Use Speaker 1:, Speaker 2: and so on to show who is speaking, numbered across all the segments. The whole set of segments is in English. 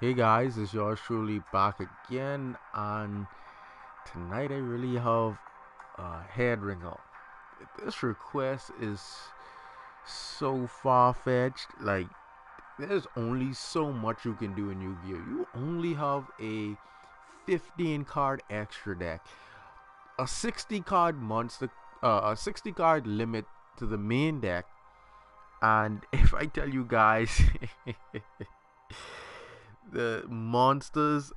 Speaker 1: Hey guys, it's yours truly back again, and tonight I really have a head ringer. This request is so far fetched. Like, there's only so much you can do in Yu Gi Oh! You only have a 15 card extra deck, a 60 card monster, a 60 card limit to the main deck, and if I tell you guys, the monsters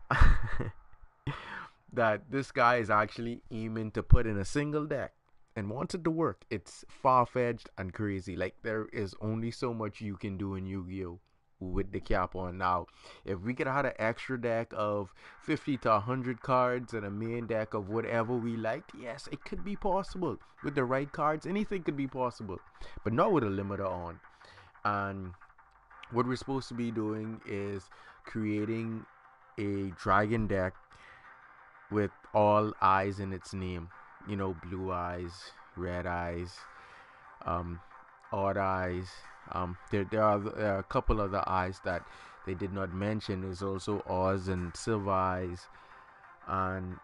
Speaker 1: that this guy is actually aiming to put in a single deck and wants it to work, it's far fetched and crazy. Like, there is only so much you can do in Yu Gi Oh! With the cap on. Now, if we could have an extra deck of 50 to 100 cards and a main deck of whatever we liked, yes, it could be possible. With the right cards, anything could be possible, but not with a limiter on. And what we're supposed to be doing is creating a dragon deck with all eyes in its name. You know, blue eyes, red eyes, um, odd eyes. There are a couple other eyes that they did not mention. There's also Oz and Silver Eyes, and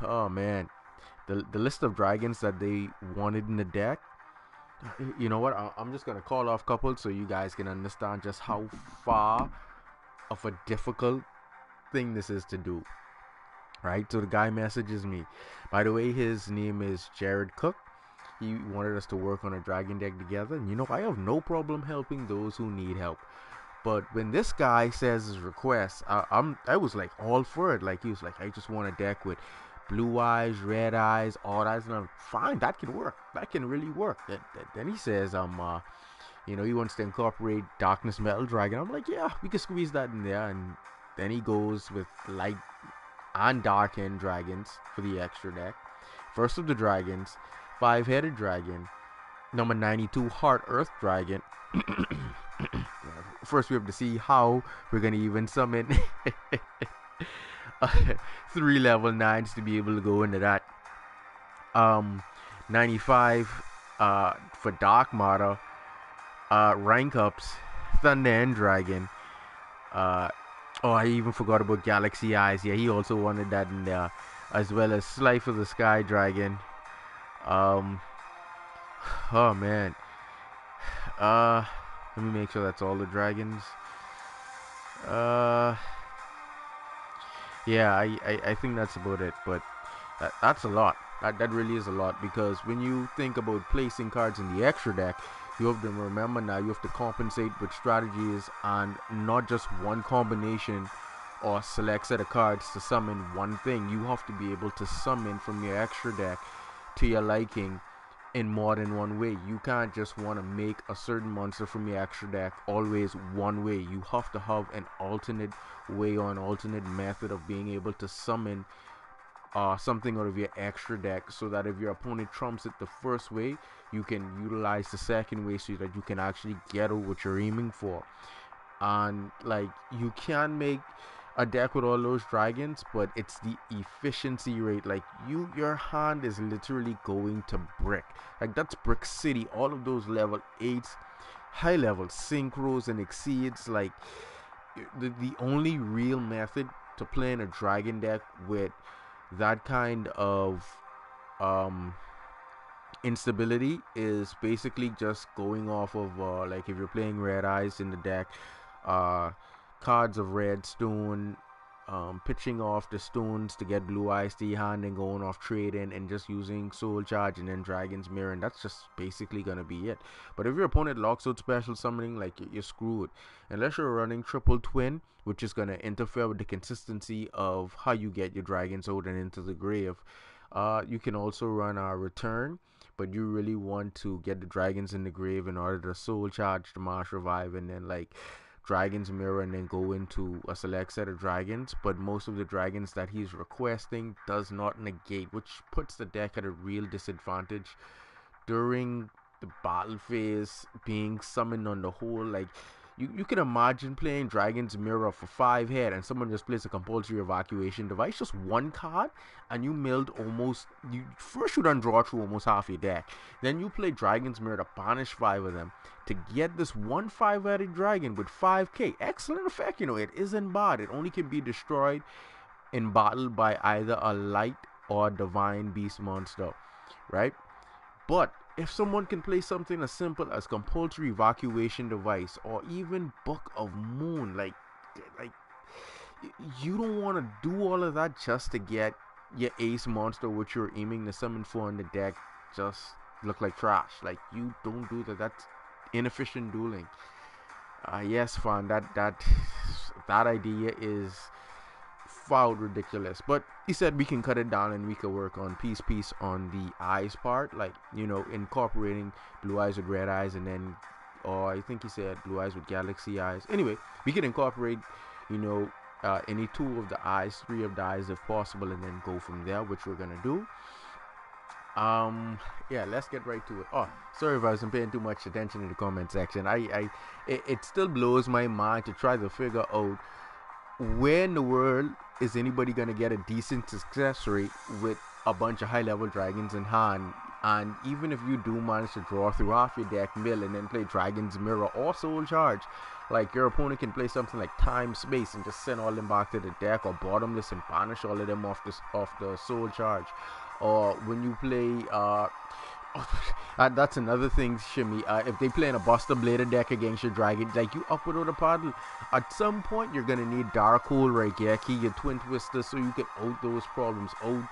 Speaker 1: oh man, the list of dragons that they wanted in the deck. You know what? I'm just gonna call off couple so you guys can understand just how far of a difficult thing this is to do. Right? So the guy messages me. By the way, his name is Jared Cook. He wanted us to work on a dragon deck together. And you know, I have no problem helping those who need help. But when this guy says his request, I was like all for it. Like, he was like, I just want a deck with blue eyes, red eyes, all eyes, and I'm fine. That can work. That can really work. Then he says, he wants to incorporate Darkness Metal Dragon. I'm like, yeah, we can squeeze that in there. And then he goes with light and dark end dragons for the extra deck. First of the dragons, five-headed dragon, number 92 Heart Earth Dragon. First, we have to see how we're gonna even summon uh, three level 9s to be able to go into that. 95 for Dark Matter, rank ups, Thunder End Dragon. Uh, oh, I even forgot about Galaxy Eyes. Yeah, he also wanted that in there, as well as Slife of the Sky Dragon. Um, oh man. Uh, Let me make sure that's all the dragons. Uh, yeah, I think that's about it. But that's a lot. That really is a lot, because when you think about placing cards in the extra deck, you have to remember now you have to compensate with strategies and not just one combination or select set of cards to summon one thing. You have to be able to summon from your extra deck to your liking in more than one way. You can't just want to make a certain monster from your extra deck always one way. You have to have an alternate way or an alternate method of being able to summon something out of your extra deck, so that if your opponent trumps it the first way, you can utilize the second way so that you can actually get out what you're aiming for. And like, you can make a deck with all those dragons, but it's the efficiency rate. Like, your hand is literally going to brick. Like, that's brick city. All of those level 8s, high level synchros and exceeds. Like, the only real method to playing a dragon deck with that kind of um instability is basically just going off of like, if you're playing red eyes in the deck, uh cards of red stone, pitching off the stones to get blue eyes to your hand and going off trading and just using soul charge and then dragon's mirror, and that's just basically gonna be it. But if your opponent locks out special summoning, like, you're screwed, unless you're running triple twin, which is gonna interfere with the consistency of how you get your dragons out and into the grave. You can also run a return, but you really want to get the dragons in the grave in order to soul charge the Marsh Revive and then, like, Dragon's Mirror, and then go into a select set of dragons. But most of the dragons that he's requesting does not negate, which puts the deck at a real disadvantage during the battle phase, being summoned on the whole. Like, You can imagine playing Dragon's Mirror for 5 head and someone just plays a compulsory evacuation device, just one card, and you milled almost. You first you done draw through almost half your deck. Then you play Dragon's Mirror to banish 5 of them to get this 1/5-headed dragon with 5k. Excellent effect, it isn't bad. It only can be destroyed in battle by either a light or divine beast monster, right? But if someone can play something as simple as compulsory evacuation device or even Book of Moon, like you don't want to do all of that just to get your ace monster which you're aiming to summon for in the deck just look like trash. Like, you don't do that. That's inefficient dueling. Yes, fun. That idea is foul ridiculous, but he said we can cut it down and we can work on piece on the eyes part, like incorporating blue eyes with red eyes, and then, or I think he said blue eyes with galaxy eyes. Anyway, we can incorporate any 2 of the eyes, 3 of the eyes if possible, and then go from there, which we're gonna do. Yeah, let's get right to it. Oh, sorry if I wasn't paying too much attention in the comment section. It still blows my mind to try to figure out where in the world is anybody gonna get a decent success rate with a bunch of high-level dragons in hand. And even if you do manage to draw through half your deck mill and then play Dragon's Mirror or Soul Charge, like, your opponent can play something like Time Space and just send all them back to the deck, or Bottomless and banish all of them off the Soul Charge. Or when you play that's another thing, Shimmy. If they play in a Buster Blader deck against your dragon, like, you up without a paddle, at some point you're gonna need Darkhold, Raigeki, your Twin Twister, so you can out those problems, out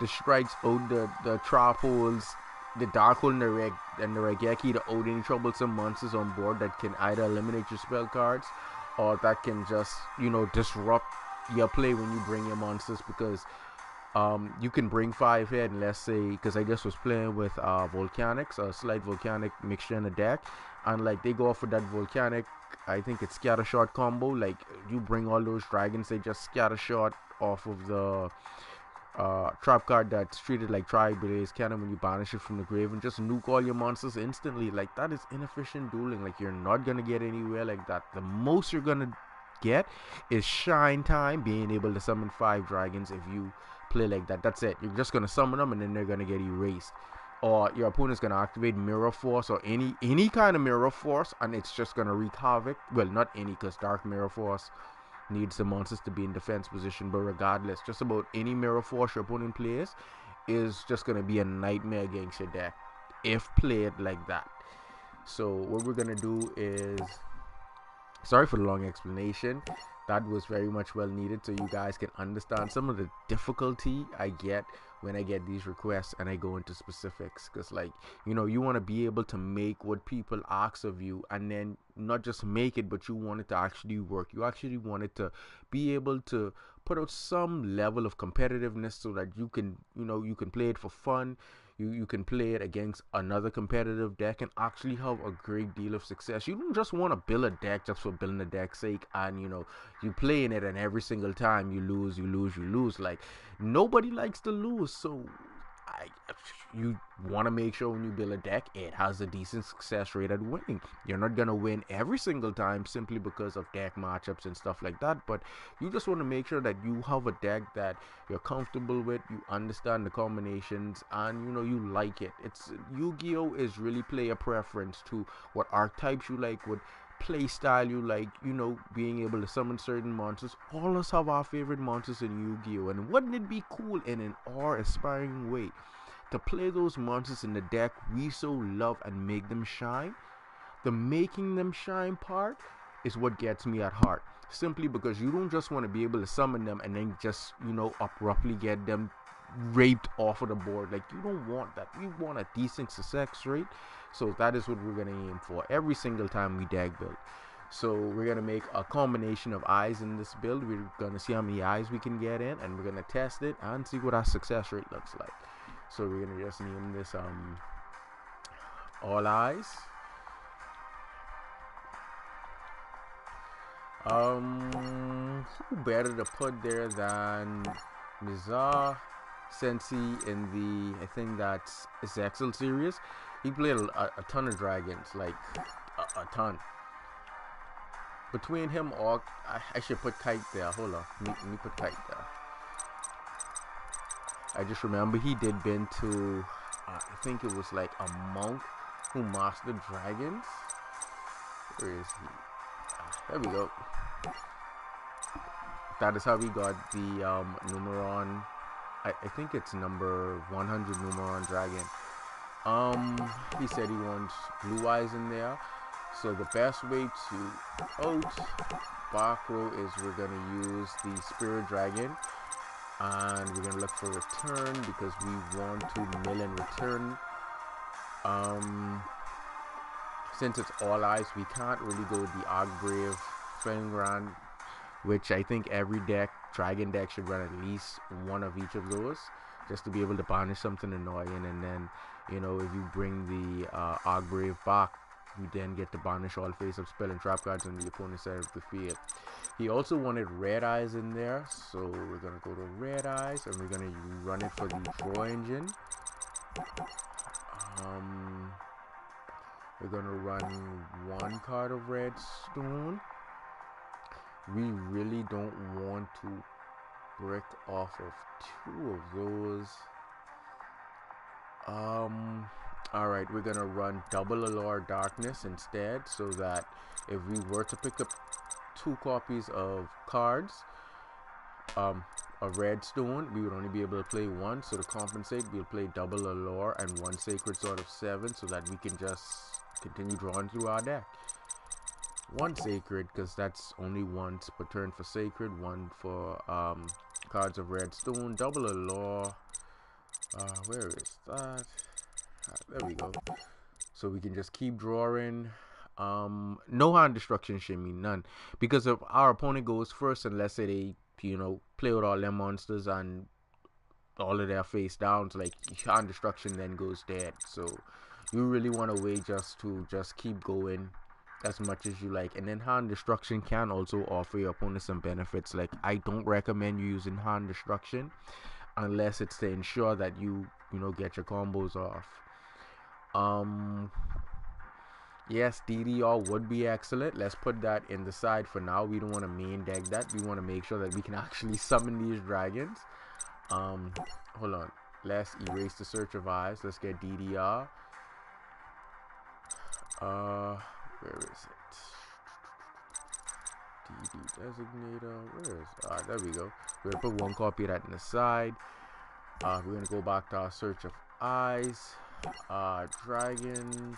Speaker 1: the strikes, out the trap holes, the Darkhold and the Raigeki to out any troublesome monsters on board that can either eliminate your spell cards or that can just disrupt your play when you bring your monsters, because you can bring 5 head, and let's say, because I just was playing with volcanics, a slight volcanic mixture in the deck, and like they go off with that volcanic, I think it's scatter shot combo. Like, you bring all those dragons, they just scatter shot off of the trap card that's treated like Tri-Blaze Cannon when you banish it from the grave, and just nuke all your monsters instantly. Like, that is inefficient dueling. Like, you're not gonna get anywhere like that. The most you're gonna get is Shine Time, being able to summon 5 dragons if you play like that. That's it. You're just gonna summon them and then they're gonna get erased, or your opponent's gonna activate Mirror Force or any kind of Mirror Force, and it's just gonna wreak havoc. Well, not any, because Dark Mirror Force needs the monsters to be in defense position, but regardless, just about any Mirror Force your opponent plays is just gonna be a nightmare against your deck if played like that. So what we're gonna do is, sorry for the long explanation, that was very much well needed, so you guys can understand some of the difficulty I get when I get these requests and I go into specifics, because, like, you want to be able to make what people ask of you, and then not just make it, but you want it to actually work. You actually want it to be able to put out some level of competitiveness, so that you can play it for fun. You can play it against another competitive deck and actually have a great deal of success. You don't just want to build a deck just for building a deck's sake, and you play in it and every single time you lose. Like, nobody likes to lose, so you want to make sure when you build a deck it has a decent success rate at winning. You're not gonna win every single time simply because of deck matchups and stuff like that, but you just want to make sure that you have a deck that you're comfortable with, you understand the combinations, and you like it. It's Yu-Gi-Oh is really player preference to what archetypes you like, what play style you like, being able to summon certain monsters. All of us have our favorite monsters in Yu-Gi-Oh, and wouldn't it be cool in an awe-inspiring way to play those monsters in the deck we so love and make them shine? The making them shine part is what gets me at heart, simply because you don't just want to be able to summon them and then just abruptly get them raped off of the board. Like, you don't want that. We want a decent success rate, so that is what we're gonna aim for every single time we deck build. So we're gonna make a combination of eyes in this build. We're gonna see how many eyes we can get in, and we're gonna test it and see what our success rate looks like. So we're gonna just name this all eyes. Who better to put there than Mizar Sensi in the, I think that's Excel series. He played a ton of dragons, like a ton. between him or I should put Kite there. Hold on, let me put Kite there. I just remember he did been to I think it was like a monk who mastered dragons. Where is he? There we go. That is how we got the Numeron. I think it's number 100 Numeron dragon. He said he wants blue eyes in there. So the best way to out back row is we're gonna use the spirit dragon, and we're gonna look for return because we want to mill and return. Since it's all eyes, we can't really go with the Archbrave Fingrand, which I think every dragon deck should run at least one of each of those, just to be able to banish something annoying. And then, you know, if you bring the Archbrave back, you then get to banish all face-up spell and trap cards on the opponent's side of the field. He also wanted red eyes in there, so we're gonna go to red eyes and we're gonna run it for the draw engine. We're gonna run one card of redstone. We really don't want to brick off of two of those. Alright, we're gonna run double Allure Darkness instead, so that if we were to pick up 2 copies of cards of redstone, we would only be able to play 1. So to compensate, we'll play double Allure and 1 Sacred Sword of 7, so that we can just continue drawing through our deck. 1 Sacred, because that's only once per turn for Sacred, 1 for cards of redstone. Double Allure, where is that? There we go. So we can just keep drawing. No hand destruction, shimmy, none, because if our opponent goes first, and let's say they, you know, play with all their monsters and all of their face downs, like hand destruction then goes dead. So you really want to wait just to keep going as much as you like. And then hand destruction can also offer your opponent some benefits. Like, I don't recommend you using hand destruction unless it's to ensure that you know, get your combos off. Yes, DDR would be excellent. Let's put that in the side for now. We don't want to main deck that. We want to make sure that we can actually summon these dragons. Hold on. Let's erase the Search of Eyes. Let's get DDR. Where is it? DD Designator. Where is there we go. We're gonna put 1 copy of that in the side. We're gonna go back to our Search of Eyes. Dragons.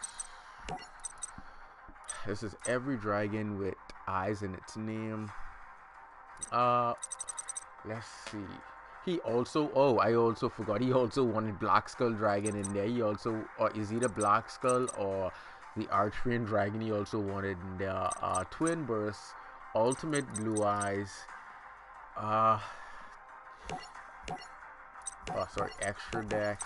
Speaker 1: This is every dragon with eyes in its name. Let's see. He also, I also forgot, he also wanted Black Skull Dragon in there. He also, or is either Black Skull or the Archfiend Dragon, he also wanted in there. Twin Burst, Ultimate Blue Eyes, extra deck.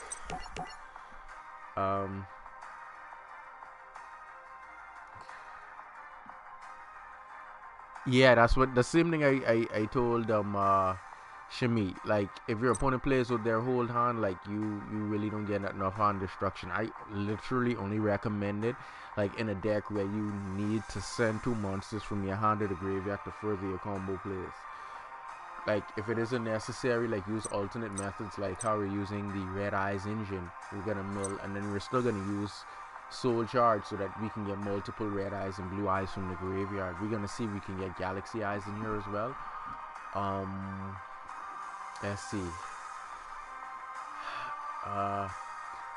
Speaker 1: Yeah, that's what the same thing I told Shimi. Like, if your opponent plays with their whole hand, like you really don't get enough hand destruction. I literally only recommend it like in a deck where you need to send 2 monsters from your hand to the graveyard to further your combo plays. Like, if it isn't necessary, like, use alternate methods, like how we're using the Red Eyes engine. We're gonna mill, and then we're still gonna use Soul Charge so that we can get multiple Red Eyes and Blue Eyes from the graveyard. We're gonna see if we can get Galaxy Eyes in here as well. Let's see.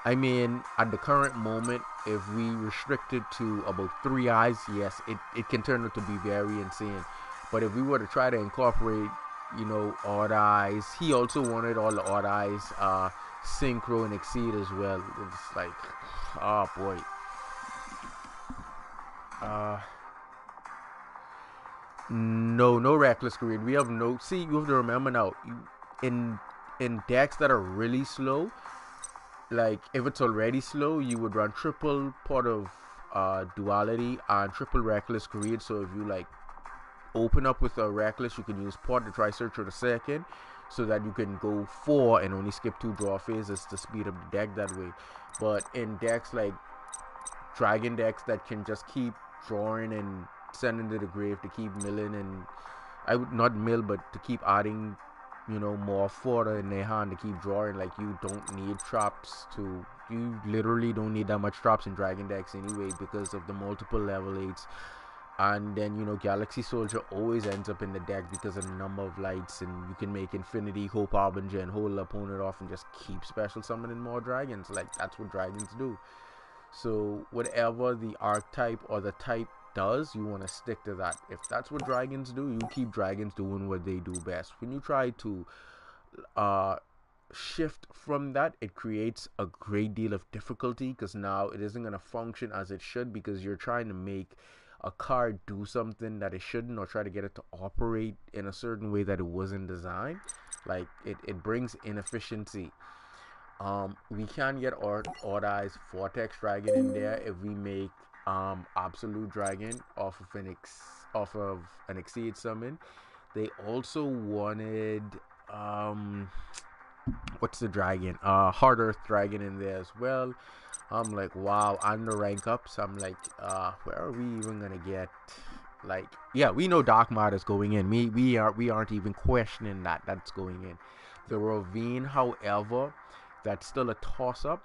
Speaker 1: I mean, at the current moment, if we restrict it to about 3 eyes, yes, it can turn out to be very insane. But if we were to try to incorporate, you know, odd eyes, he also wanted all the odd eyes, synchro and exceed as well. It's like, oh boy. No reckless greed. We have no. See, you have to remember now. In decks that are really slow, like if it's already slow, you would run triple Pot of Duality and triple Reckless Greed. So if you like open up with a Reckless, you can use Pot to try search for the second, so that you can go 4 and only skip 2 draw phases to speed up the deck that way. But in decks like Dragon decks that can just keep drawing and sending to the grave to keep milling, and I would not mill, but to keep adding, you know, more fodder in their hand to keep drawing. Like, you don't need traps to, you literally don't need that much traps in dragon decks anyway because of the multiple level 8s. And then, you know, Galaxy Soldier always ends up in the deck because of the number of lights, and you can make Infinity, Hope Harbinger, and hold the opponent off and just keep special summoning more dragons. Like, that's what dragons do. So whatever the archetype or the type does, you want to stick to that. If that's what dragons do, you keep dragons doing what they do best. When you try to shift from that, it creates a great deal of difficulty, because now it isn't going to function as it should, because you're trying to make a card do something that it shouldn't, or try to get it to operate in a certain way that it wasn't designed. Like, it brings inefficiency. We can get Odd Eyes Vortex Dragon in there if we make Absolute Dragon off of an Exceed summon. They also wanted what's the dragon? Hard Earth Dragon in there as well. I'm like, wow, and the rank ups. I'm like, where are we even gonna get? Like, yeah, we know Dark Matter's going in. We aren't even questioning that. That's going in. The Ravine, however, that's still a toss up.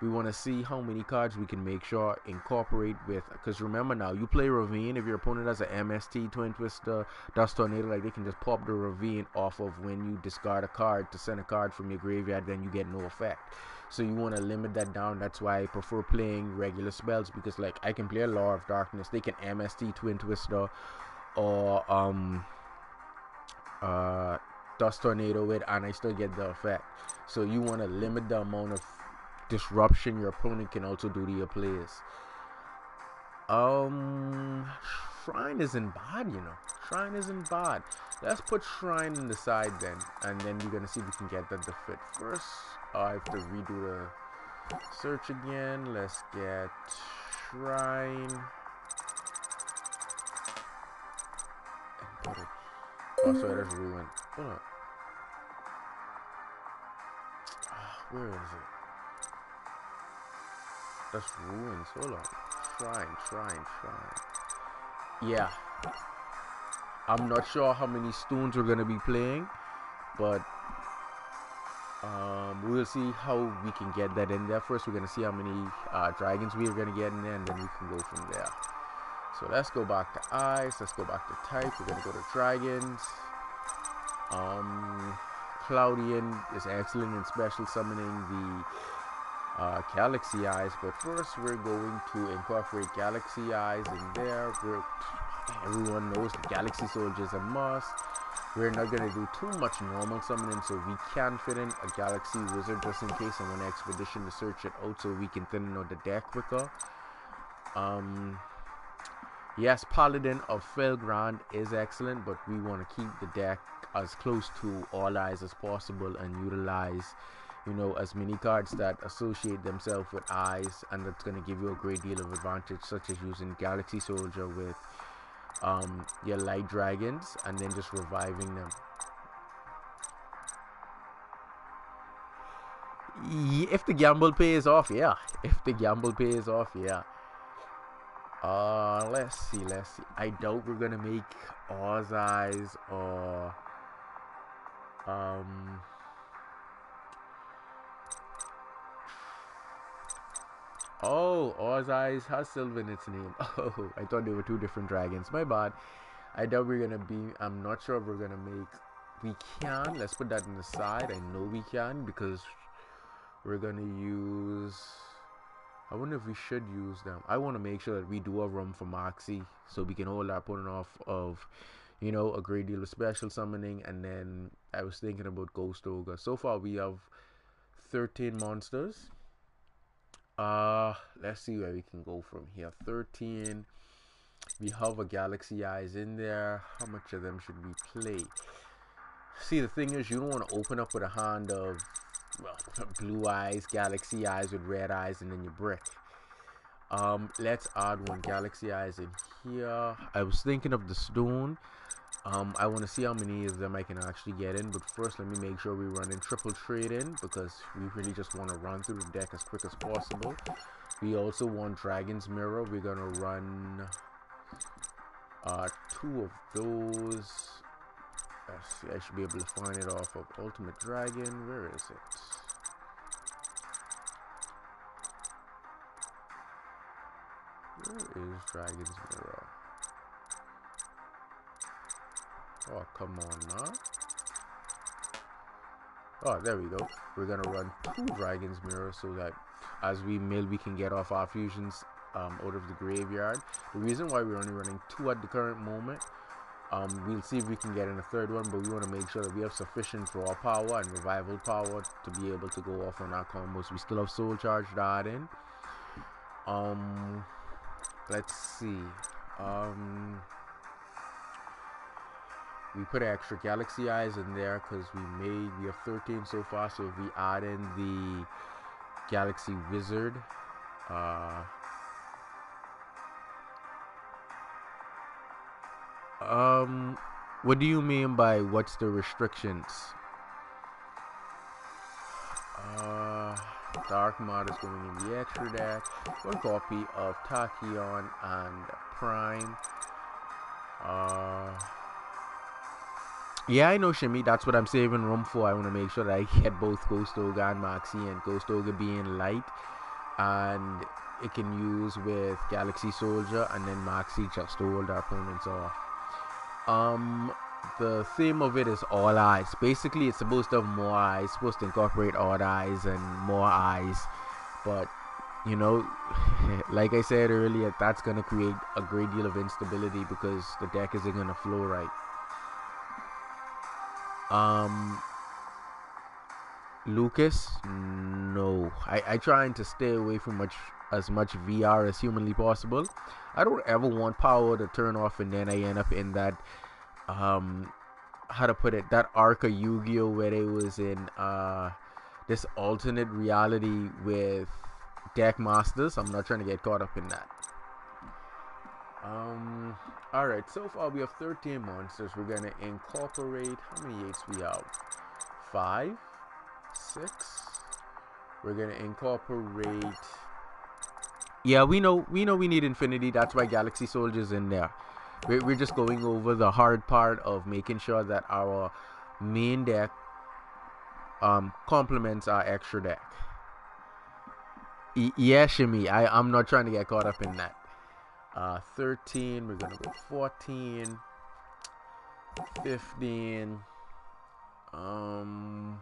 Speaker 1: We want to see how many cards we can make sure incorporate with, because remember now, you play Ravine, if your opponent has an MST, Twin Twister, Dust Tornado, like, they can just pop the Ravine off of when you discard a card to send a card from your graveyard, then you get no effect. So you want to limit that down. That's why I prefer playing regular spells, because, like, I can play a Law of Darkness, they can MST Twin Twister or Dust Tornado it, and I still get the effect. So you want to limit the amount of disruption your opponent can also do to your players. Shrine isn't bad, you know. Shrine isn't bad. Let's put Shrine in the side then, and then we're gonna see if we can get that to fit. First, I have to redo the search again. Let's get Shrine and put it. Oh, sorry, that's Ruin. Hold on. Where is it? That's Ruins. Hold on. Shrine. Yeah. I'm not sure how many stones we're gonna be playing, but we'll see how we can get that in there. First, we're gonna see how many dragons we're gonna get in there, and then we can go from there. So let's go back to ice. Let's go back to type. We're gonna go to dragons. Cloudian is excellent in special summoning the Galaxy Eyes, but first we're going to incorporate Galaxy Eyes in there. Everyone knows the Galaxy Soldier is a must. We're not going to do too much normal summoning, so we can fit in a Galaxy Wizard just in case on one expedition to search it out, so we can thin out the deck quicker. Yes, Paladin of Felgrand is excellent, but we want to keep the deck as close to All Eyes as possible and utilize, you know, as many cards that associate themselves with eyes, and that's going to give you a great deal of advantage, such as using Galaxy Soldier with your light dragons and then just reviving them. If the gamble pays off, yeah. If the gamble pays off, yeah. Let's see. I doubt we're gonna make Oz Eyes or Oh, Oz Eyes has silver in its name. Oh, I thought they were two different dragons. My bad. I doubt we're gonna be. I'm not sure if we're gonna make. We can. Let's put that on the side. I know we can because we're gonna use. I wonder if we should use them. I want to make sure that we do a room for Moxie so we can hold our opponent off of, you know, a great deal of special summoning. And then I was thinking about Ghost Ogre. So far we have 13 monsters. Let's see where we can go from here. 13. We have a Galaxy Eyes in there. How much of them should we play? See, the thing is, you don't want to open up with a hand of, well, blue eyes, Galaxy Eyes with red eyes, and then you brick. Let's add one Galaxy Eyes in here. I was thinking of the stone. I want to see how many of them I can actually get in, but first let me make sure we run in triple trade in, because we really just want to run through the deck as quick as possible. We also want Dragon's Mirror. We're gonna run Two of those. Let's see, I should be able to find it off of Ultimate Dragon. Where is it? Where is Dragon's Mirror? Oh, come on now. Oh, there we go. We're gonna run 2 Dragon's Mirror so that as we mill, we can get off our fusions out of the graveyard. The reason why we're only running 2 at the current moment, we'll see if we can get in a 3rd one, but we want to make sure that we have sufficient draw power and revival power to be able to go off on our combos. We still have Soul Charge to add in. Let's see. We put extra Galaxy Eyes in there because we have 13 so far. So if we add in the Galaxy Wizard, what do you mean by what's the restrictions? Dark Mod is going in the extra deck. 1 copy of Tachyon and Prime. Yeah, I know, Shimmy. That's what I'm saving room for. I want to make sure that I get both Ghost Ogre and Moxie, and Ghost Ogre being light, and it can use with Galaxy Soldier, and then Moxie just to hold our opponents off. The theme of it is all eyes. Basically, it's supposed to have more eyes, supposed to incorporate odd eyes and more eyes, but you know, like I said earlier, that's going to create a great deal of instability because the deck isn't going to flow right. Lucas, no. I trying to stay away from as much VR as humanly possible. I don't ever want power to turn off and then I end up in that how to put it, that arc of Yu-Gi-Oh where they was in this alternate reality with deck masters. I'm not trying to get caught up in that. Alright, so far we have 13 monsters. We're gonna incorporate, how many 8s we have? 5, 6. We're gonna incorporate, yeah, we know we need infinity. That's why Galaxy Soldier's in there. We're just going over the hard part of making sure that our main deck complements our extra deck. Yeah, Shimmy, I'm not trying to get caught up in that. 13, we're gonna go 14, 15, um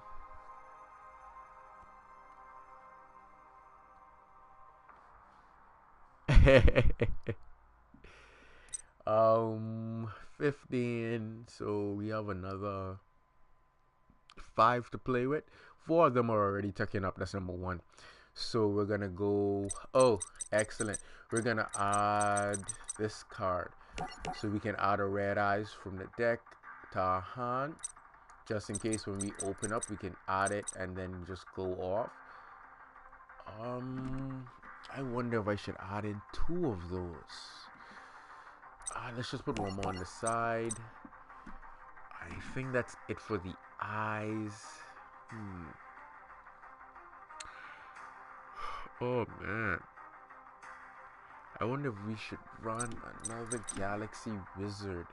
Speaker 1: 15, so we have another 5 to play with. 4 of them are already tucking up. That's number 1. So we're gonna go, oh, excellent, we're gonna add this card so we can add a red eyes from the deck to our hand, just in case when we open up we can add it and then just go off. I wonder if I should add in 2 of those. Let's just put 1 more on the side. I think that's it for the eyes. Oh man, I wonder if we should run another Galaxy Wizard.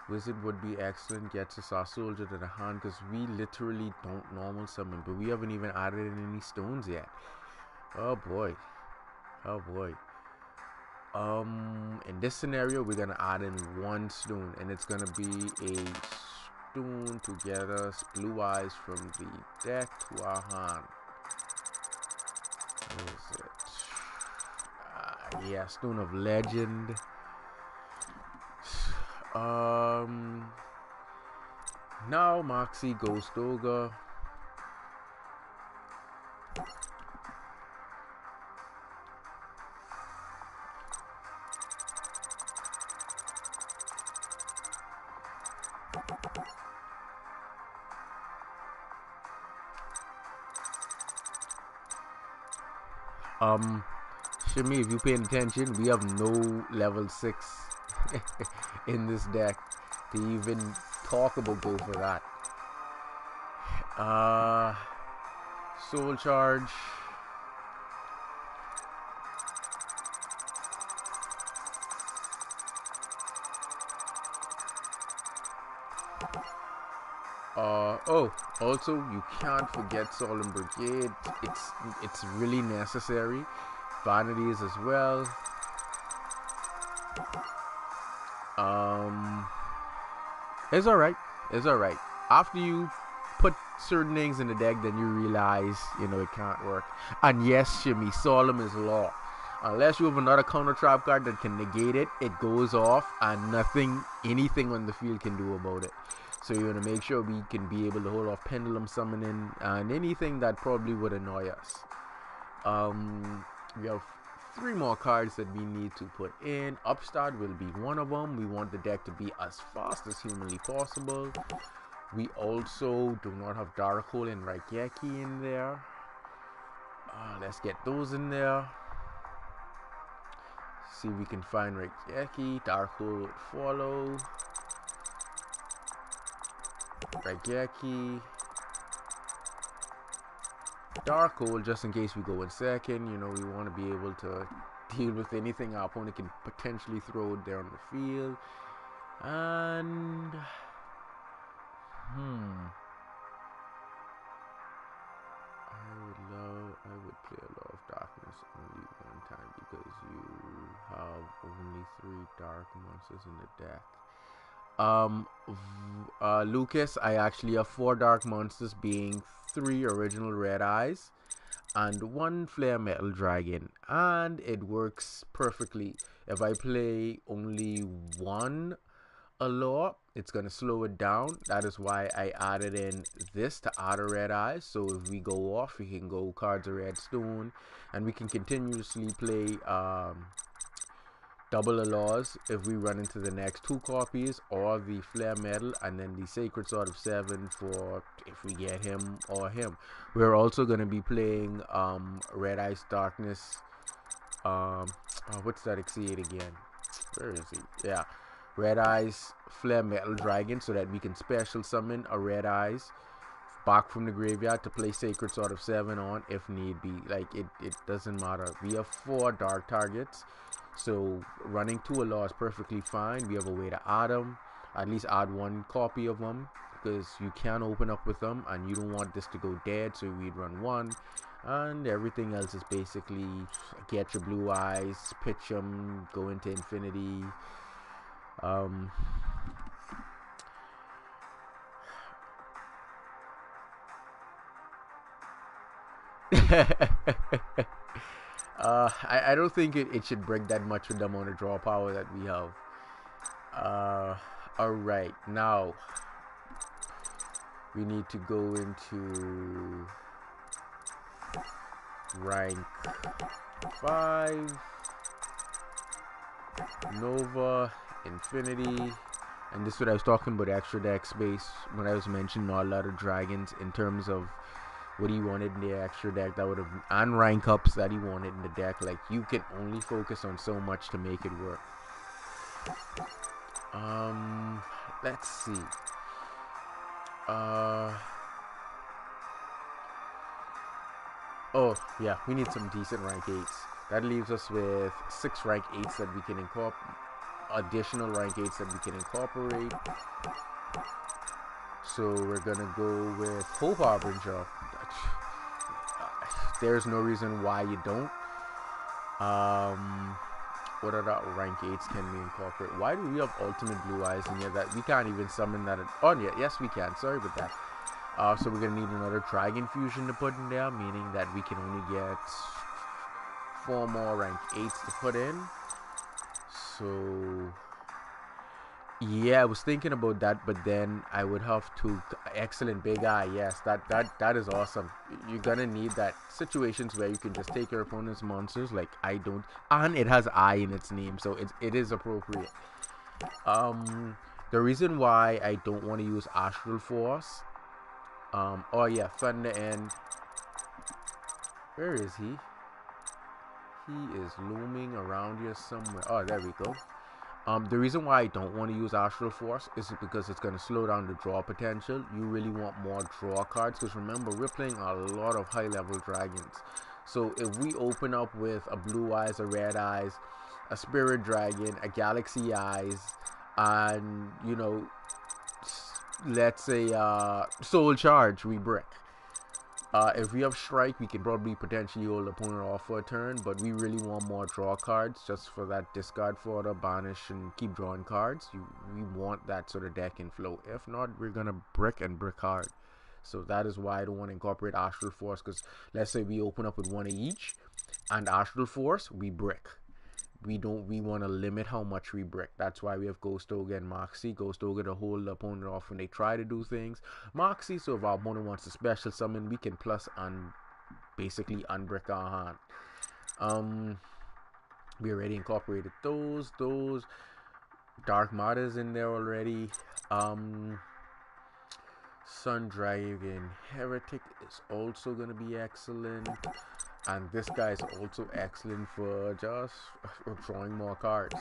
Speaker 1: Wizard would be excellent, gets us our soldier to the hand, because we literally don't normal summon, but we haven't even added in any stones yet. Oh boy, oh boy. In this scenario we're gonna add in 1 stone, and it's gonna be a stone to get us blue eyes from the deck to our hand. What is it? Yeah, Stone of Legend. Now Moxie Ghost Ogre. Shimmy, if you paying attention, we have no level 6 in this deck to even talk about go for that. Soul Charge. Oh, also you can't forget Solemn Brigade. It's really necessary. Vanities as well. Um, it's alright. It's alright. After you put certain things in the deck, then you realize, it can't work. And yes, Shimmy, Solemn is law. Unless you have another counter trap card that can negate it, it goes off and anything on the field can do about it. So you want to make sure we can be able to hold off Pendulum Summoning and anything that probably would annoy us. We have 3 more cards that we need to put in. Upstart will be one of them. We want the deck to be as fast as humanly possible. We also do not have Dark Hole and Raigeki in there. Let's get those in there. See if we can find Raigeki. Dark Hole would follow. Raigeki. Dark Hole, just in case we go in second. We want to be able to deal with anything our opponent can potentially throw there on the field. And I would play a Law of Darkness only one time because you have only 3 dark monsters in the deck. Lucas, I actually have 4 dark monsters, being 3 original red eyes and 1 flare metal dragon, and it works perfectly. If I play only 1 Allure, it's gonna slow it down. That is why I added in this to add a red eye. So if we go off, we can go cards of red stone, and we can continuously play double Allures if we run into the next 2 copies, or the flare metal and then the sacred sword of 7 for if we get him or him. We're also gonna be playing Red Eyes Darkness. What's that Exceed again? Where is he? Yeah. Red Eyes Flare Metal Dragon, so that we can special summon a Red Eyes back from the graveyard to play Sacred Sword of 7 on if need be. Like, it doesn't matter. We have 4 dark targets, so running 2 Allure is perfectly fine. We have a way to add them, at least add 1 copy of them, because you can open up with them and you don't want this to go dead, so we'd run 1. And everything else is basically get your blue eyes, pitch them, go into infinity. I don't think it should break that much with the amount of draw power that we have. Alright, now we need to go into rank 5, Nova, Infinity, and this is what I was talking about, extra deck space, when I was mentioning a lot of dragons in terms of what he wanted in the extra deck that would have, and rank ups that he wanted in the deck. Like, you can only focus on so much to make it work. Let's see. Oh yeah, we need some decent rank 8s. That leaves us with 6 rank 8s that we can incorporate, additional rank 8s that we can incorporate. So we're gonna go with Hope Harbinger. There's no reason why you don't. What other rank 8s can we incorporate? Why do we have Ultimate Blue Eyes in here that we can't even summon that? Oh yeah, yes we can. Sorry about that. So we're gonna need another Dragon Fusion to put in there, meaning that we can only get 4 more rank 8s to put in. So yeah, I was thinking about that, but then I would have to. Excellent Big Eye, yes, that is awesome. You're gonna need that. Situations where you can just take your opponent's monsters, like I don't, and it has I in its name, so it is appropriate. The reason why I don't want to use Astral Force, oh yeah, Thunder End. Where is he? He is looming around here somewhere. Oh, there we go. The reason why I don't want to use Astral Force is because it's going to slow down the draw potential. You really want more draw cards, because remember, we're playing a lot of high-level dragons. So if we open up with a Blue Eyes, a Red Eyes, a Spirit Dragon, a Galaxy Eyes, and, let's say soul charge, we brick. If we have strike, we can probably potentially hold the opponent off for a turn, but we really want more draw cards just for that discard fodder, banish, and keep drawing cards. We want that sort of deck in flow. If not, we're gonna brick and brick hard. So that is why I don't want to incorporate Astral Force, because let's say we open up with one of each, and Astral Force, we brick. We want to limit how much we brick. That's why we have Ghost Ogre and Moxie. Ghost Ogre to hold the opponent off when they try to do things. Moxie, so if our opponent wants to special summon, we can plus and basically unbrick our hand. We already incorporated those. Dark Matter's in there already. Sun Dragon Heretic is also gonna be excellent. And this guy is also excellent for just drawing more cards.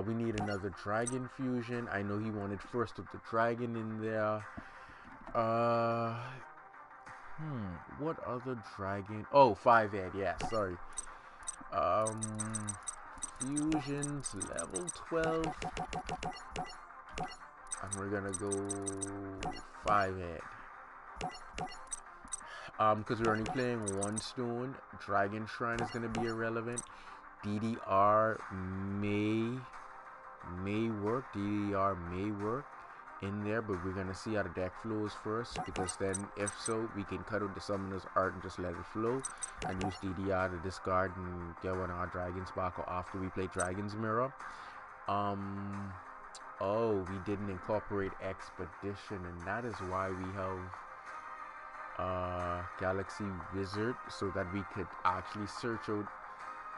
Speaker 1: We need another Dragon Fusion. I know he wanted First of the Dragon in there. What other dragon? Oh, 5-head. Yeah, sorry. Fusions level 12. And we're gonna go 5-head. Because we're only playing one stone, Dragon Shrine is going to be irrelevant. DDR may work. DDR may work in there, but we're going to see how the deck flows first, because then if so, we can cut out the Summoner's Art and just let it flow and use DDR to discard and get one of our dragons back after we play Dragon's Mirror. Oh, we didn't incorporate Expedition, and that is why we have Galaxy Wizard, so that we could actually search out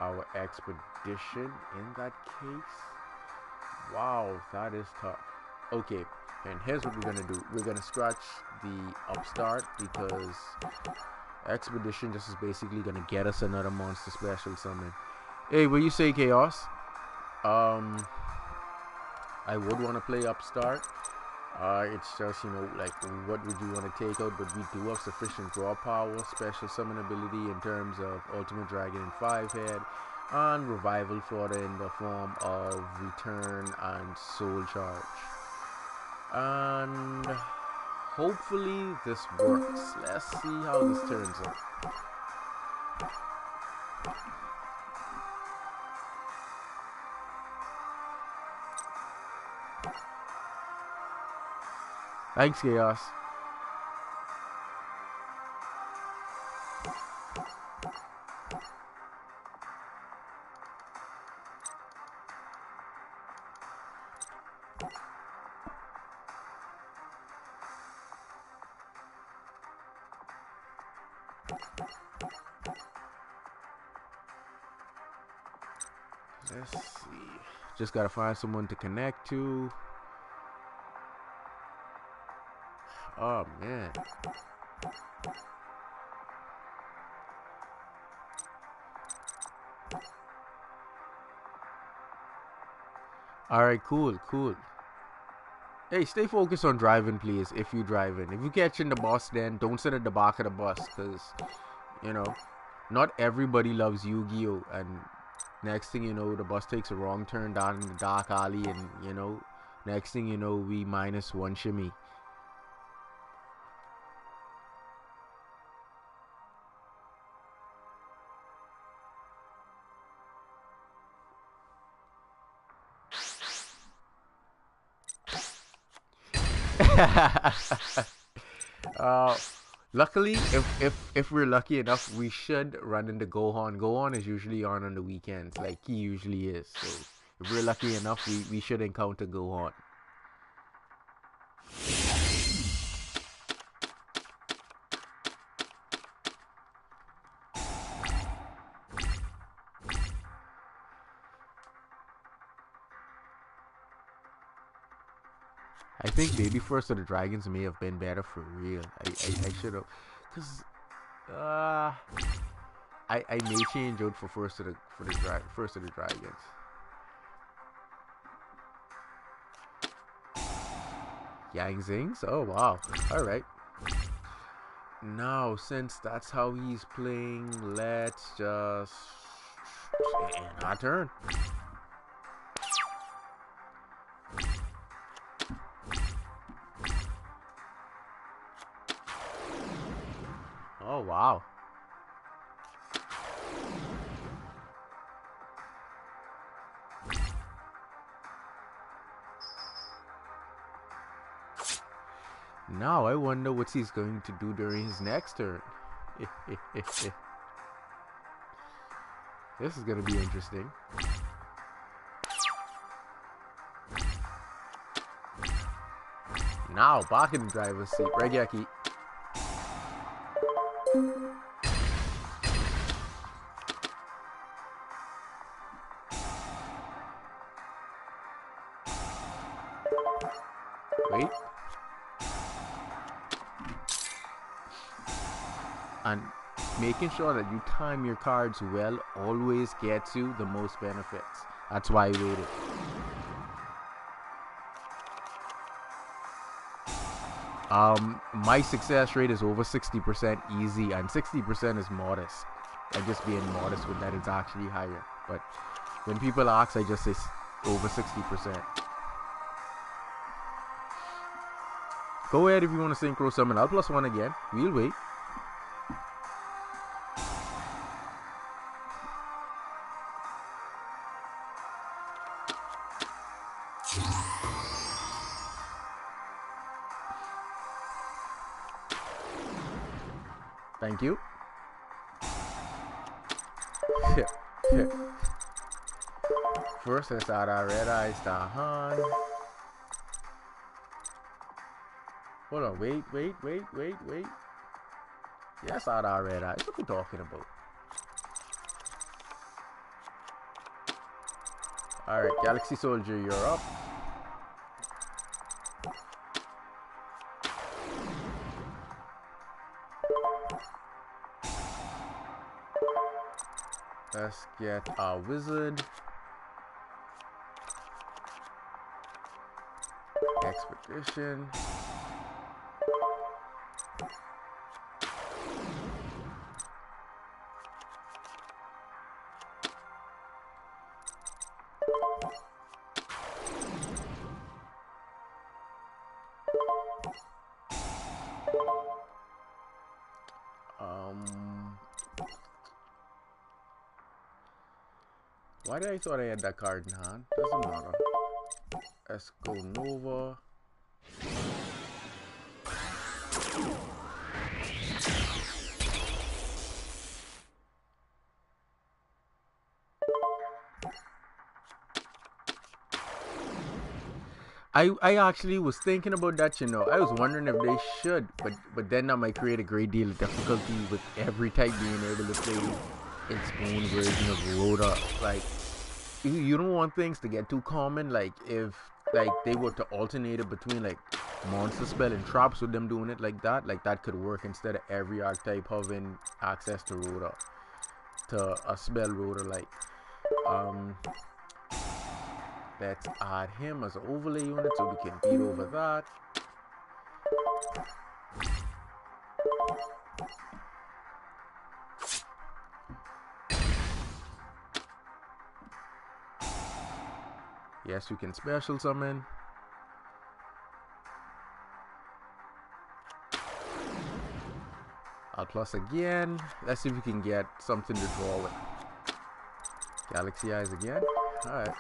Speaker 1: our Expedition in that case. Wow, that is tough. Okay, and here's what we're gonna do. We're gonna scratch the Upstart, because Expedition just is basically gonna get us another monster special summon. Hey, what you say, Chaos? I would want to play Upstart. It's just, like, what would you want to take out? But we do have sufficient draw power, special summon ability in terms of Ultimate Dragon and 5-head, and Revival Fodder in the form of Return and Soul Charge. And hopefully this works. Let's see how this turns out. Thanks, Chaos. Let's see. Just gotta find someone to connect to. Oh, man. Alright, cool. Hey, stay focused on driving, please, if you driving. If you catching the bus, then don't sit at the back of the bus, because, not everybody loves Yu-Gi-Oh! And next thing you know, the bus takes a wrong turn down in the dark alley, and, next thing you know, we -1 shimmy. Luckily, if we're lucky enough, we should run into Gohan. Gohan is usually on the weekends, like he usually is. So if we're lucky enough, we should encounter Gohan. I think Baby First of the Dragons may have been better for real. I should have, cause I may change out for First of the Dragons. Yang Zings? Oh wow. Alright. Now, since that's how he's playing, let's just end our turn. Oh, wow. Now I wonder what he's going to do during his next turn. This is going to be interesting. Now back in the driver's seat. Regeki. Wait. And making sure that you time your cards well always gets you the most benefits. That's why I waited. My success rate is over 60% easy, and 60% is modest. I just being modest with that, it's actually higher. But when people ask, I just say over 60%. Go ahead if you want to synchro summon. I'll plus one again. We'll wait. Thank you. First, let's add our red eyes to Han. Hold on, wait. Yes, add our red eyes. What are we talking about? Alright, Galaxy Soldier, you're up. Let's get our wizard. Expedition. Why did I thought I had that card in hand? Doesn't matter. Let's go Nova. I actually was thinking about that, you know. I was wondering if they should, but then that might create a great deal of difficulty with every type being able to play its own version of Rhoda. Like, you don't want things to get too common. Like, if like they were to alternate it between like monster spell and traps with them doing it like that could work instead of every archetype having access to Rhoda, to a spell Rhoda. Like, let's add him as an overlay unit so we can beat over that. Yes, we can special summon. I'll plus again. Let's see if we can get something to draw with. Galaxy Eyes again. Alright.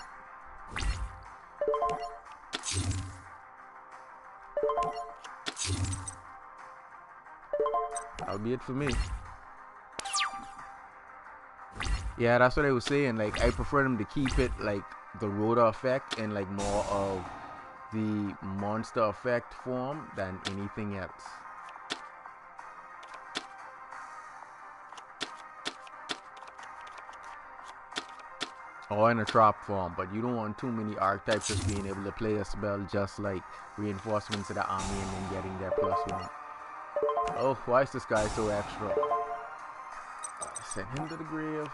Speaker 1: That'll be it for me. Yeah, that's what I was saying. Like, I prefer them to keep it like the Rhoda effect and like more of the monster effect form than anything else. Or in a trap form, but you don't want too many archetypes just being able to play a spell just like reinforcements to the army and then getting their +1. Oh, why is this guy so extra? Send him to the grave.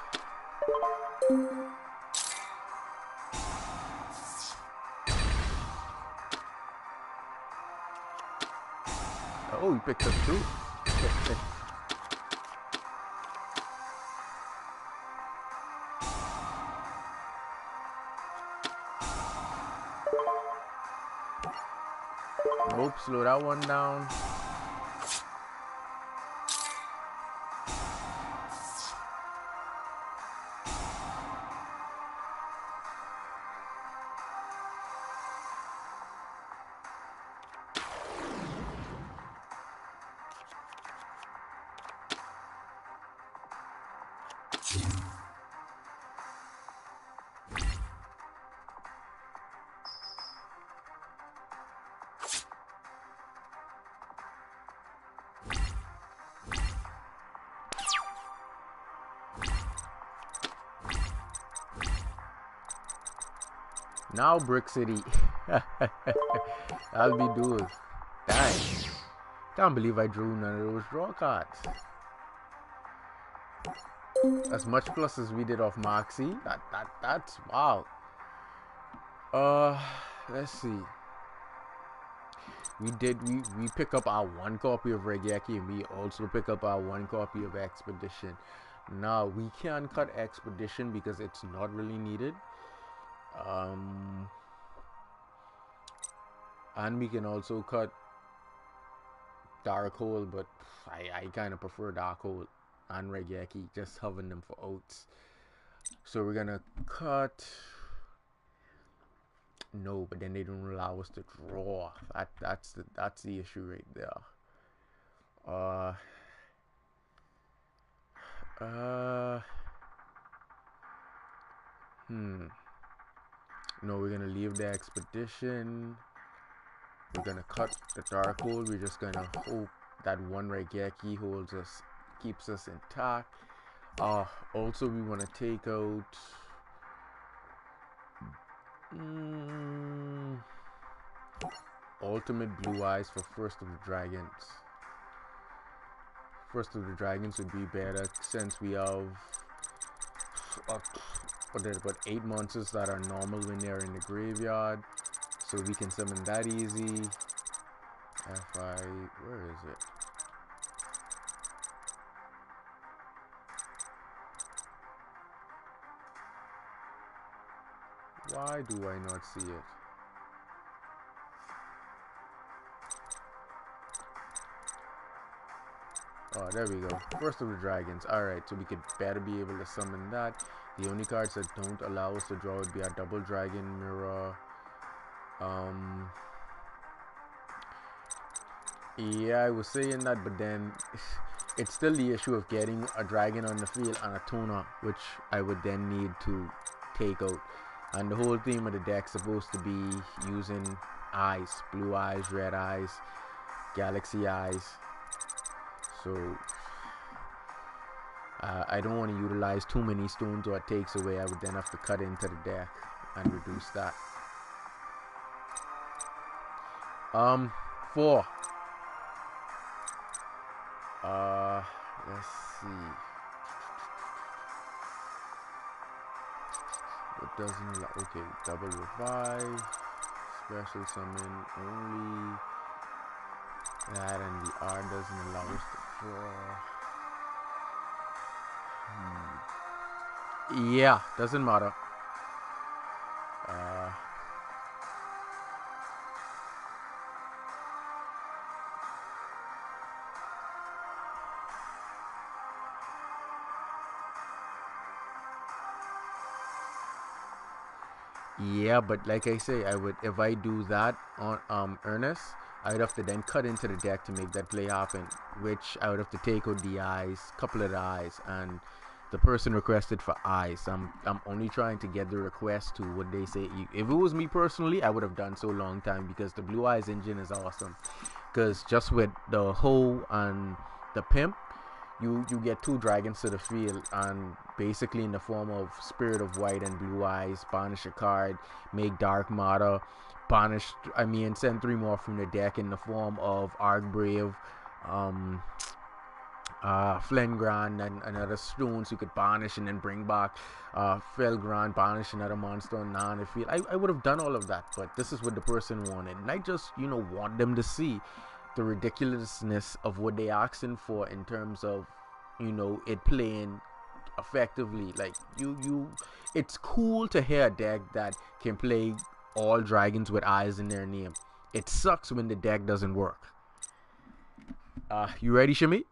Speaker 1: Oh, he picked up 2. Nope, slow that one down. Now Brick City. I'll be doing. Dang. Can't believe I drew none of those draw cards. As much plus as we did off Moxie. That's wow. Let's see. We pick up our 1 copy of Regeki, and we also pick up our 1 copy of Expedition. Now we can cut Expedition because it's not really needed. And we can also cut Dark Hole, but I kind of prefer Dark Hole and Regeki, just having them for oats. So we're gonna cut. No, but then they don't allow us to draw. That's the issue right there. No, we're gonna leave the Expedition. We're gonna cut the Dark Hole. We're just gonna hope that 1 Regeki holds us, keeps us intact. Also we want to take out Ultimate Blue Eyes for First of the Dragons. First of the Dragons would be better since we have about 8 monsters that are normal when they're in the graveyard, so we can summon that easy. Where is it? Why do I not see it? Oh, there we go. First of the Dragons. Alright, so we could better be able to summon that. The only cards that don't allow us to draw would be our Double Dragon Mirror. Yeah, I was saying that, but then it's still the issue of getting a dragon on the field and a toner, which I would then need to take out. And the whole theme of the deck's supposed to be using eyes, blue eyes, red eyes, galaxy eyes. So I don't want to utilize too many stones, or it takes away. I would then have to cut into the deck and reduce that. 4. Let's see. It doesn't allow. Okay, double revive, special summon only. That and the R doesn't allow us to draw. Yeah, doesn't matter. Yeah, but like I say, I would, if I do that on Ernest, I would have to then cut into the deck to make that play happen, which I would have to take out the eyes, couple of the eyes, and the person requested for eyes. I'm only trying to get the request to what they say. If it was me personally, I would have done so long time, because the Blue Eyes engine is awesome. Because just with the Hoe and the Pimp, you get 2 dragons to the field, and basically in the form of Spirit of White and Blue Eyes, banish a card, make Dark Matter, send 3 more from the deck in the form of Archbrave, Flengran, and another stones you could banish and then bring back. Felgran, banish another monster on 9 field. I would have done all of that, but this is what the person wanted, and I just want them to see the ridiculousness of what they asking for in terms of it playing effectively. Like it's cool to hear a deck that can play all dragons with eyes in their name. It sucks when the deck doesn't work. You ready, Shimmy?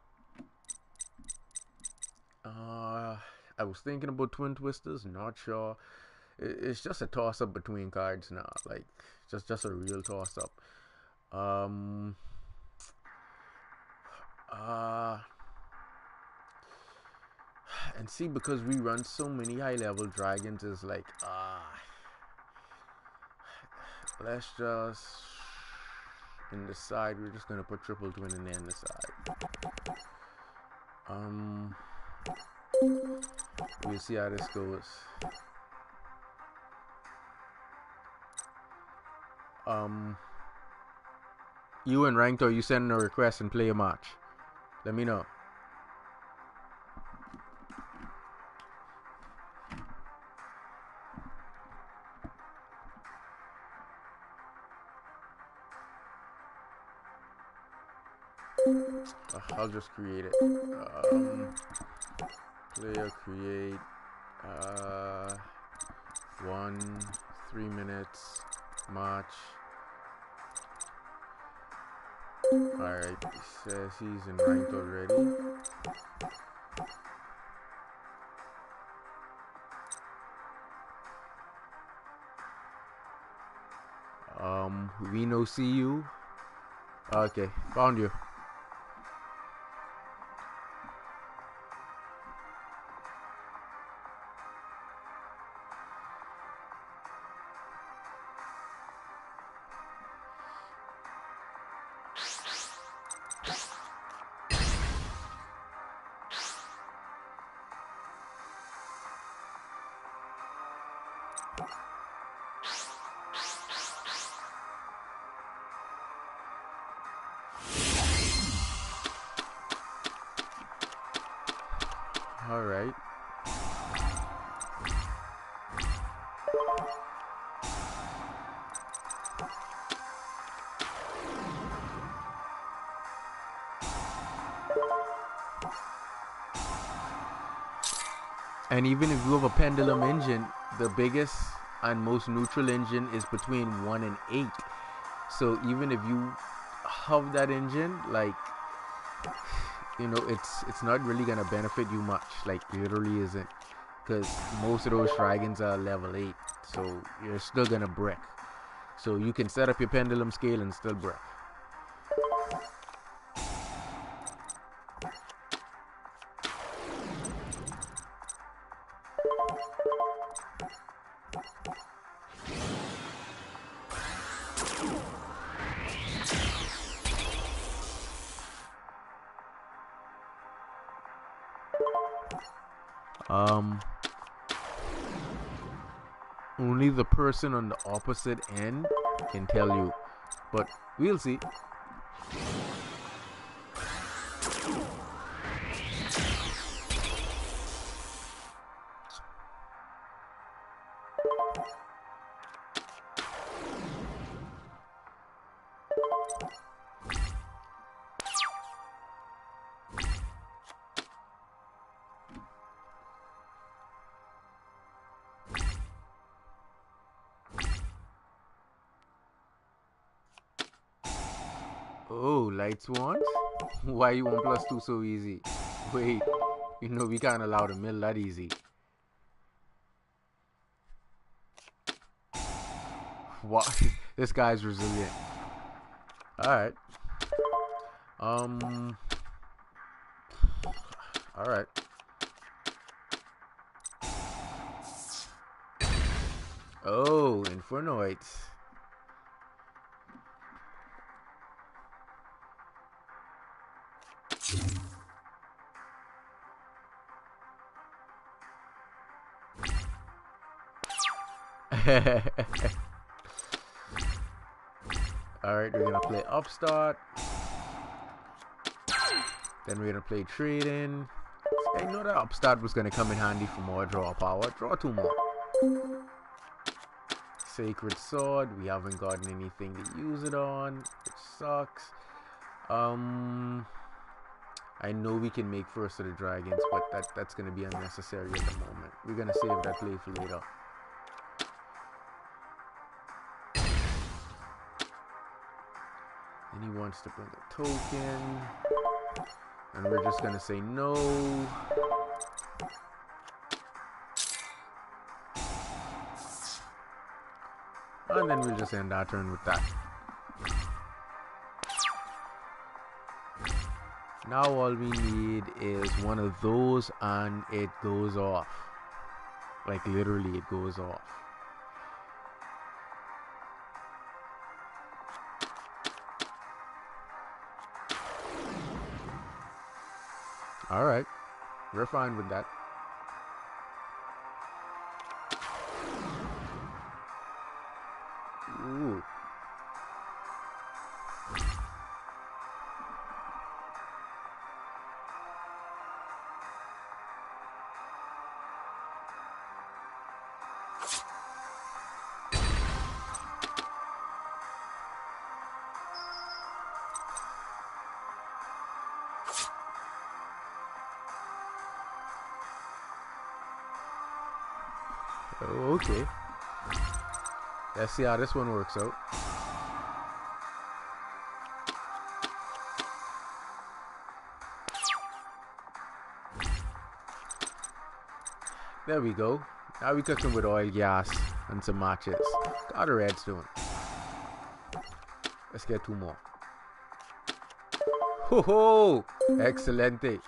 Speaker 1: I was thinking about Twin Twisters, not sure. It's just a toss up between cards now, like just a real toss up. And see, because we run so many high level dragons, is like let's just in the side, we're just gonna put triple twin in there in the side. We'll see how this goes. You and Ranked, or you send a request and play a match? Let me know. I'll just create it. Player create 3 minutes match. Alright, he says he's in ranked already. We no see you. Okay, found you. All right. And even if you have a pendulum engine, the biggest and most neutral engine is between 1 and 8. So even if you have that engine, like, you know, it's not really gonna benefit you much. Like, literally isn't, because most of those dragons are level 8, so you're still gonna brick. So you can set up your pendulum scale and still brick. Only the person on the opposite end can tell you, but we'll see. Oh, lights want? Why you want +2 so easy? Wait, you know we can't allow the mill that easy. What? This guy's resilient. Alright. Alright. Oh, Infernoids. Alright, we're gonna play Upstart. Then we're gonna play Trading. I know that Upstart was gonna come in handy for more draw power. Draw 2 more. Sacred Sword. We haven't gotten anything to use it on, which sucks. I know we can make First of the Dragons, but that's gonna be unnecessary at the moment. We're gonna save that play for later. And he wants to bring a token. And we're just gonna say no. And then we'll just end our turn with that. Now all we need is one of those and it goes off. Like literally it goes off. Alright. We're fine with that. Ooh. Oh, okay. Let's see how this one works out. There we go. Now we cooking with oil, gas, and some matches. Got a redstone. Let's get 2 more. Ho ho! Excelente.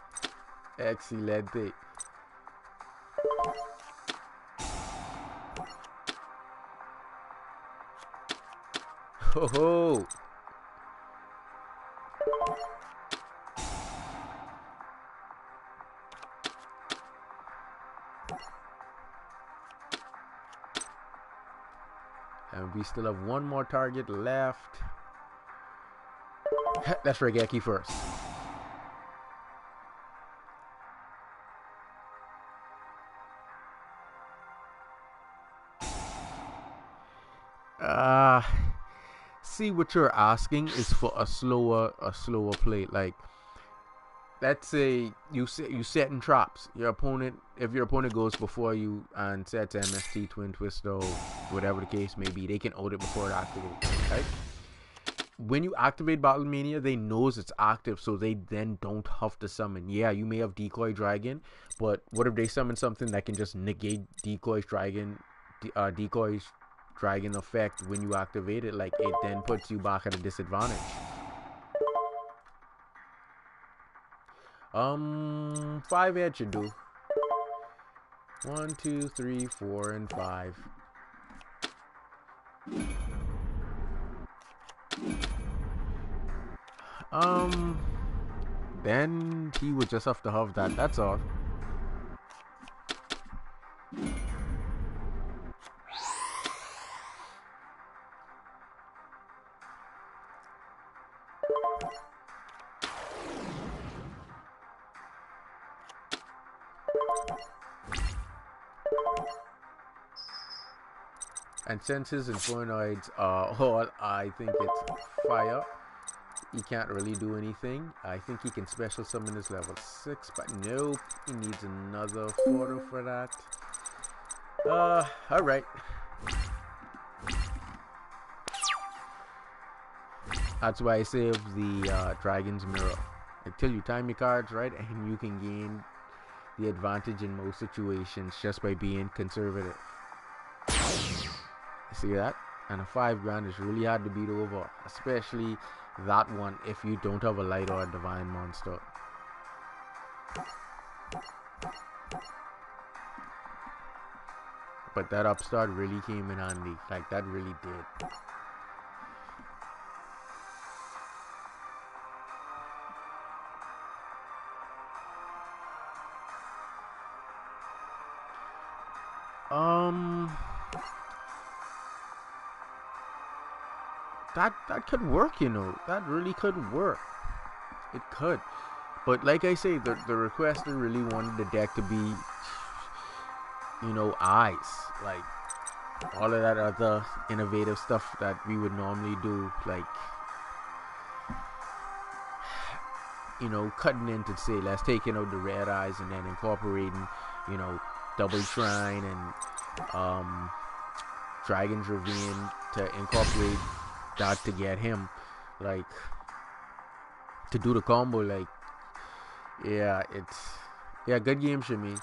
Speaker 1: Excelente. Ho ho! And we still have 1 more target left. Let's Regeki first. See, what you're asking is for a slower play. Like, let's say you setting traps. Your opponent, if your opponent goes before you and sets MST, Twin Twist, or whatever the case may be, they can ult it before it activates. Right? When you activate Battle Mania, they knows it's active, so they then don't have to summon. Yeah, you may have Decoy Dragon, but what if they summon something that can just negate Decoy's Dragon effect when you activate it? Like, it then puts you back at a disadvantage. 5 head should do. 1, 2, 3, 4, and 5. Then he would just have to have that. That's all. And since his Infernoids are all, I think it's fire, he can't really do anything. I think he can special summon his level 6, but nope, he needs another photo for that. Alright. That's why I save the Dragon's Mirror. Until you time your cards right, and you can gain the advantage in most situations just by being conservative. See that? And a 5 grand is really hard to beat over, especially that one if you don't have a light or a divine monster. But that upstart really came in handy. Like, that really did. That could work, you know. That really could work. It could. But like I say, the requester really wanted the deck to be, you know, eyes. Like, all of that other innovative stuff that we would normally do. Like, you know, cutting into, say, let's taking out the red eyes and then incorporating, you know, double shrine and Dragon's Ravine to incorporate that to get him, like, to do the combo. Like, yeah, good game, Shami.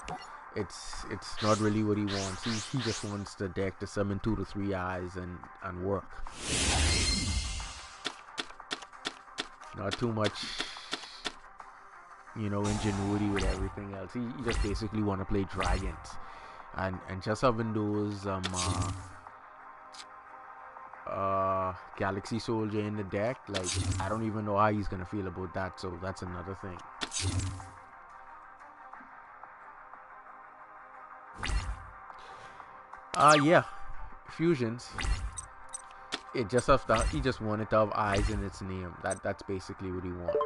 Speaker 1: It's not really what he wants. He just wants the deck to summon 2 to 3 eyes and work. Not too much ingenuity with everything else. He just basically want to play dragons, and just having those Galaxy Soldier in the deck, like, I don't even know how he's gonna feel about that. So that's another thing. Yeah, fusions. It just have to, he just wanted to have eyes in its name. That's basically what he wants.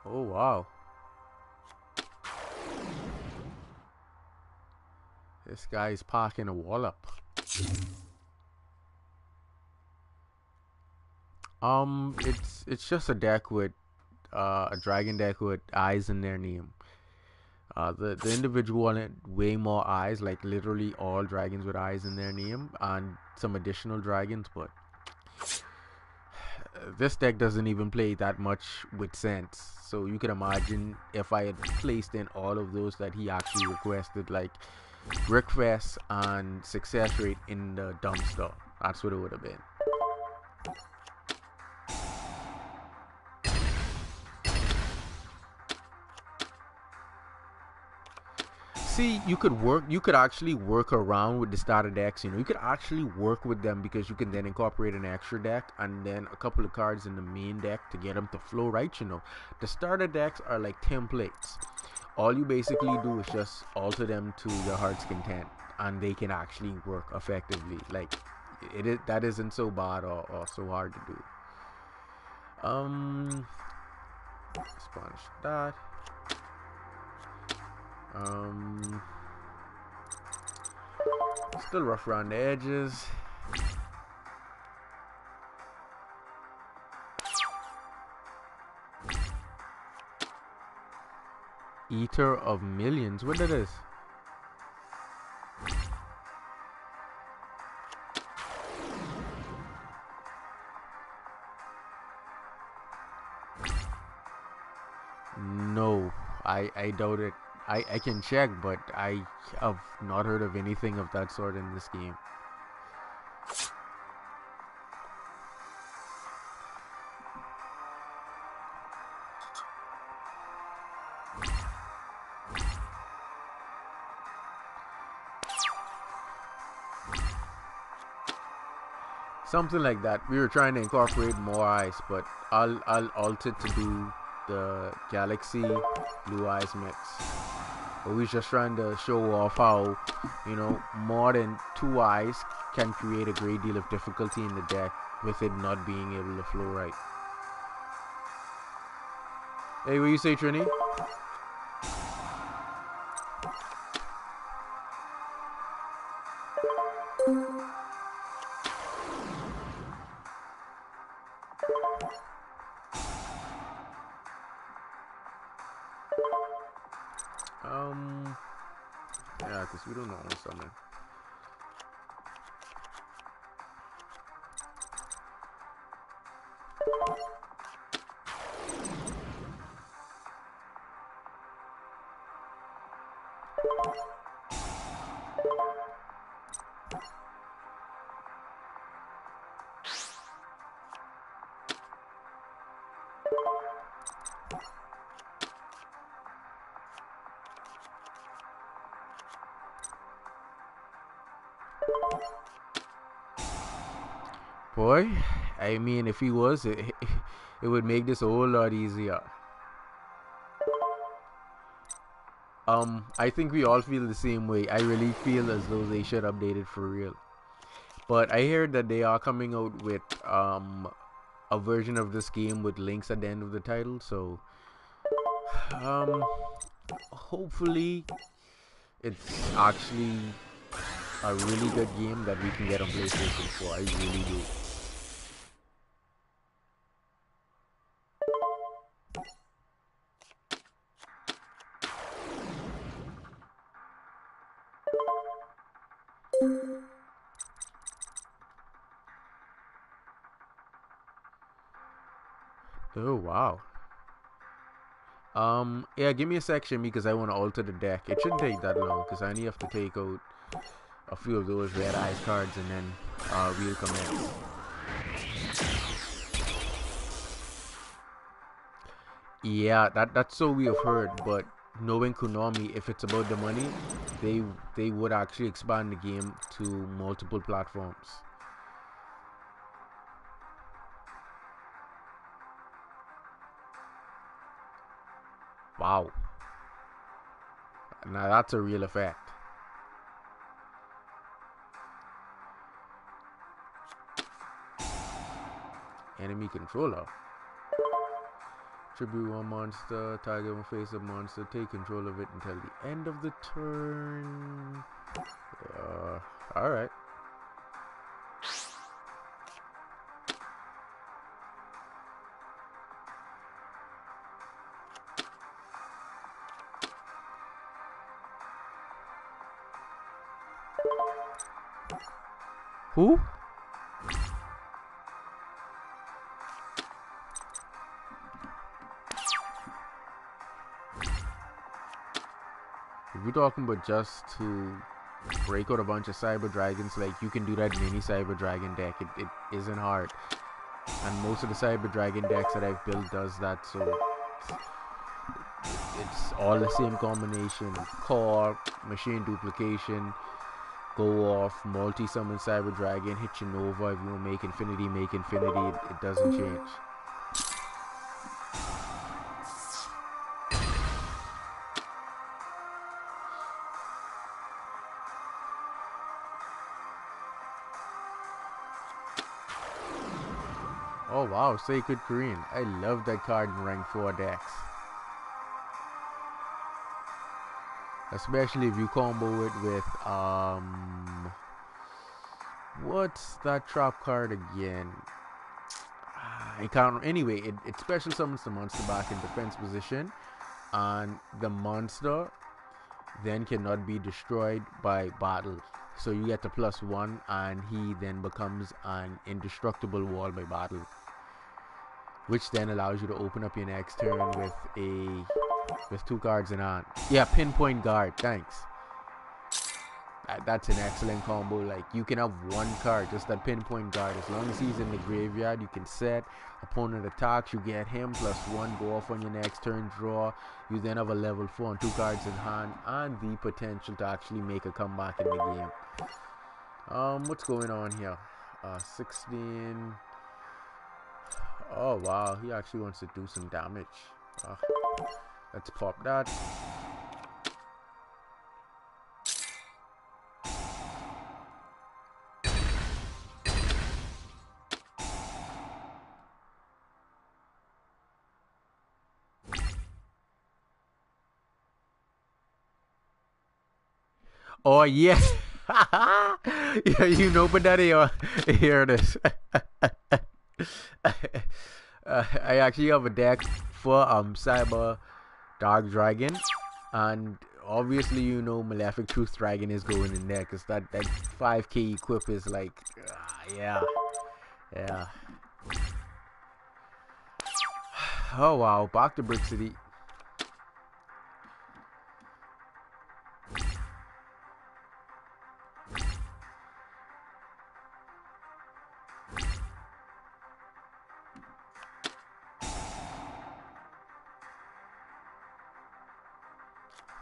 Speaker 1: Oh wow. This guy's parking a wall up. It's just a deck with a dragon deck with eyes in their name. The individual wanted way more eyes, like literally all dragons with eyes in their name, and some additional dragons. But this deck doesn't even play that much with sense. So you can imagine if I had placed in all of those that he actually requested, like Brickfest and success rate in the dumpster. That's what it would have been. See, you could actually work around with the starter decks. You could actually work with them because you can then incorporate an extra deck and then a couple of cards in the main deck to get them to flow right. The starter decks are like templates. All you basically do is just alter them to your heart's content, and they can actually work effectively. Like, that isn't so bad or so hard to do. Sponge that. Still rough around the edges. Eater of Millions. What that is? No, I doubt it. I can check, but I have not heard of anything of that sort in this game. Something like that. We were trying to incorporate more eyes, but I'll alter to do the Galaxy Blue Eyes mix. But we're just trying to show off how, more than 2 eyes can create a great deal of difficulty in the deck with it not being able to flow right. Hey, what you say, Trini? Yeah, because we don't know something. Boy, I mean, if he was, it would make this a whole lot easier. I think we all feel the same way. I really feel as though they should update it for real. But I heard that they are coming out with a version of this game with links at the end of the title. So hopefully it's actually a really good game that we can get on PlayStation 4. I really do. Oh wow. Yeah, give me a section because I want to alter the deck. It shouldn't take that long because I only have to take out a few of those red eyes cards and then we'll commence. Yeah, that's so we have heard, but knowing Konami, if it's about the money, they would actually expand the game to multiple platforms. Wow. Now that's a real effect. Enemy controller. Tribute one monster, target one face of monster, take control of it until the end of the turn. Alright. Who? If you're talking about just to break out a bunch of cyber dragons, like you can do that in any cyber dragon deck. It isn't hard, and most of the cyber dragon decks that I've built does that. So it's all the same combination: core, machine duplication, go off, multi-summon cyber dragon, hit your nova. If you want to make infinity, it doesn't change. Oh wow, Sacred Korean. I love that card in rank 4 decks. Especially if you combo it with what's that trap card again? I can't. Anyway, it special summons the monster back in defense position, and the monster then cannot be destroyed by battle. So you get the +1, and he then becomes an indestructible wall by battle, which then allows you to open up your next turn with 2 cards in hand. Yeah, pinpoint guard. Thanks. That's an excellent combo. Like, you can have 1 card, just that pinpoint guard. As long as he's in the graveyard, you can set. Opponent attacks, you get him +1, go off on your next turn, draw. You then have a level 4 and 2 cards in hand, and the potential to actually make a comeback in the game. What's going on here? 16. Oh wow, he actually wants to do some damage. Let's pop that. Oh yeah. Yeah, you know, but that here it is. I actually have a deck for Cyber Dark Dragon, and obviously you know Malefic Truth Dragon is going in there because that 5k equip is like yeah. Oh wow, back to Brick City.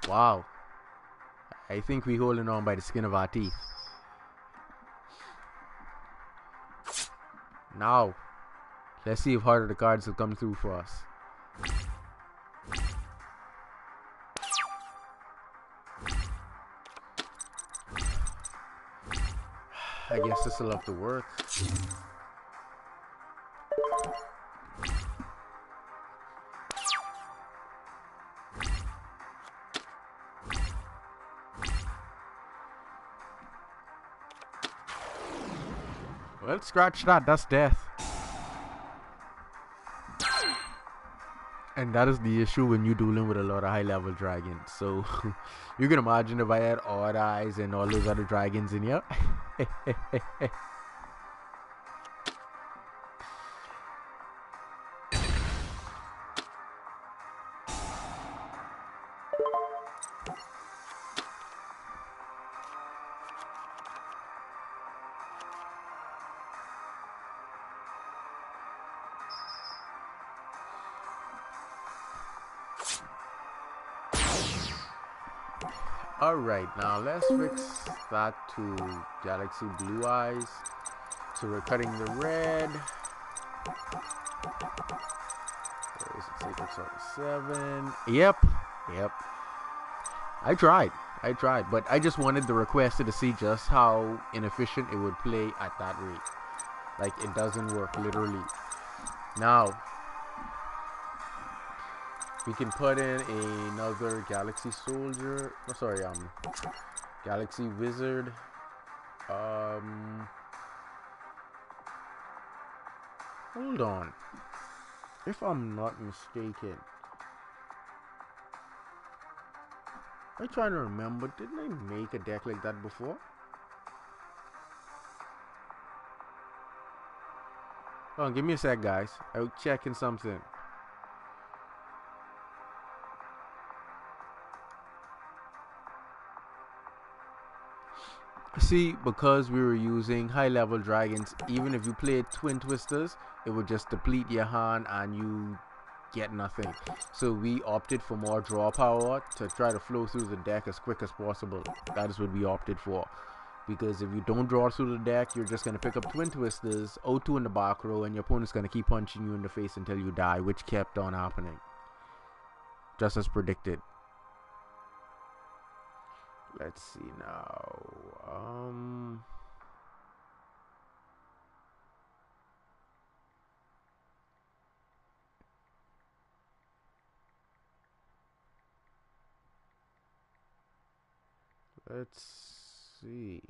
Speaker 1: Wow, I think we're holding on by the skin of our teeth. Now, let's see if harder the cards have come through for us. I guess this will have to work. Well, scratch that. That's death. And that is the issue when you're dealing with a lot of high-level dragons. So, you can imagine if I had Odd Eyes and all those other dragons in here. Alright, now let's fix that to Galaxy Blue Eyes. So we're cutting the red. Where is it? Sacred Sword 7. Yep. I tried, but I just wanted the requester to see just how inefficient it would play at that rate. Like, it doesn't work, literally. Now, we can put in another Galaxy Soldier. Oh, sorry, Galaxy Wizard. Hold on. If I'm not mistaken, I'm trying to remember. Didn't I make a deck like that before? Hold on, give me a sec, guys. I'm checking something. See, because we were using high level dragons, even if you played Twin Twisters, it would just deplete your hand and you get nothing. So we opted for more draw power to try to flow through the deck as quick as possible. That is what we opted for. Because if you don't draw through the deck, you're just going to pick up Twin Twisters, O2 in the back row, and your opponent's going to keep punching you in the face until you die, which kept on happening. Just as predicted. Let's see now. Let's see.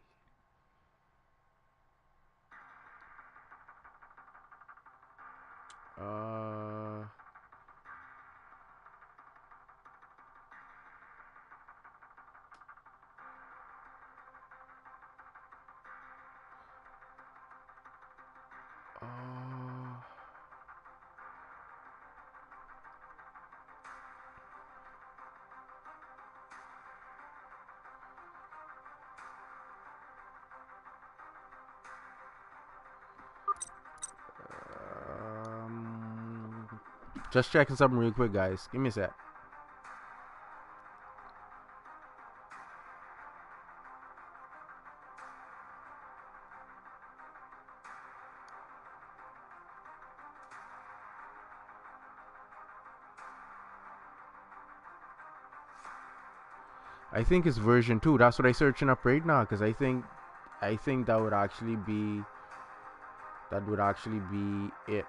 Speaker 1: Just checking something real quick, guys. Give me a sec. I think it's version 2. That's what I'm searching up right now, because I think that would actually be it.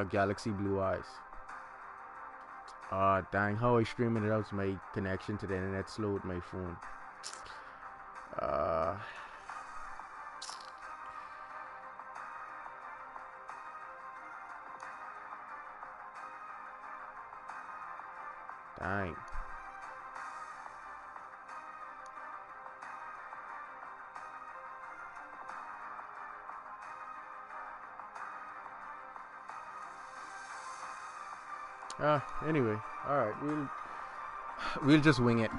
Speaker 1: Galaxy Blue Eyes. Dang, how I streaming it out to my connection to the internet slow with my phone. Dang. Anyway, alright, we'll just wing it.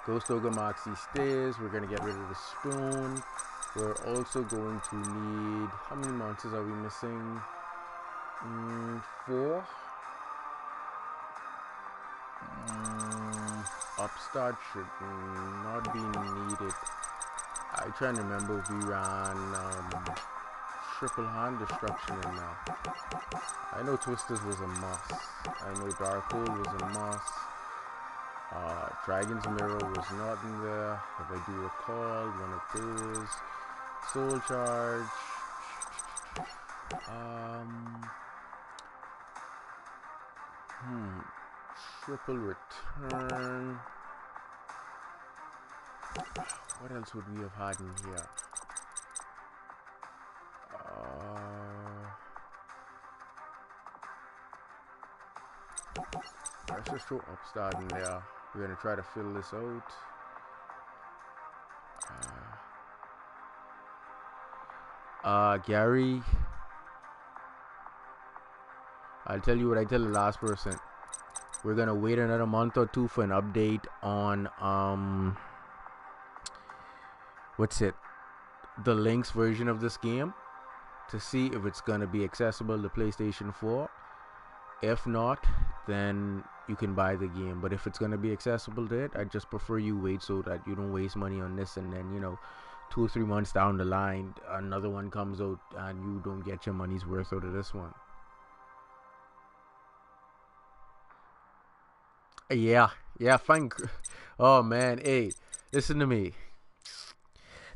Speaker 1: Ghost Ogre Moxie stays. We're gonna get rid of the stone. We're also going to need, how many monsters are we missing? 4. Upstart should not be needed. I'm trying to remember if we ran triple hand destruction in now. I know Twisters was a must. I know Darkhold was a must. Dragon's Mirror was not in there, if I do recall. One of those. Soul Charge. Triple Return. What else would we have had in here? Let's just throw Upstart in there. We're gonna try to fill this out. Gary, I'll tell you what I tell the last person. We're gonna wait another month or 2 for an update on what's it? The Lynx version of this game, to see if it's gonna be accessible to PlayStation 4. If not, then you can buy the game. But if it's gonna be accessible to it, I just prefer you wait so that you don't waste money on this, and then 2 or 3 months down the line another one comes out and you don't get your money's worth out of this one. Yeah, fine. Oh man, hey, listen to me.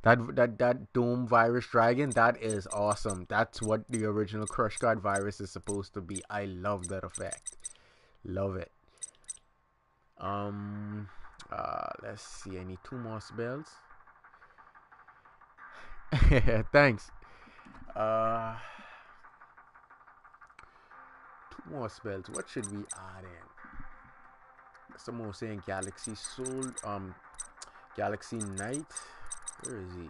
Speaker 1: That Dome Virus Dragon, that is awesome. That's what the original Crush Guard virus is supposed to be. I love that effect. Love it. Let's see. I need 2 more spells. Thanks. 2 more spells. What should we add in? Someone was saying Galaxy Soul. Galaxy Knight. Where is he?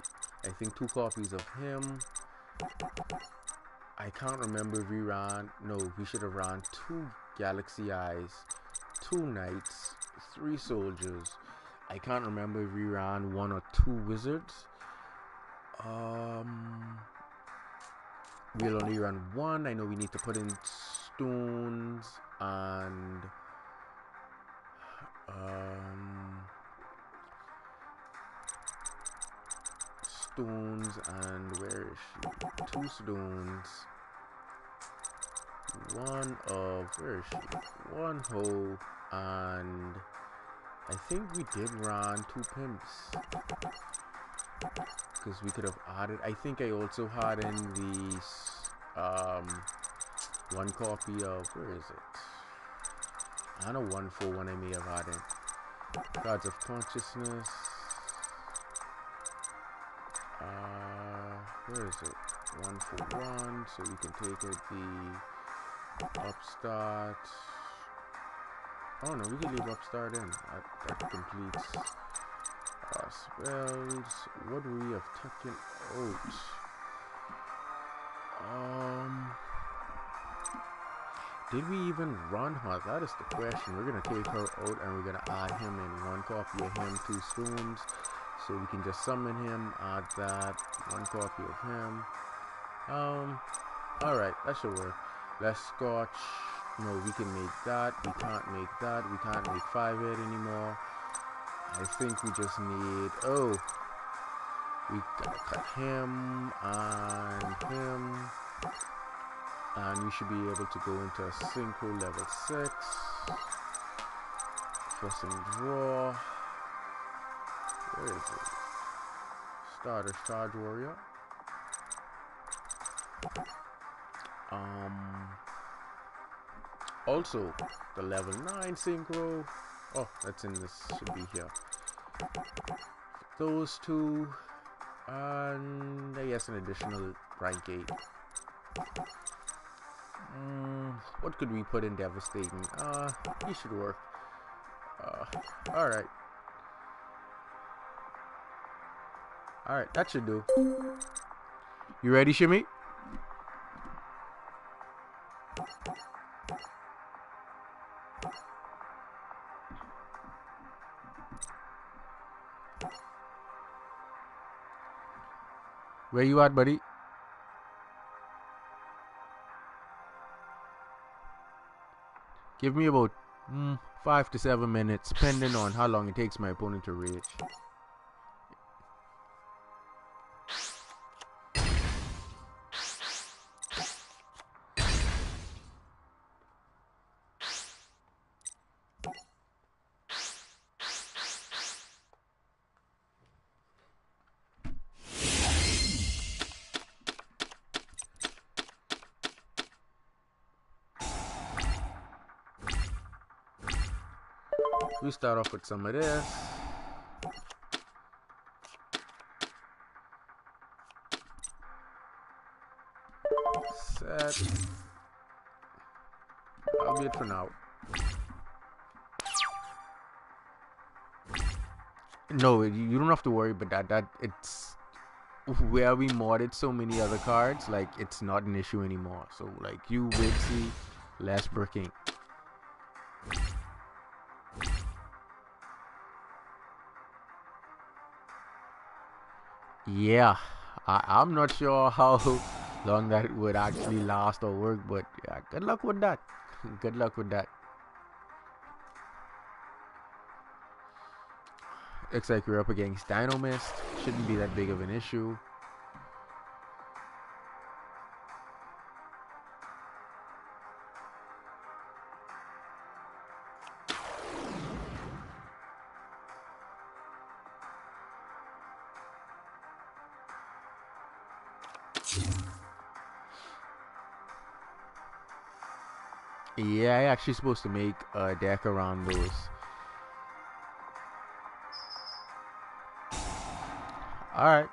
Speaker 1: I think 2 copies of him. I can't remember if we ran. No, we should have ran 2 Galaxy Eyes, 2 Knights, 3 Soldiers. I can't remember if we ran 1 or 2 Wizards. We'll only run 1. I know we need to put in stones and where is she? 2 stones. Where is she? 1 hoe, and I think we did run 2 pimps. Because we could have added. I think I also had in the 1 copy of, where is it? I know 141 I may have had in. Gods of Consciousness. Where is it? 141. So we can take out the Upstart. Oh no, we can leave Upstart in. That completes spells. What do we have taken out? Did we even run her? That is the question. We're gonna take her out and we're gonna add him in. 1 copy of him, 2 stones. So we can just summon him, add that, 1 copy of him. Alright, that should work. Let's Scotch. No, we can make that. We can't make that. We can't make 5-hit anymore. I think we just need, we gotta cut him and him, and we should be able to go into a synchro level 6 for some draw. Where is it? Starter Charge Warrior. Also the level 9 synchro. Oh, that's in this, should be here. Those 2, and I guess an additional rank 8. What could we put in Devastating? He should work. Alright. Alright, that should do. You ready, Shimmy? Where you at, buddy? Give me about 5 to 7 minutes, depending on how long it takes my opponent to rage. We start off with some of this. Set. That'll be it for now. No, you don't have to worry about that. It's where we modded so many other cards, like it's not an issue anymore. So like you will see less bricking. Yeah, I'm not sure how long that would actually last or work, but yeah, good luck with that. Good luck with that. Looks like we're up against Dino Mist. Shouldn't be that big of an issue. Yeah, I actually supposed to make a deck around those. Alright.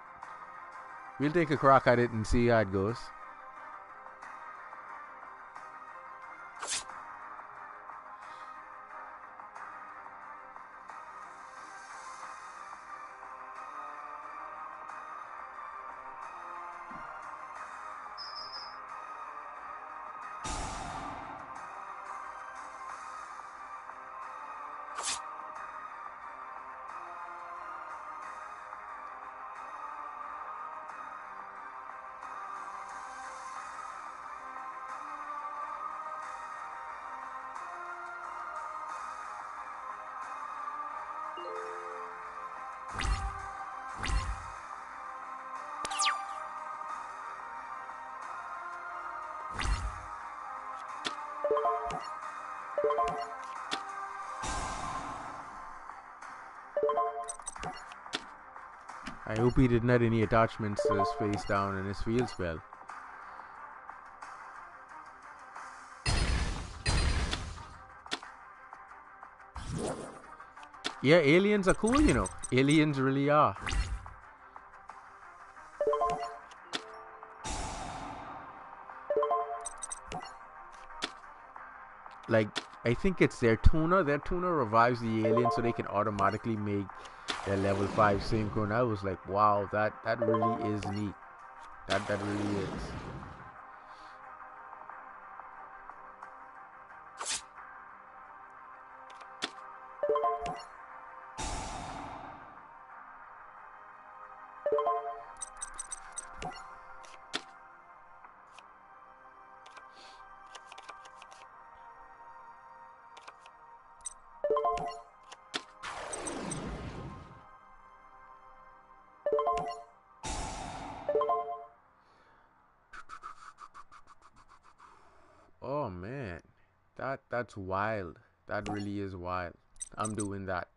Speaker 1: We'll take a crack at it and see how it goes. I hope he didn't add any attachments to his face down and his field spell. Yeah, aliens are cool, you know. Aliens really are. Like, I think it's their tuner. Their tuner revives the alien so they can automatically make their level 5 synchro. And I was like, wow, that really is neat. That really is. Oh man, that's wild. That really is wild. I'm doing that.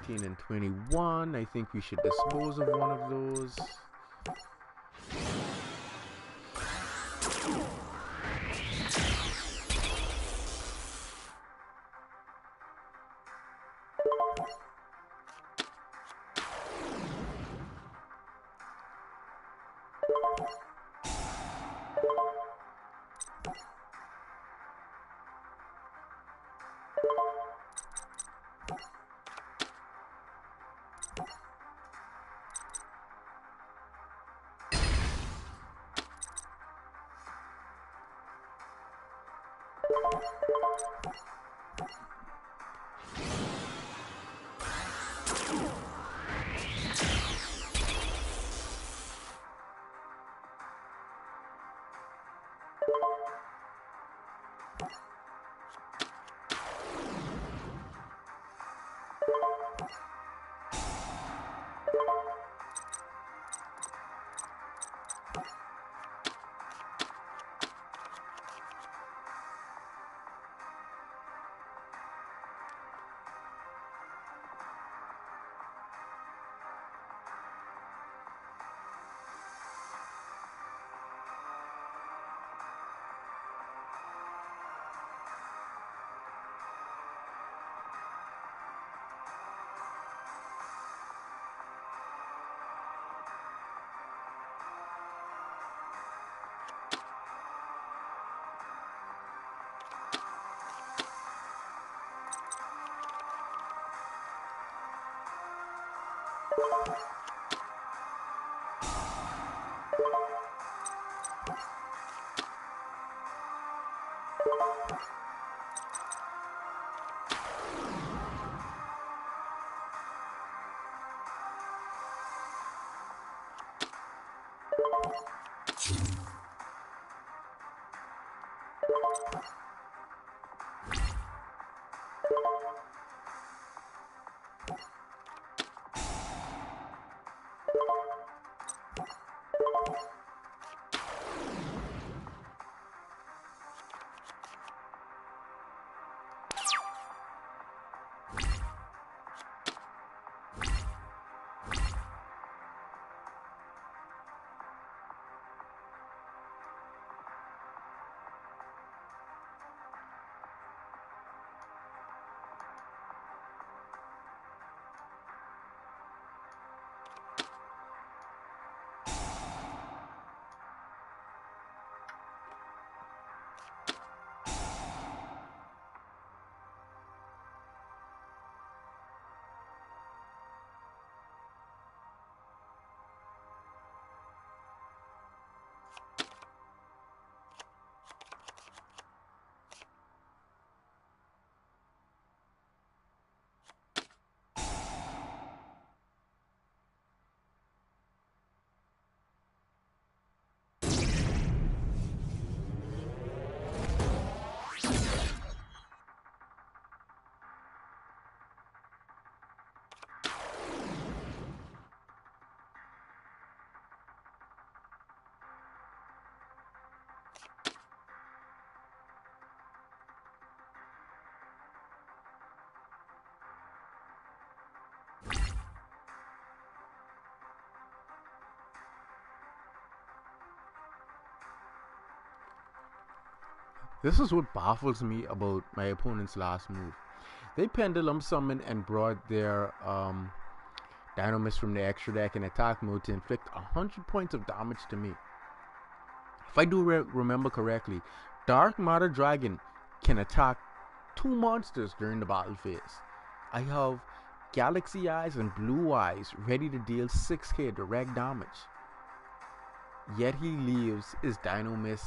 Speaker 1: And 21. I think we should dispose of one of those. This is what baffles me about my opponent's last move. They pendulum summoned and brought their Dynamis from the extra deck in attack mode to inflict 100 points of damage to me. If I do remember correctly, Dark Matter Dragon can attack 2 monsters during the battle phase. I have Galaxy Eyes and Blue Eyes ready to deal 6k direct damage. Yet he leaves his Dynamis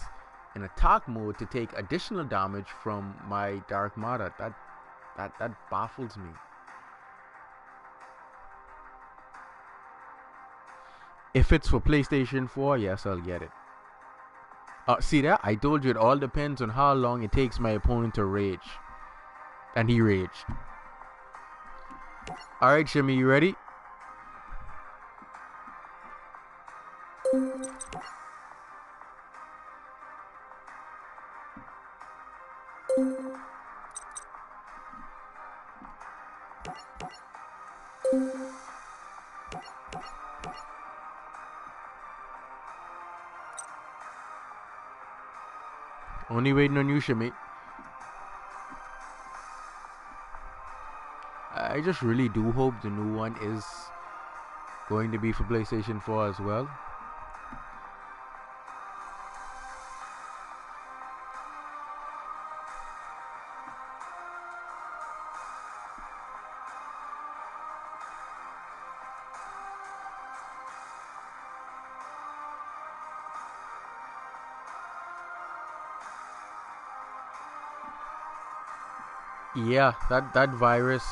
Speaker 1: in attack mode to take additional damage from my Dark Matter. That baffles me. If it's for PlayStation 4, yes, I'll get it. See that? I told you it all depends on how long it takes my opponent to rage. And he raged. Alright, Shimmy, you ready? Only waiting on you, Shimmy. I just really do hope the new one is going to be for PlayStation 4 as well. Yeah, that virus,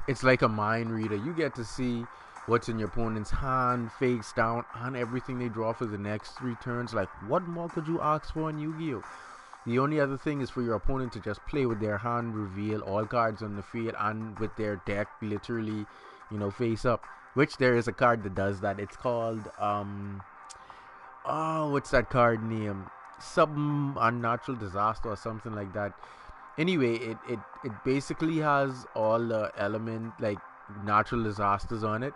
Speaker 1: it's like a mind reader. You get to see what's in your opponent's hand, face down, and everything they draw for the next 3 turns. Like, what more could you ask for in Yu-Gi-Oh? The only other thing is for your opponent to just play with their hand, reveal all cards on the field, and with their deck literally, face up. Which there is a card that does that. It's called what's that card name? Some unnatural disaster or something like that. Anyway, it basically has all the element like natural disasters on it,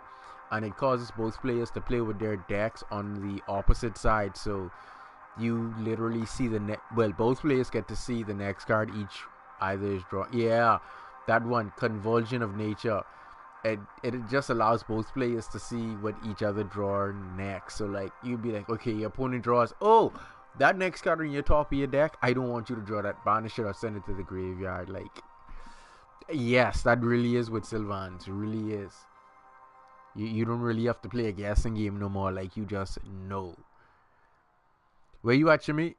Speaker 1: and it causes both players to play with their decks on the opposite side. So you literally see both players get to see the next card each either is drawn. Yeah, that one, Convulsion of Nature. It just allows both players to see what each other draw next. So like you'd be like, okay, your opponent draws, oh, that next card on your top of your deck, I don't want you to draw that. Banish it or send it to the graveyard. Like, yes, that really is with Sylvans. It really is. You don't really have to play a guessing game no more. Like, you just know. Where you at, Jimmy?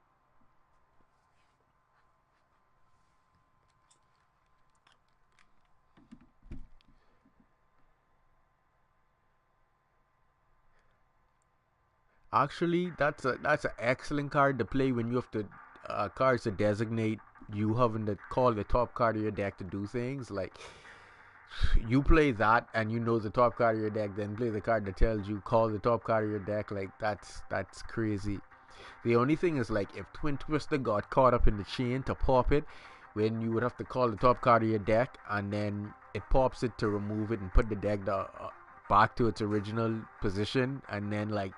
Speaker 1: Actually, that's an excellent card to play when you have to cards to designate you having to call the top card of your deck to do things. Like you play that and you know the top card of your deck, then play the card that tells you call the top card of your deck. Like that's crazy. The only thing is, like, if Twin Twister got caught up in the chain to pop it, when you would have to call the top card of your deck, and then it pops it to remove it and put the deck back to its original position, and then, like,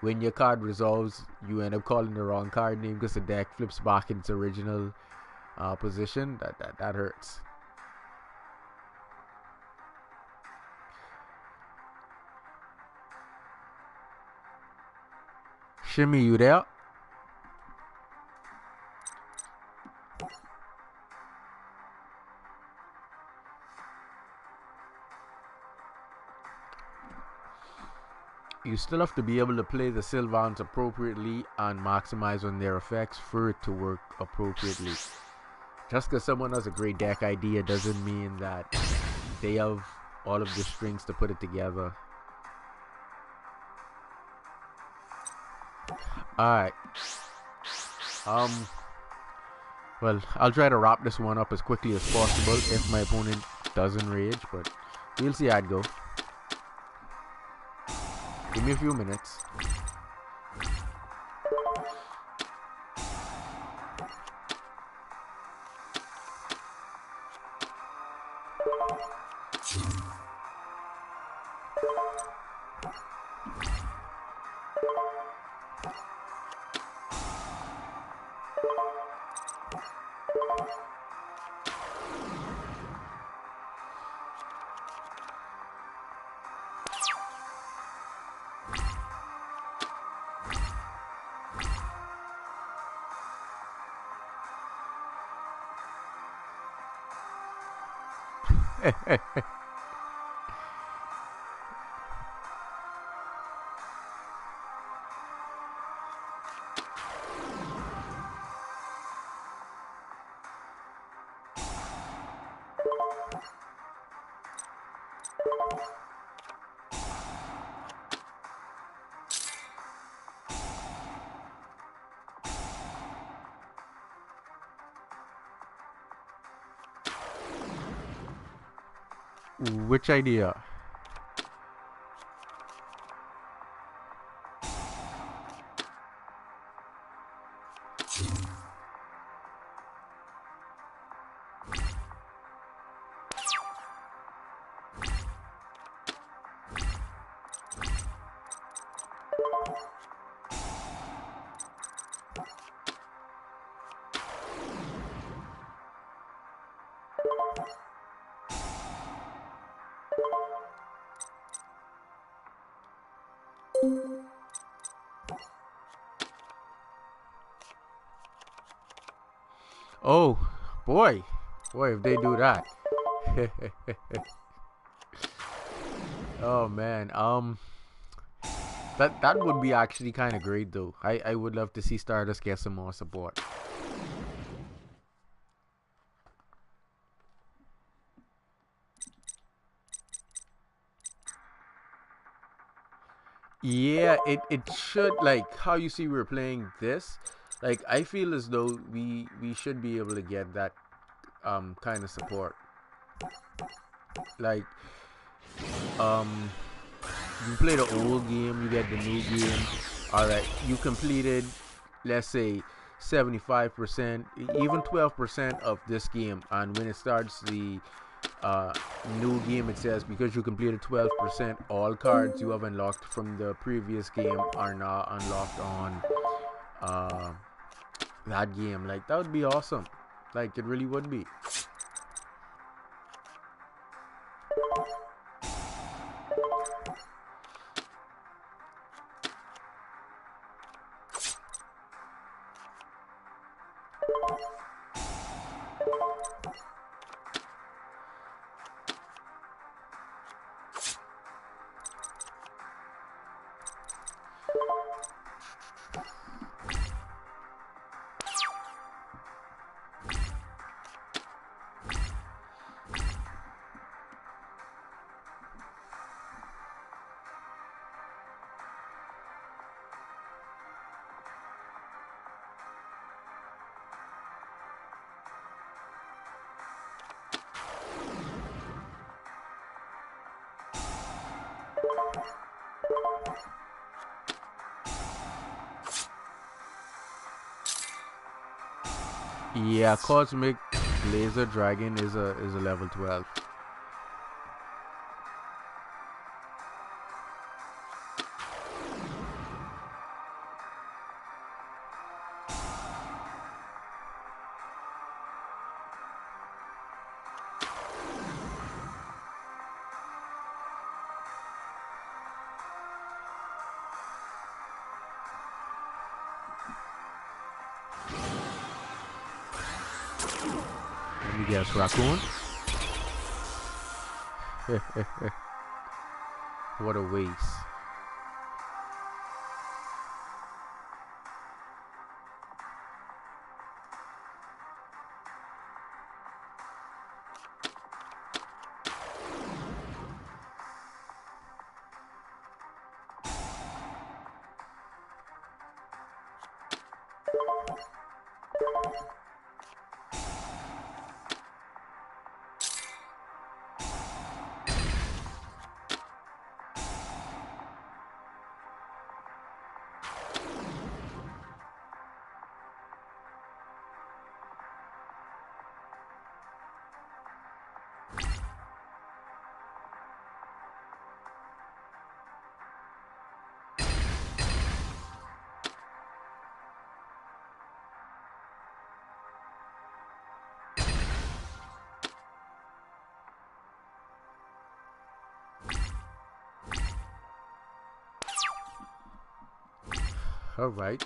Speaker 1: when your card resolves, you end up calling the wrong card name because the deck flips back in its original position. That hurts. Shimmy, you there? You still have to be able to play the Sylvans appropriately and maximize on their effects for it to work appropriately. Just because someone has a great deck idea doesn't mean that they have all of the strings to put it together. Alright. Well, I'll try to wrap this one up as quickly as possible if my opponent doesn't rage, but we'll see how it go. Give me a few minutes. Which idea? Oh, boy, if they do that. Oh man, that would be actually kind of great though. I would love to see Stardust get some more support. Yeah, it should, like how you see we're playing this. Like I feel as though we should be able to get that kind of support. Like you play the old game, you get the new game. Alright, you completed, let's say, 75%, even 12% of this game, and when it starts the new game, it says because you completed 12%, all cards you have unlocked from the previous game are now unlocked on that game. Like that would be awesome. Like it really would be. Yeah, Cosmic Laser Dragon is a level 12. Let me guess, Raccoon? What a waste. All right.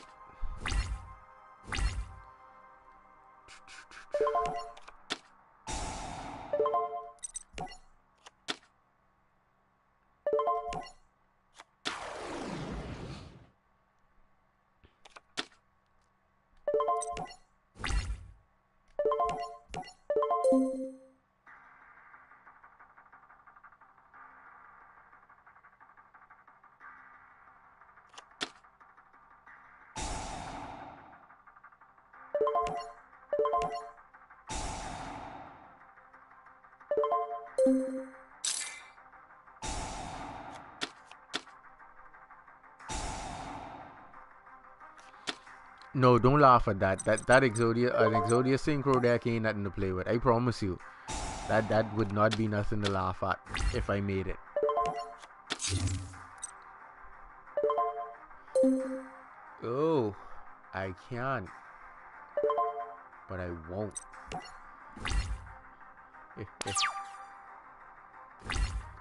Speaker 1: No, don't laugh at that. That Exodia synchro deck ain't nothing to play with. I promise you. That would not be nothing to laugh at if I made it. Oh, I can. But I won't.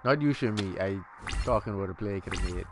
Speaker 1: Not you, Shimmy. I talking about a play I could have made.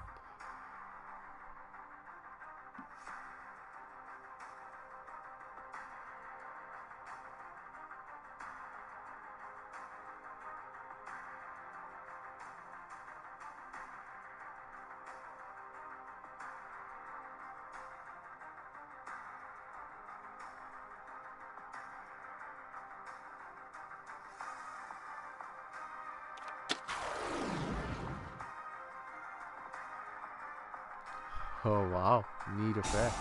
Speaker 1: Oh wow, neat effect.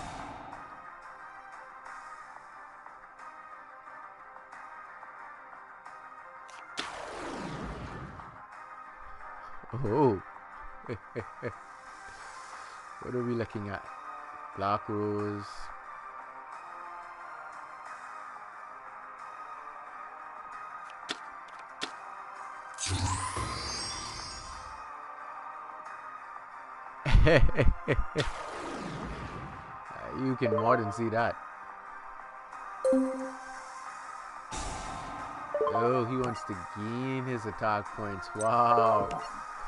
Speaker 1: Oh. What are we looking at? Black Rose. You can more than see that. Oh, he wants to gain his attack points. Wow.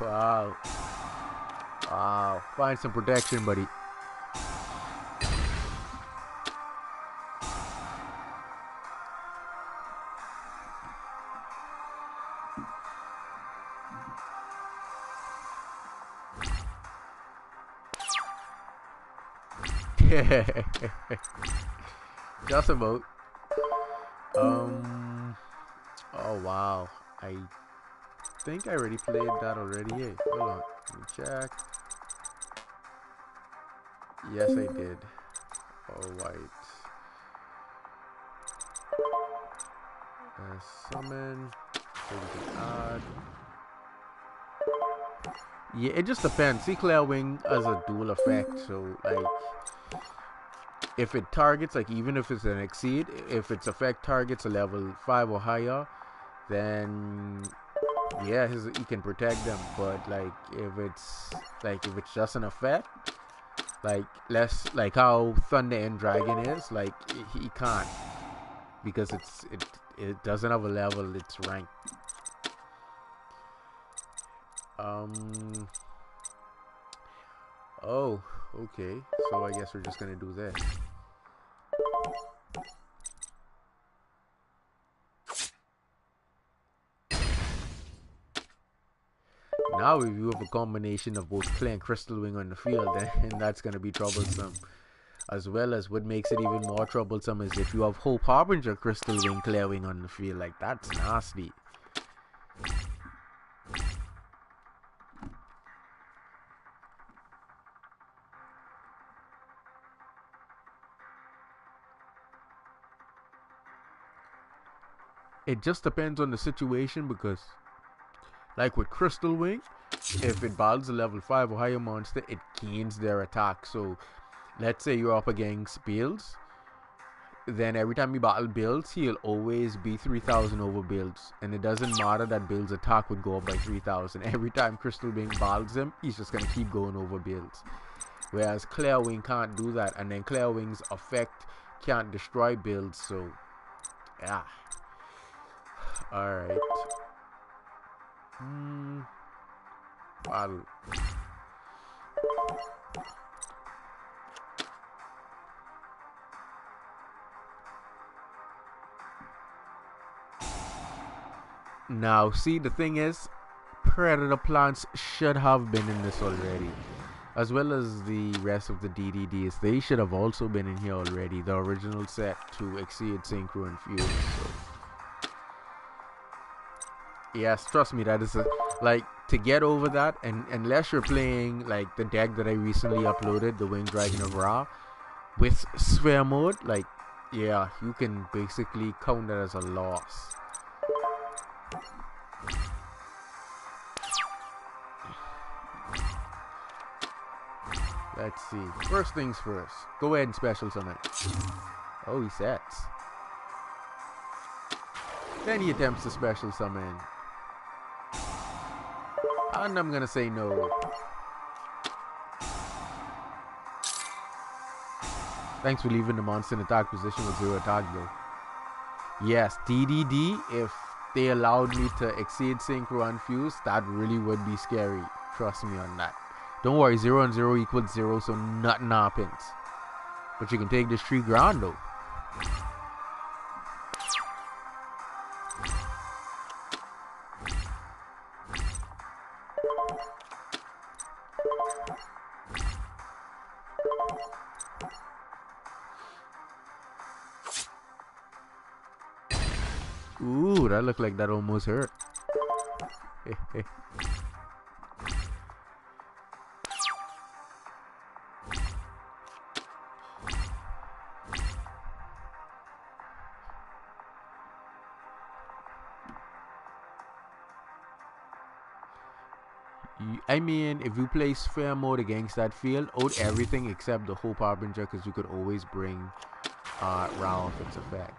Speaker 1: Wow. Wow. Find some protection, buddy. Just about. Oh wow. I think I already played that already. Hey, hold on. Let me check. Yes, I did. Alright. Summon. So we can add. Yeah, it just depends. See, Clear Wing has a dual effect. So, like, if it targets, like, even if it's an exceed, if its effect targets a level 5 or higher, then yeah, he can protect them. But like, if it's just an effect, like less like how Thunder and Dragon is, like he can't because it doesn't have a level. It's ranked. Oh, okay. So I guess we're just gonna do this. Now, if you have a combination of both Clay and Crystal Wing on the field, then that's gonna be troublesome. As well as what makes it even more troublesome is if you have Hope Harbinger, Crystal Wing, Clear Wing on the field. Like, that's nasty. It just depends on the situation because, like with Crystal Wing, if it battles a level 5 or higher monster, it gains their attack. So, let's say you're up against Bills, then every time you battle Bills, he'll always be 3,000 over Bills. And it doesn't matter that Bills' attack would go up by 3,000. Every time Crystal Wing battles him, he's just going to keep going over Bills. Whereas Clear Wing can't do that. And then Clear Wing's effect can't destroy Bills. So, yeah. Alright. Battle. Now, see, the thing is, Predator plants should have been in this already. As well as the rest of the DDDs. They should have also been in here already. The original set to exceed Synchro and Fuse. So. Yes, trust me, that is like, to get over that, and unless you're playing like the deck that I recently uploaded, the Winged Dragon of Ra, with Sphere mode, like, yeah, you can basically count that as a loss. Let's see. First things first. Go ahead and special summon. Oh, he sets. Then he attempts to special summon. And I'm gonna say no. Thanks for leaving the monster in attack position with 0 attack though. Yes, DDD, if they allowed me to exceed Synchro and Fuse, that really would be scary. Trust me on that. Don't worry, 0 and 0 equals 0, so nothing happens. But you can take this tree ground though. Ooh, that looked like that almost hurt. I mean, if you play Sphere mode against that field, out everything except the Hope Harbinger, because you could always bring Ra off its effect.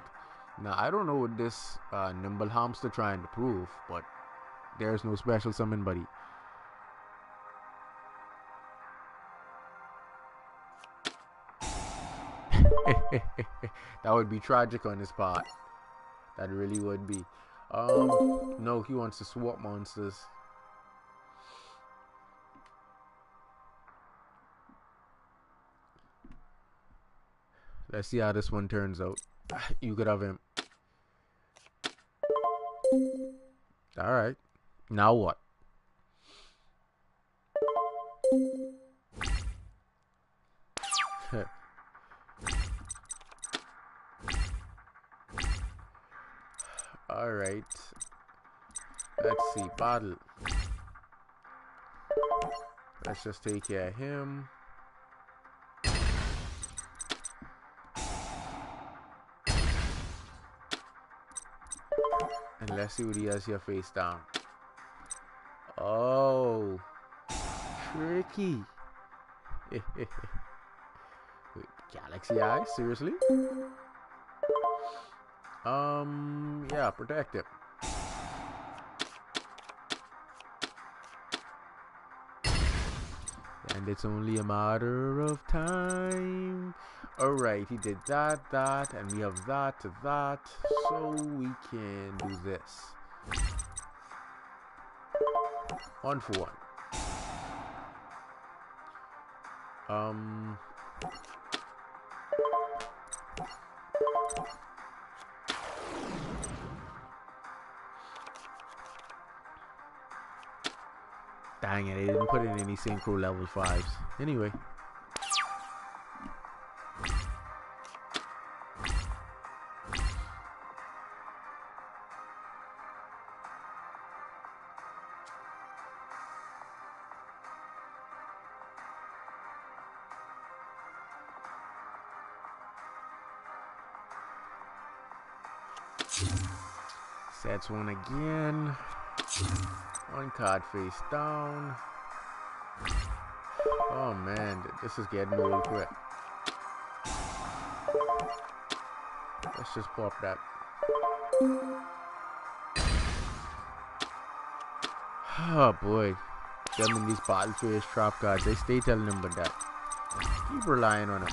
Speaker 1: Now, I don't know what this Nimble Hamster trying to prove, but there's no special summon, buddy. That would be tragic on his part. That really would be. No, he wants to swap monsters. Let's see how this one turns out. You could have him. Alright. Now what? Alright. Let's see. Battle. Let's just take care of him. And let's see what he has here face down. Oh. tricky. Wait, Galaxy Eye? Seriously? Yeah, protect it. And it's only a matter of time. Alright, he did that, and we have that to that. So we can do this. 1 for 1. Dang it, I didn't put in any synchro level 5s. Anyway. Sets one again. 1 card face down. Oh man, this is getting real quick. Let's just pop that. Oh boy. Them in these battle phase trap cards, they stay telling them about that. Keep relying on them.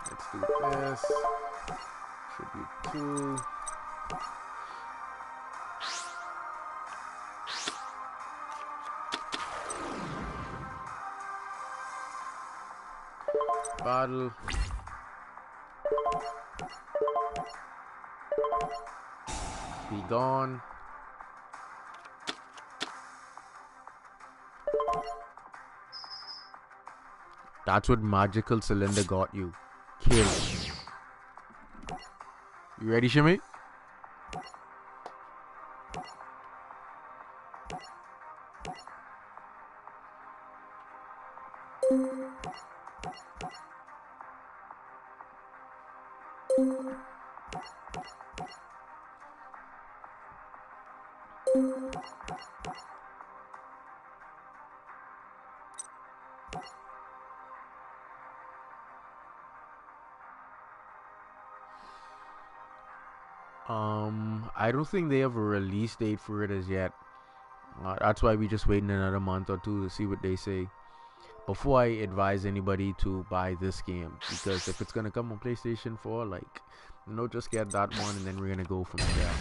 Speaker 1: Let's do this. Should be 2. Battle. Be gone. That's what magical cylinder got you. Kill. You ready, Shimmy? I don't think they have a release date for it as yet. That's why we just waiting another month or 2 to see what they say before I advise anybody to buy this game, because if it's gonna come on PlayStation 4, like, just get that one and then we're gonna go from there.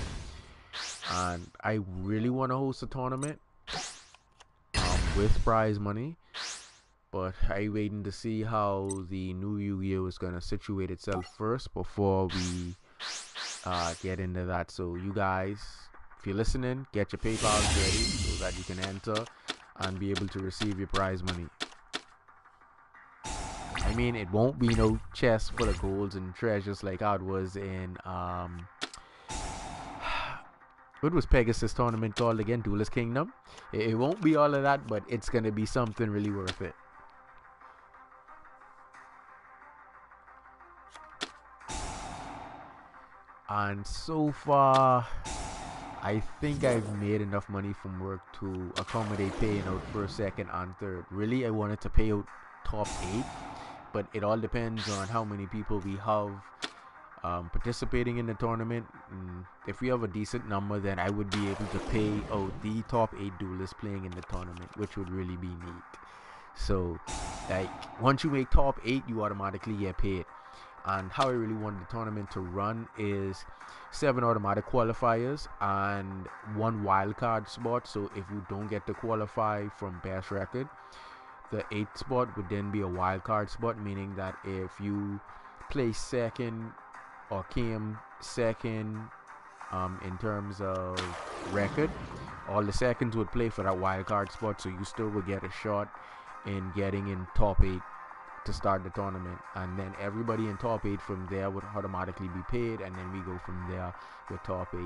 Speaker 1: And I really want to host a tournament with prize money, but I waiting to see how the new Yu-Gi-Oh is gonna situate itself first before we get into that. So you guys, if you're listening, get your PayPal ready so that you can enter and be able to receive your prize money. I mean, it won't be no chest full of golds and treasures like how it was in what was Pegasus tournament called again? Duelist Kingdom. It won't be all of that, but it's gonna be something really worth it. And so far, I think I've made enough money from work to accommodate paying out first, second, and third. Really, I wanted to pay out top 8, but it all depends on how many people we have participating in the tournament. If we have a decent number, then I would be able to pay out the top 8 duelists playing in the tournament, which would really be neat. So, like, once you make top 8, you automatically get paid. And how I really want the tournament to run is 7 automatic qualifiers and 1 wildcard spot. So if you don't get to qualify from best record, the 8th spot would then be a wildcard spot, meaning that if you place second or came second in terms of record, all the seconds would play for that wildcard spot, so you still would get a shot in getting in top 8 to start the tournament. And then everybody in top 8 from there would automatically be paid, and then we go from there with top 8.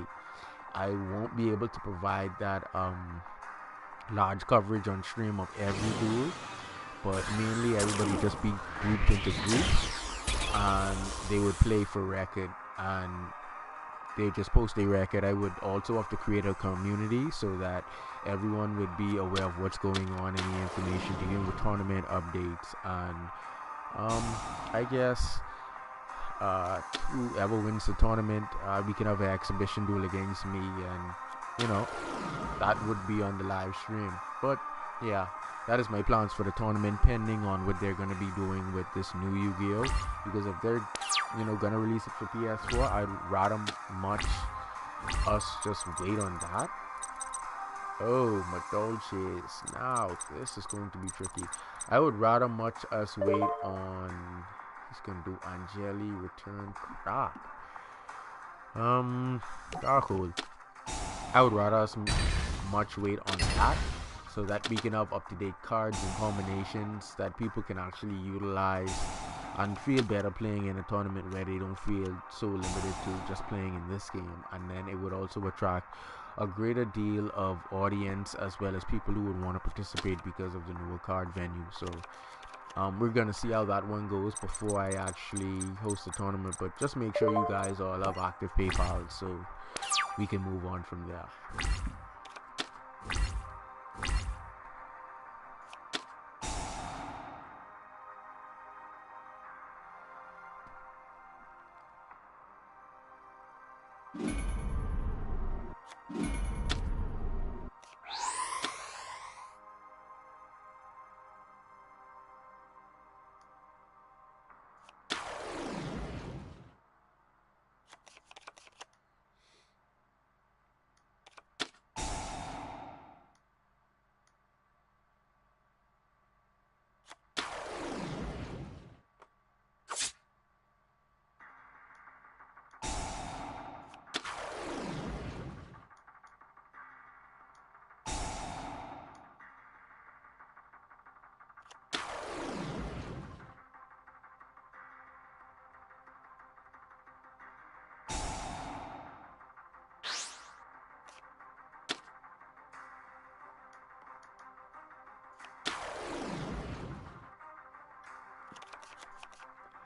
Speaker 1: I won't be able to provide that large coverage on stream of every duel, but mainly everybody just be grouped into groups and they would play for record. And they just post a record, I would also have to create a community so that everyone would be aware of what's going on, any information dealing with tournament updates, and I guess whoever wins the tournament, we can have an exhibition duel against me, and you know, that would be on the live stream. But yeah, that is my plans for the tournament, pending on what they're gonna be doing with this new Yu-Gi-Oh. Because if they're, gonna release it for PS4, I'd rather much us just wait on that. Oh, McDolces. Now this is going to be tricky. I would rather much us wait on. He's gonna do Angeli return crap. Darkhold. I would rather us much wait on that, so that we can have up-to-date cards and combinations that people can actually utilize and feel better playing in a tournament where they don't feel so limited to just playing in this game. And then it would also attract a greater deal of audience, as well as people who would want to participate because of the newer card venue. So we're gonna see how that one goes before I actually host the tournament, but just make sure you guys all have active PayPal so we can move on from there.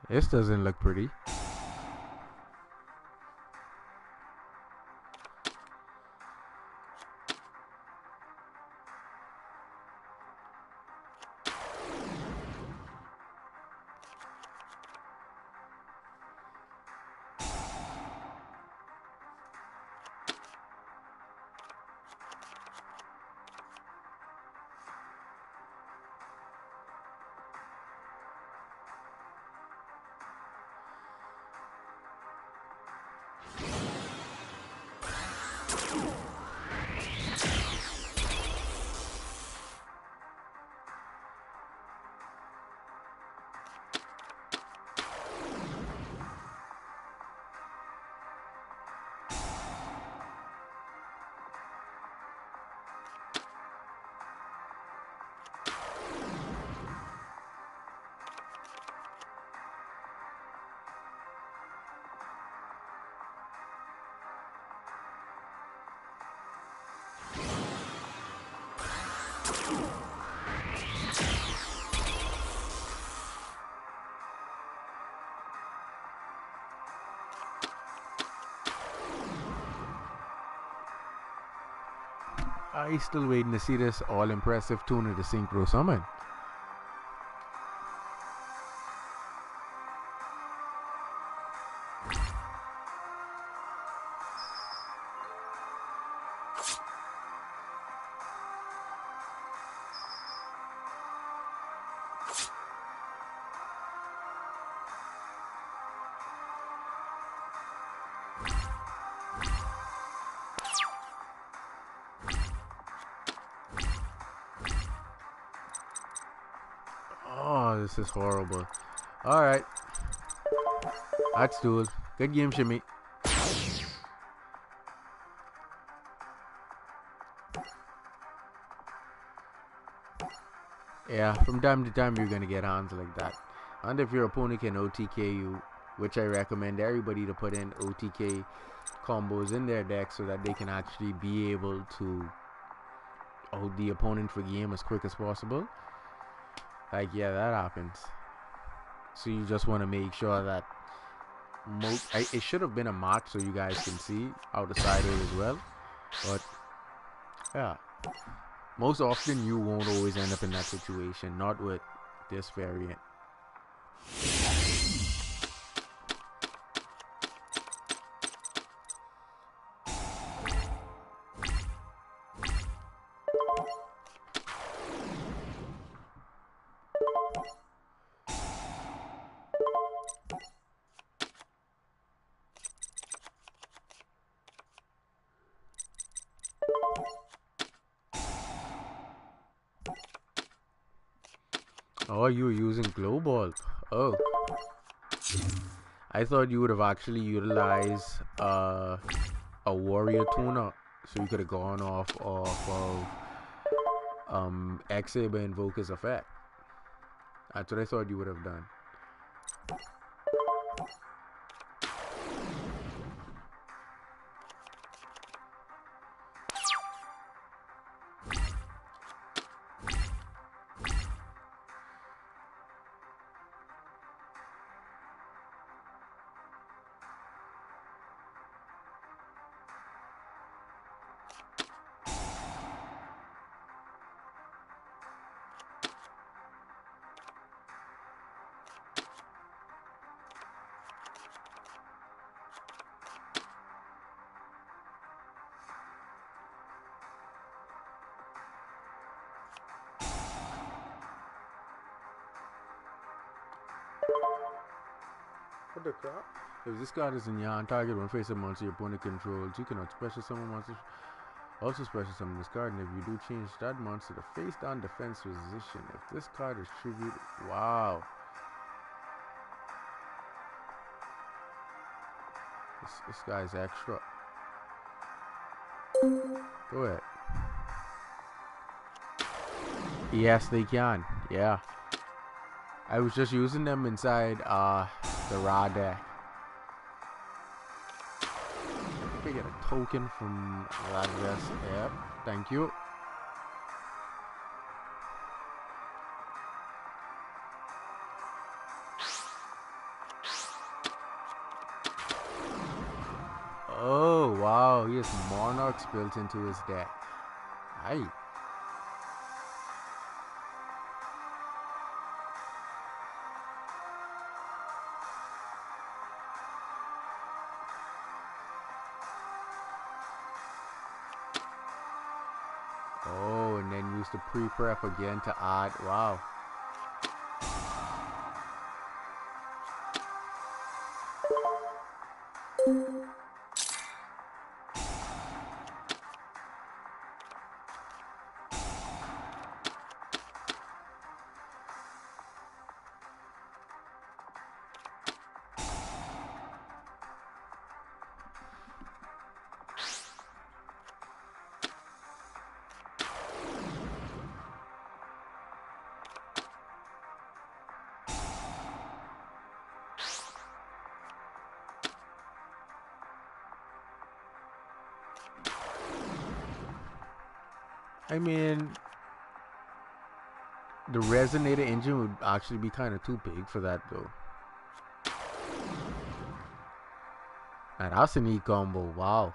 Speaker 1: This doesn't look pretty. I still waiting to see this all-impressive tuna to synchro summon. Oh, this is horrible. Alright. That's cool. Good game, Shimmy. Yeah, from time to time you're gonna get hands like that. And if your opponent can OTK you, which I recommend everybody to put in OTK combos in their deck so that they can actually be able to hold the opponent for game as quick as possible. Like, yeah, that happens. So you just want to make sure that it should have been a match so you guys can see how the side out as well. But yeah, most often you won't always end up in that situation. Not with this variant. Oh, you were using Global. Oh, I thought you would have actually utilized a warrior tuner, so you could have gone off of X-Saber Invoker's effect. That's what I thought you would have done. What the crap? If this card is in your hand, target when face a monster your opponent controls, you cannot special summon monsters. Also special summon this card, and if you do change that monster to face down defense position, if this card is tribute, wow. This guy's extra. Go ahead. Yes, they can. Yeah. I was just using them inside the raw deck. I think I get a token from that vest. Yep. Thank you. Oh wow, he has Monarchs built into his deck. Aye. Oh, and then use the pre-prep again to add. Wow. I mean, the resonator engine would actually be kind of too big for that though. And that's a neat combo. Wow.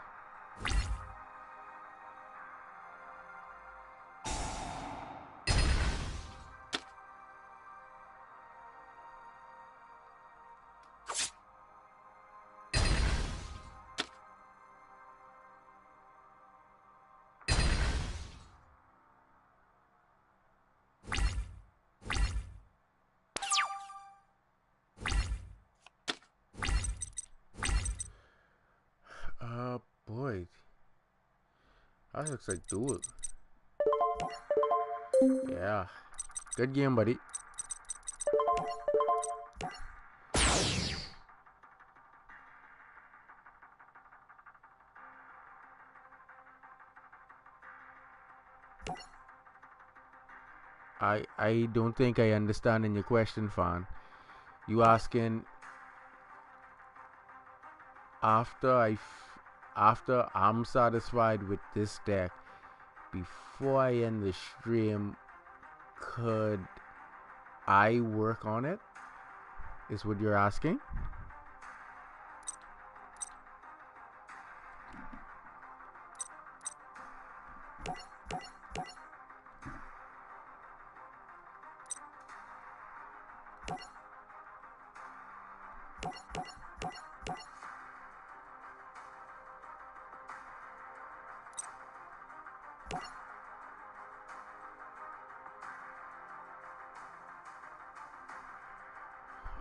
Speaker 1: Boy. That looks like duel. Yeah. Good game, buddy. I don't think I understand in your question, Fan. You asking after after I'm satisfied with this deck, before I end the stream, could I work on it? Is what you're asking?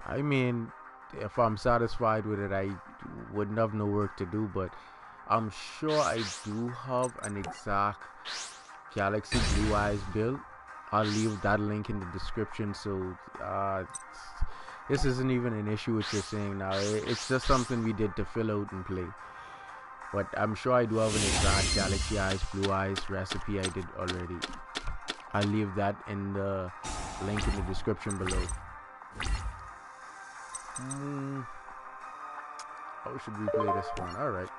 Speaker 1: I mean, if I'm satisfied with it, I wouldn't have no work to do, but I'm sure I do have an exact Galaxy Blue Eyes build. I'll leave that link in the description. So this isn't even an issue what you're saying now. It's just something we did to fill out and play. But I'm sure I do have an exact Galaxy Eyes Blue Eyes recipe I did already. I'll leave that in the link in the description below. How should we play this one? Alright.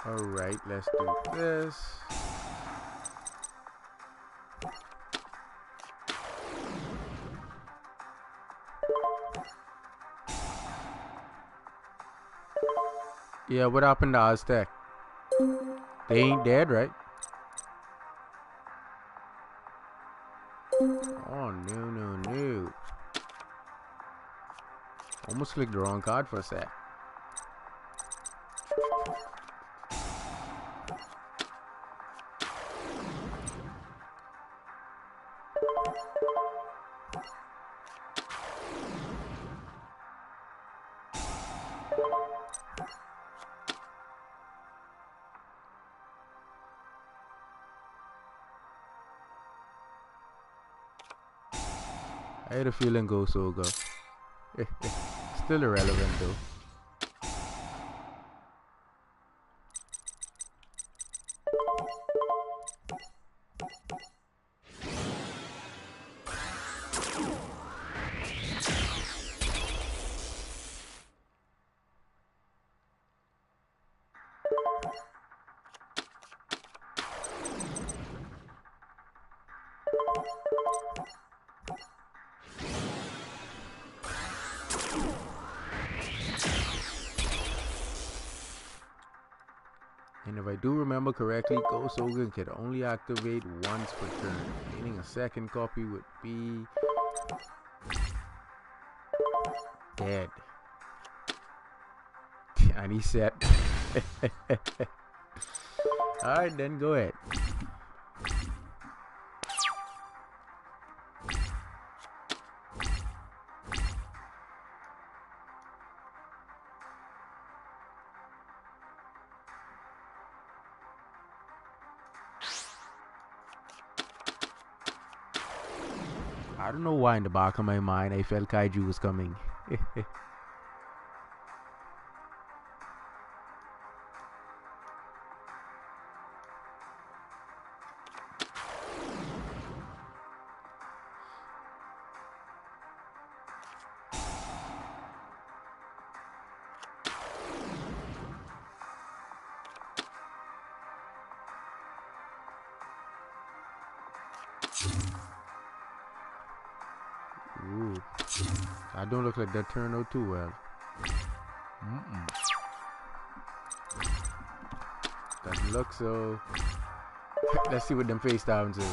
Speaker 1: Alright, let's do this. Yeah, what happened to Aztec? They ain't dead, right? Oh, no. Almost clicked the wrong card for a sec. I had a feeling go so go. Still irrelevant though. And if I do remember correctly, Ghost Hogan can only activate once per turn, meaning a second copy would be dead. And he said, alright, then go ahead. I don't know why in the back of my mind I felt Kaiju was coming. Ooh, I don't look like that turned out too well. Doesn't look so. Let's see what them face downs is.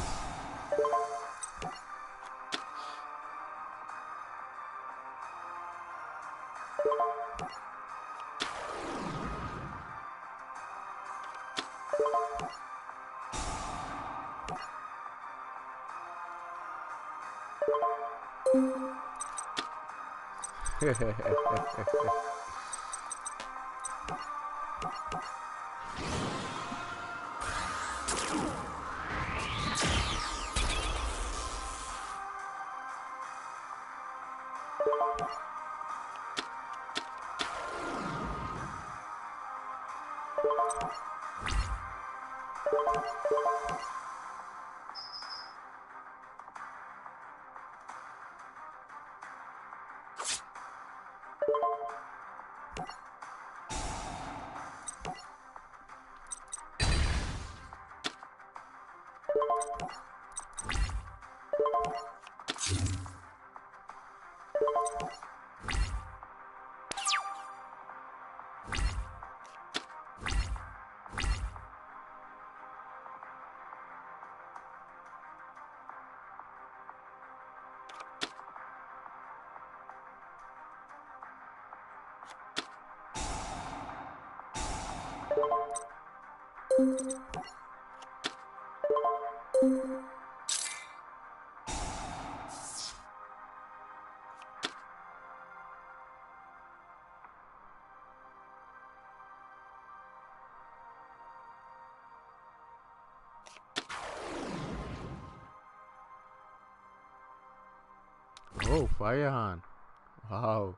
Speaker 1: Oh, fire hand. Wow.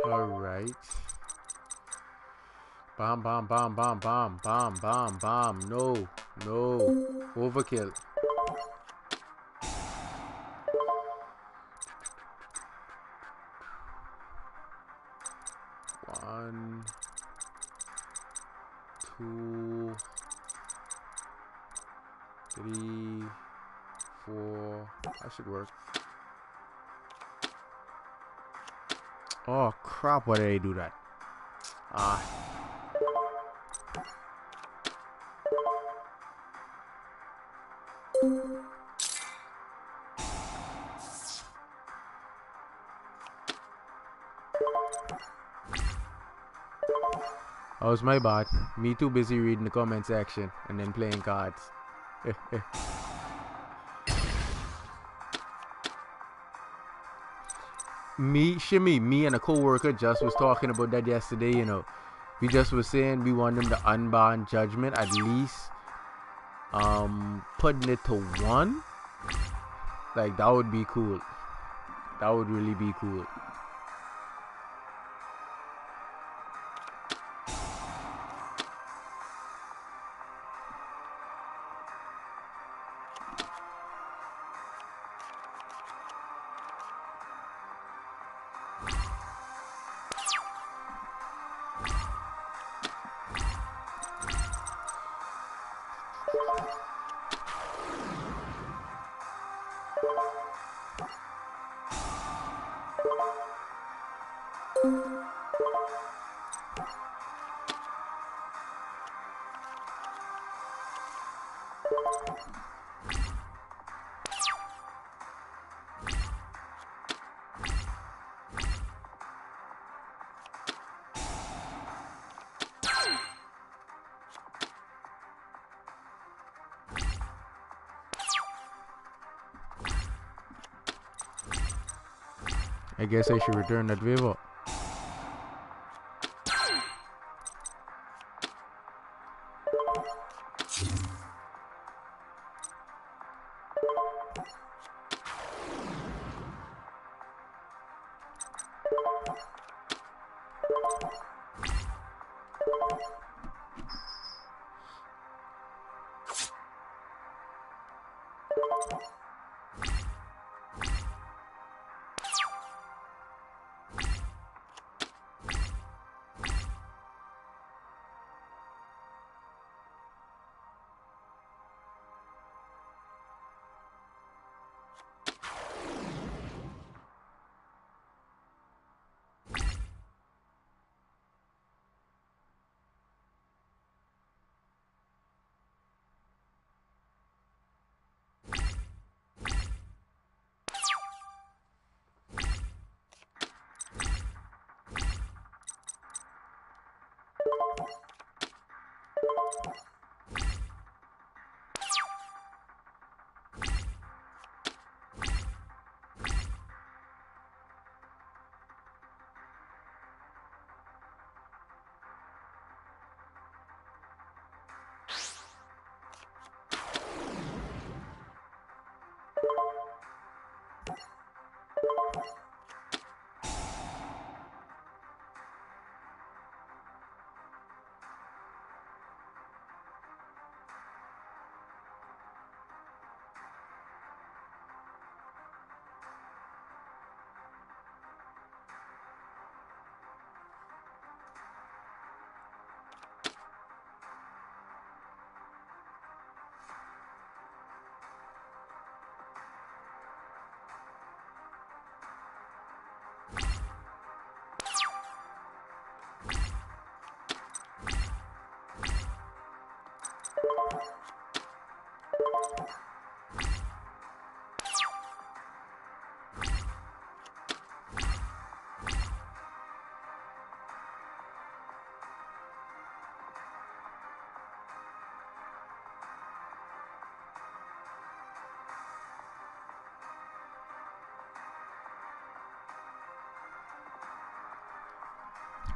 Speaker 1: All right. Bomb, bomb, bomb, bomb, bomb, bomb, bomb, bomb. No, no. Overkill. One, two, three, four. That should work. Oh crap! Why did I do that? Ah. That was my bad. Me too busy reading the comment section and then playing cards. Me and a co-worker just was talking about that yesterday, you know. We just was saying we want them to unban Judgment at least. Putting it to 1. Like, that would be cool. That would really be cool. I guess I should return that favor.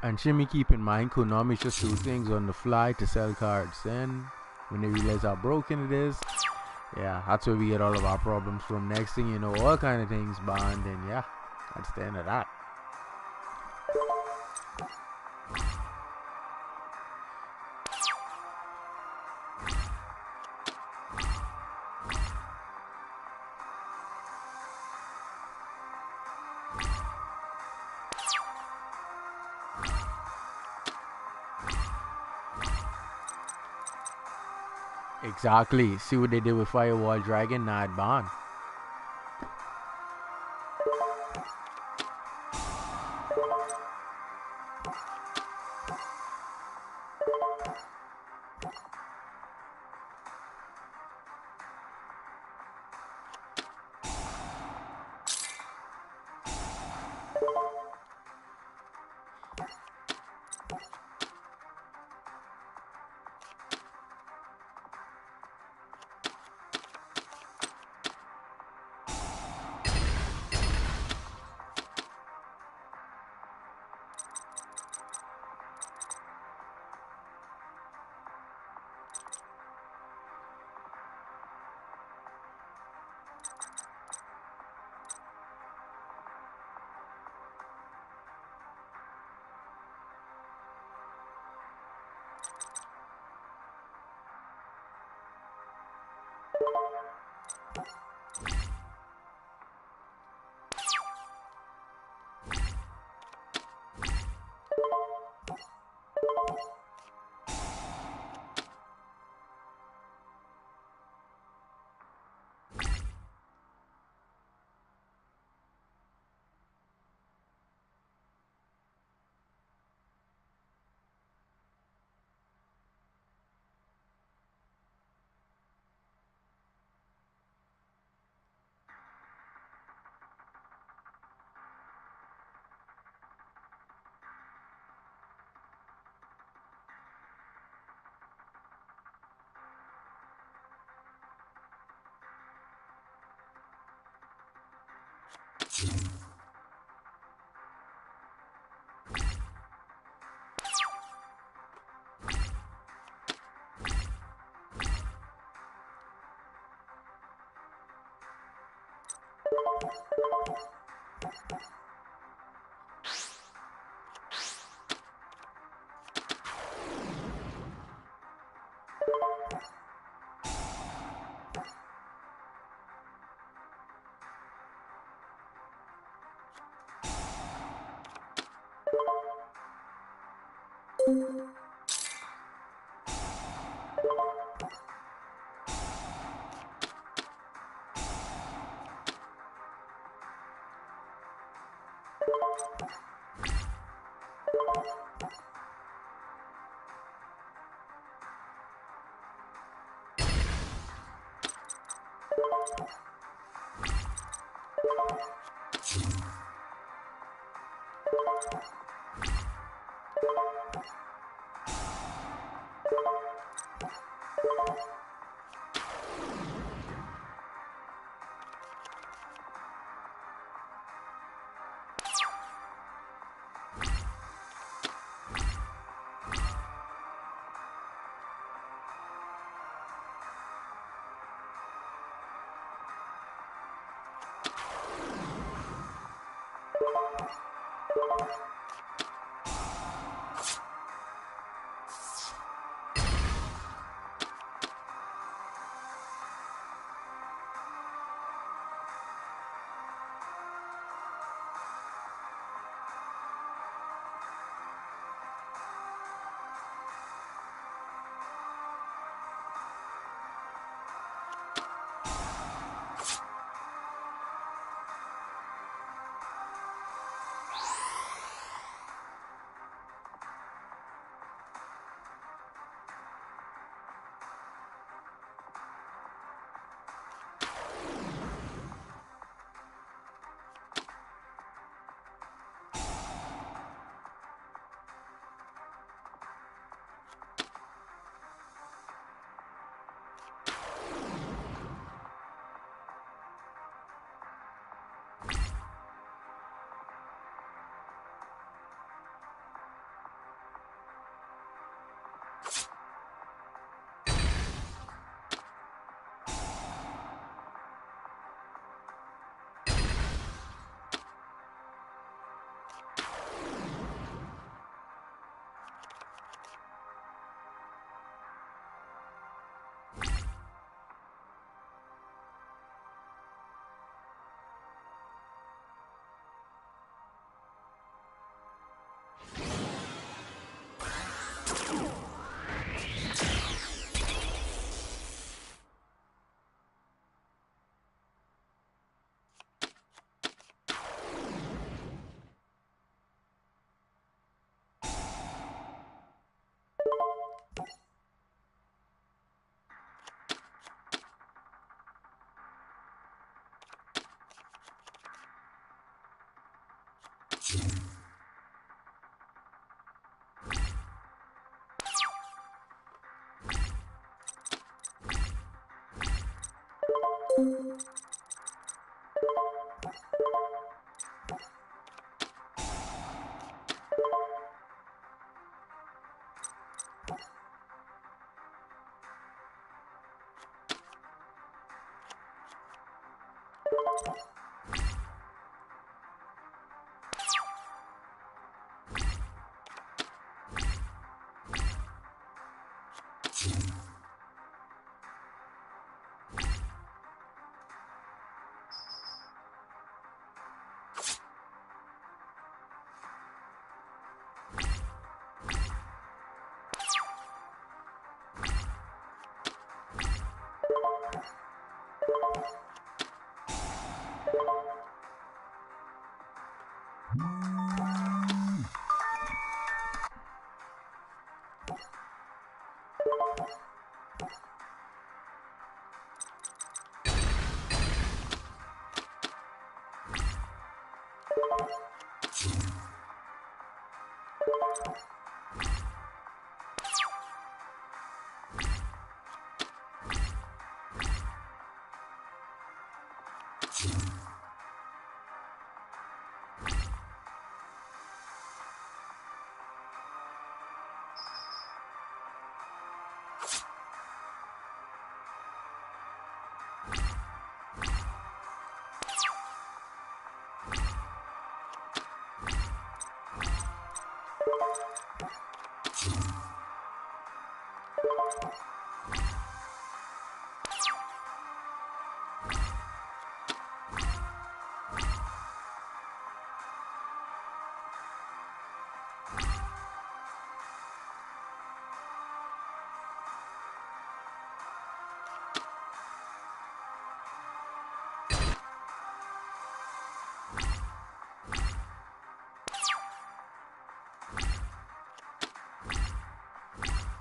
Speaker 1: And Shimmy, keep in mind, Konami just do things on the fly to sell cards. And when they realize how broken it is, yeah, that's where we get all of our problems from. Next thing you know, all kind of things banned, and yeah, that's the end of that. Exactly. See what they did with Firewall Dragon? Nah, it banned.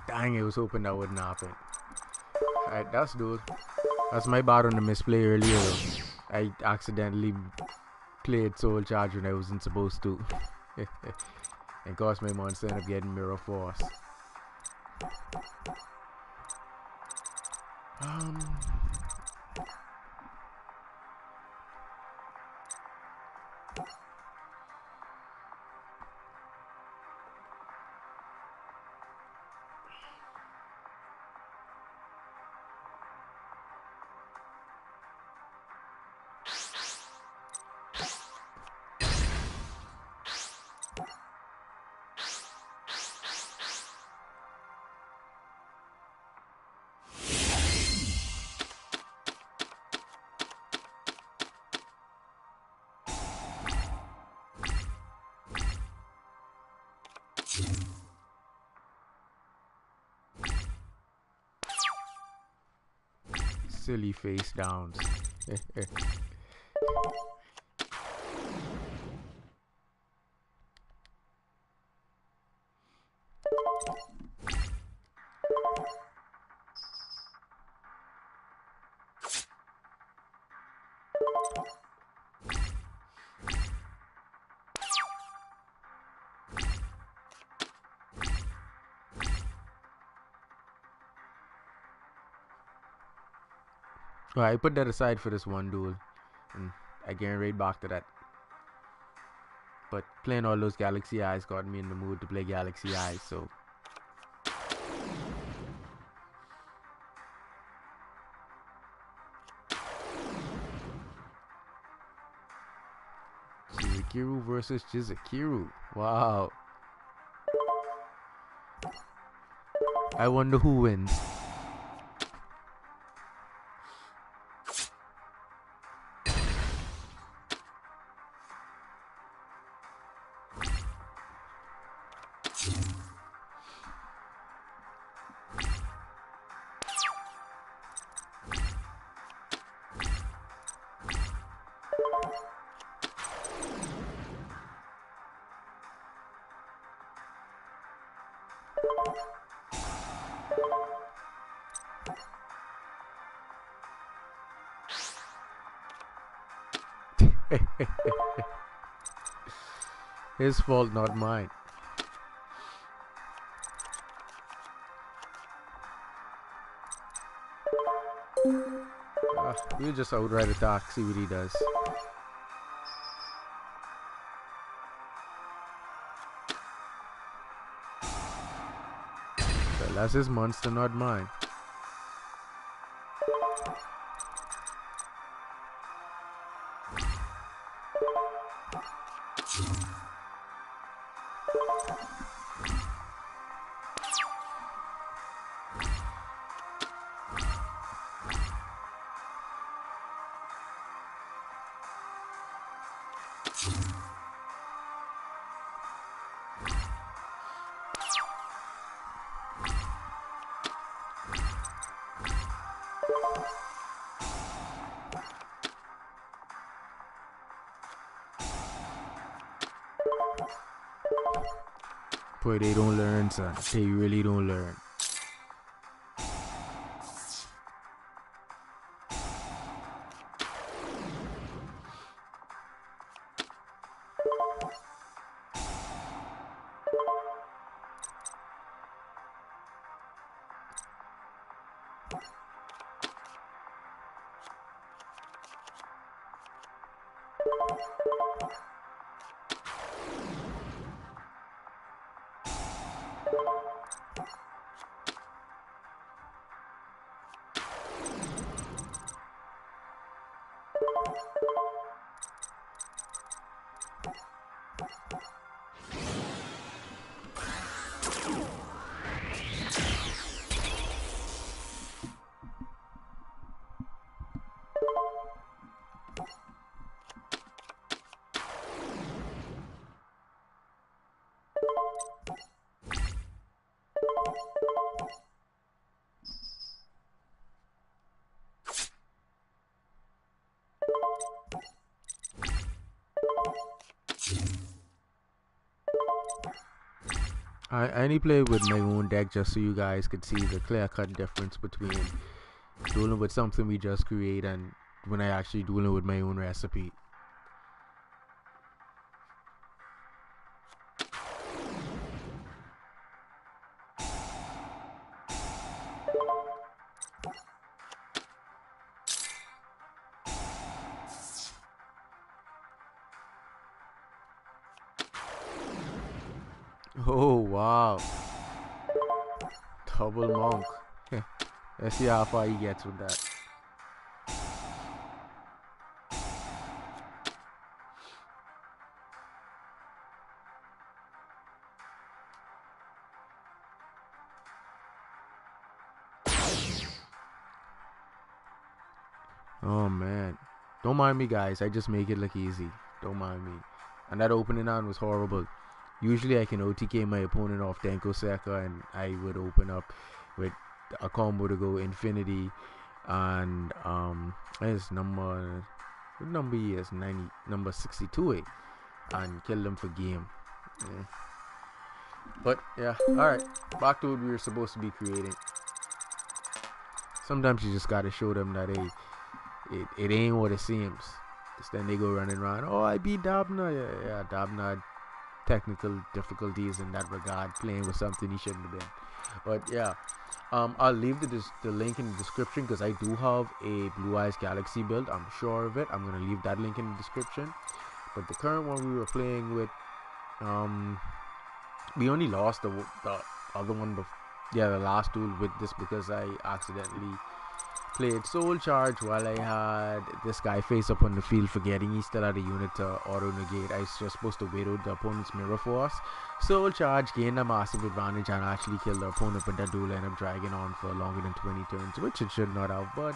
Speaker 1: Dang, I was hoping that wouldn't happen. Alright, that's good. That's my bad on the misplay earlier. I accidentally played Soul Charge when I wasn't supposed to. And caused my monster end up getting Mirror Force. Silly face downs. Alright, I put that aside for this one duel, and I get right back to that. But playing all those Galaxy Eyes got me in the mood to play Galaxy Eyes, so. Shizakiru versus Shizakiru. Wow. I wonder who wins. His fault, not mine. We'll just outright attack, see what he does. Well, that's his monster, not mine. Boy, they don't learn, son. They really don't learn. I only play with my own deck just so you guys could see the clear-cut difference between dueling with something we just create and when I actually dueling with my own recipe. Oh wow, double monk. Let's see how far he gets with that. Oh man, don't mind me guys, I just make it look easy. Don't mind me. And that opening hand was horrible. Usually I can OTK my opponent off Denko Seka and I would open up with a combo to go Infinity and his number, what number he is, 90, number 62, and killed him for game. Yeah. But yeah, all right, back to what we were supposed to be creating. Sometimes you just gotta show them that it ain't what it seems. Cause then they go running around. Oh, I beat Dabna. Yeah, Dabna had technical difficulties in that regard, playing with something he shouldn't have been. But yeah, I'll leave the link in the description because I do have a Blue Eyes Galaxy build. I'm sure of it. I'm gonna leave that link in the description. But the current one we were playing with, we only lost the other one, the last duel with this because I accidentally played Soul Charge while I had this guy face up on the field, forgetting he still had a unit to auto negate. I was just supposed to wait out the opponent's mirror force. Soul Charge gained a massive advantage and actually killed the opponent, but that duel ended up dragging on for longer than 20 turns, which it should not have. But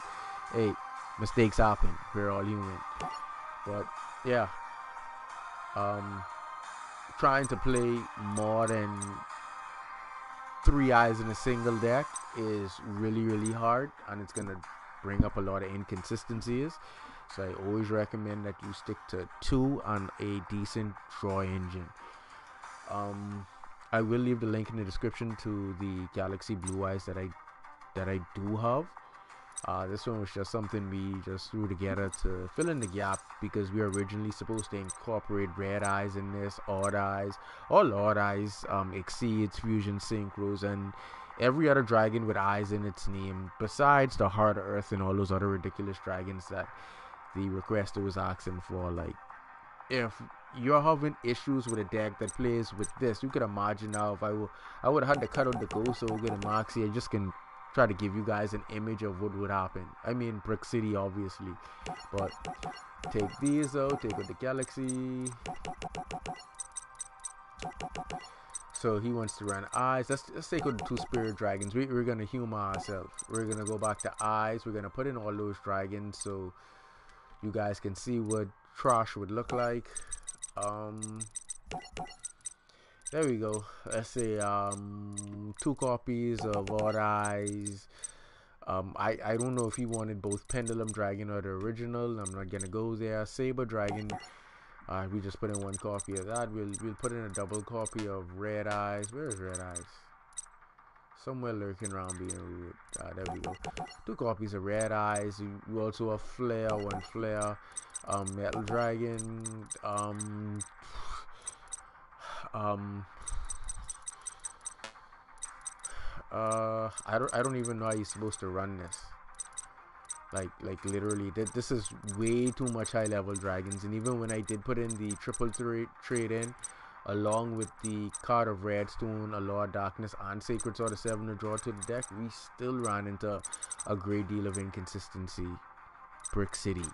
Speaker 1: hey, mistakes happen. We're all human. But yeah, trying to play more than 3 eyes in a single deck is really hard, and it's gonna bring up a lot of inconsistencies. So I always recommend that you stick to 2 and a decent draw engine. I will leave the link in the description to the Galaxy Blue Eyes that I do have. This one was just something we just threw together to fill in the gap because we were originally supposed to incorporate red eyes in this, odd eyes. All odd eyes exceeds fusion synchros and every other dragon with eyes in its name, besides the Heart of Earth and all those other ridiculous dragons that the requester was asking for. Like, if you're having issues with a deck that plays with this, you could imagine now if I would have had to cut out the Ghost Ogre and Moxie. I just can try to give you guys an image of what would happen. I mean, Brick City obviously, but take these out, take out the Galaxy. So he wants to run eyes. Let's take out the 2 spirit dragons. We're gonna humor ourselves. We're gonna go back to eyes. We're gonna put in all those dragons so you guys can see what trash would look like. There we go. Let's say 2 copies of Odd Eyes. I don't know if he wanted both Pendulum Dragon or the original. I'm not gonna go there. Saber Dragon. We just put in 1 copy of that. We'll put in a double copy of Red Eyes. Where is Red Eyes? Somewhere lurking around being rude. There we go. 2 copies of Red Eyes. You also have Flare, 1 Flare. Metal Dragon. I don't even know how you're supposed to run this. Like literally, this is way too much high level dragons. And even when I did put in the triple trade in, along with the card of Redstone, a Law of Darkness, and Sacred Sword of 7 to draw to the deck, we still ran into a great deal of inconsistency. Brick City.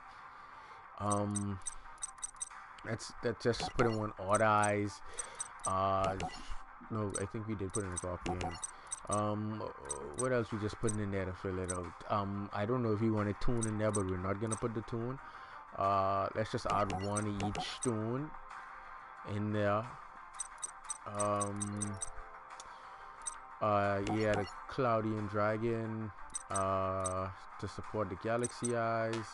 Speaker 1: Let's just put in 1 Odd Eyes. No, I think we did put in a copy in. What else we just putting in there to fill it out? I don't know if we wanted tune in there, but we're not gonna put the tune. Let's just add 1 of each stone in there. Yeah, the Cloudian Dragon to support the Galaxy Eyes.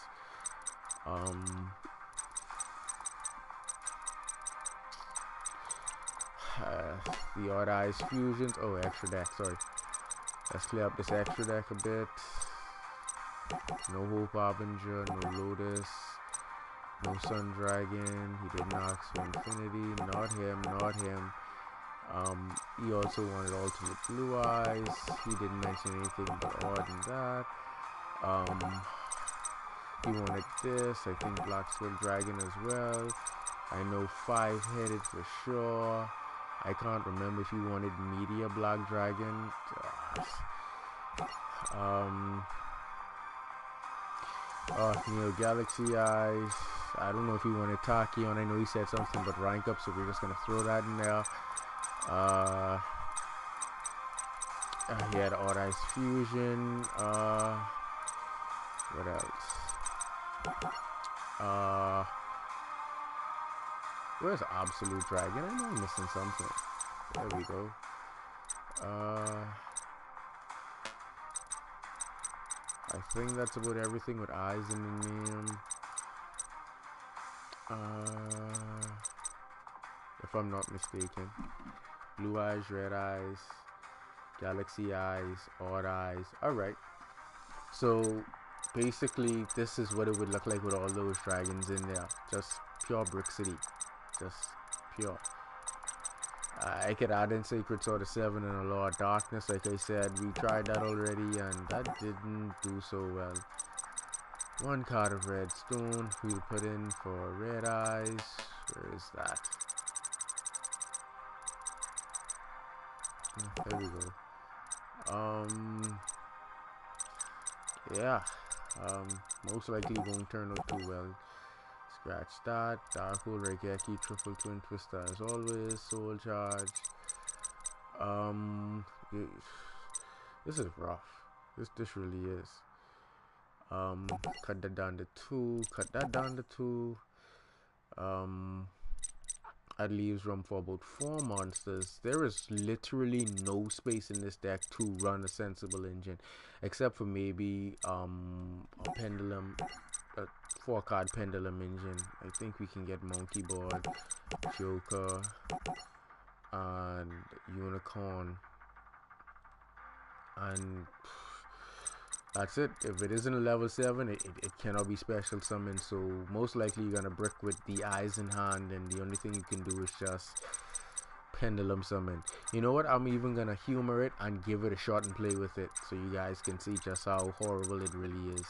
Speaker 1: The Odd Eyes fusions. Oh, extra deck, sorry. Let's clear up this extra deck a bit. No Hope Harbinger, no Lotus, no Sun Dragon. He did not ask for Infinity. Not him. He also wanted Ultimate Blue Eyes. He didn't mention anything but odd in that. He wanted this. I think Black Skull Dragon as well. I know 5-headed for sure. I can't remember if he wanted Media Black Dragon. Neo Galaxy Eyes. I don't know if he wanted Tachyon. I know he said something but rank up, so we're just gonna throw that in there. He had Odd Eyes Fusion. What else? Where's Absolute Dragon? I know I'm missing something. There we go. I think that's about everything with eyes in the name. If I'm not mistaken. Blue eyes, red eyes, galaxy eyes, odd eyes. Alright. So basically this is what it would look like with all those dragons in there. Just pure Brick City. Just pure. I could add in Sacred Sword of 7 and a Law of Darkness. Like I said, we tried that already and that didn't do so well. One card of red stone we'll put in for red eyes. Where is that? There we go. Yeah. Most likely won't turn out too well. Scratch that. Darkhold, Reikeki, Triple Twin Twister as always. Soul Charge. This is rough. This really is. Cut that down to 2. Cut that down to 2. That leaves room for about 4 monsters. There is literally no space in this deck to run a sensible engine, except for maybe a pendulum, a 4-card pendulum engine. I think we can get Monkey Board, Joker, and Unicorn, and that's it. If it isn't a level 7, it cannot be special summoned. So most likely you're gonna brick with the eyes in hand, and the only thing you can do is just pendulum summon. You know what? I'm even gonna humor it and give it a shot and play with it, so you guys can see just how horrible it really is.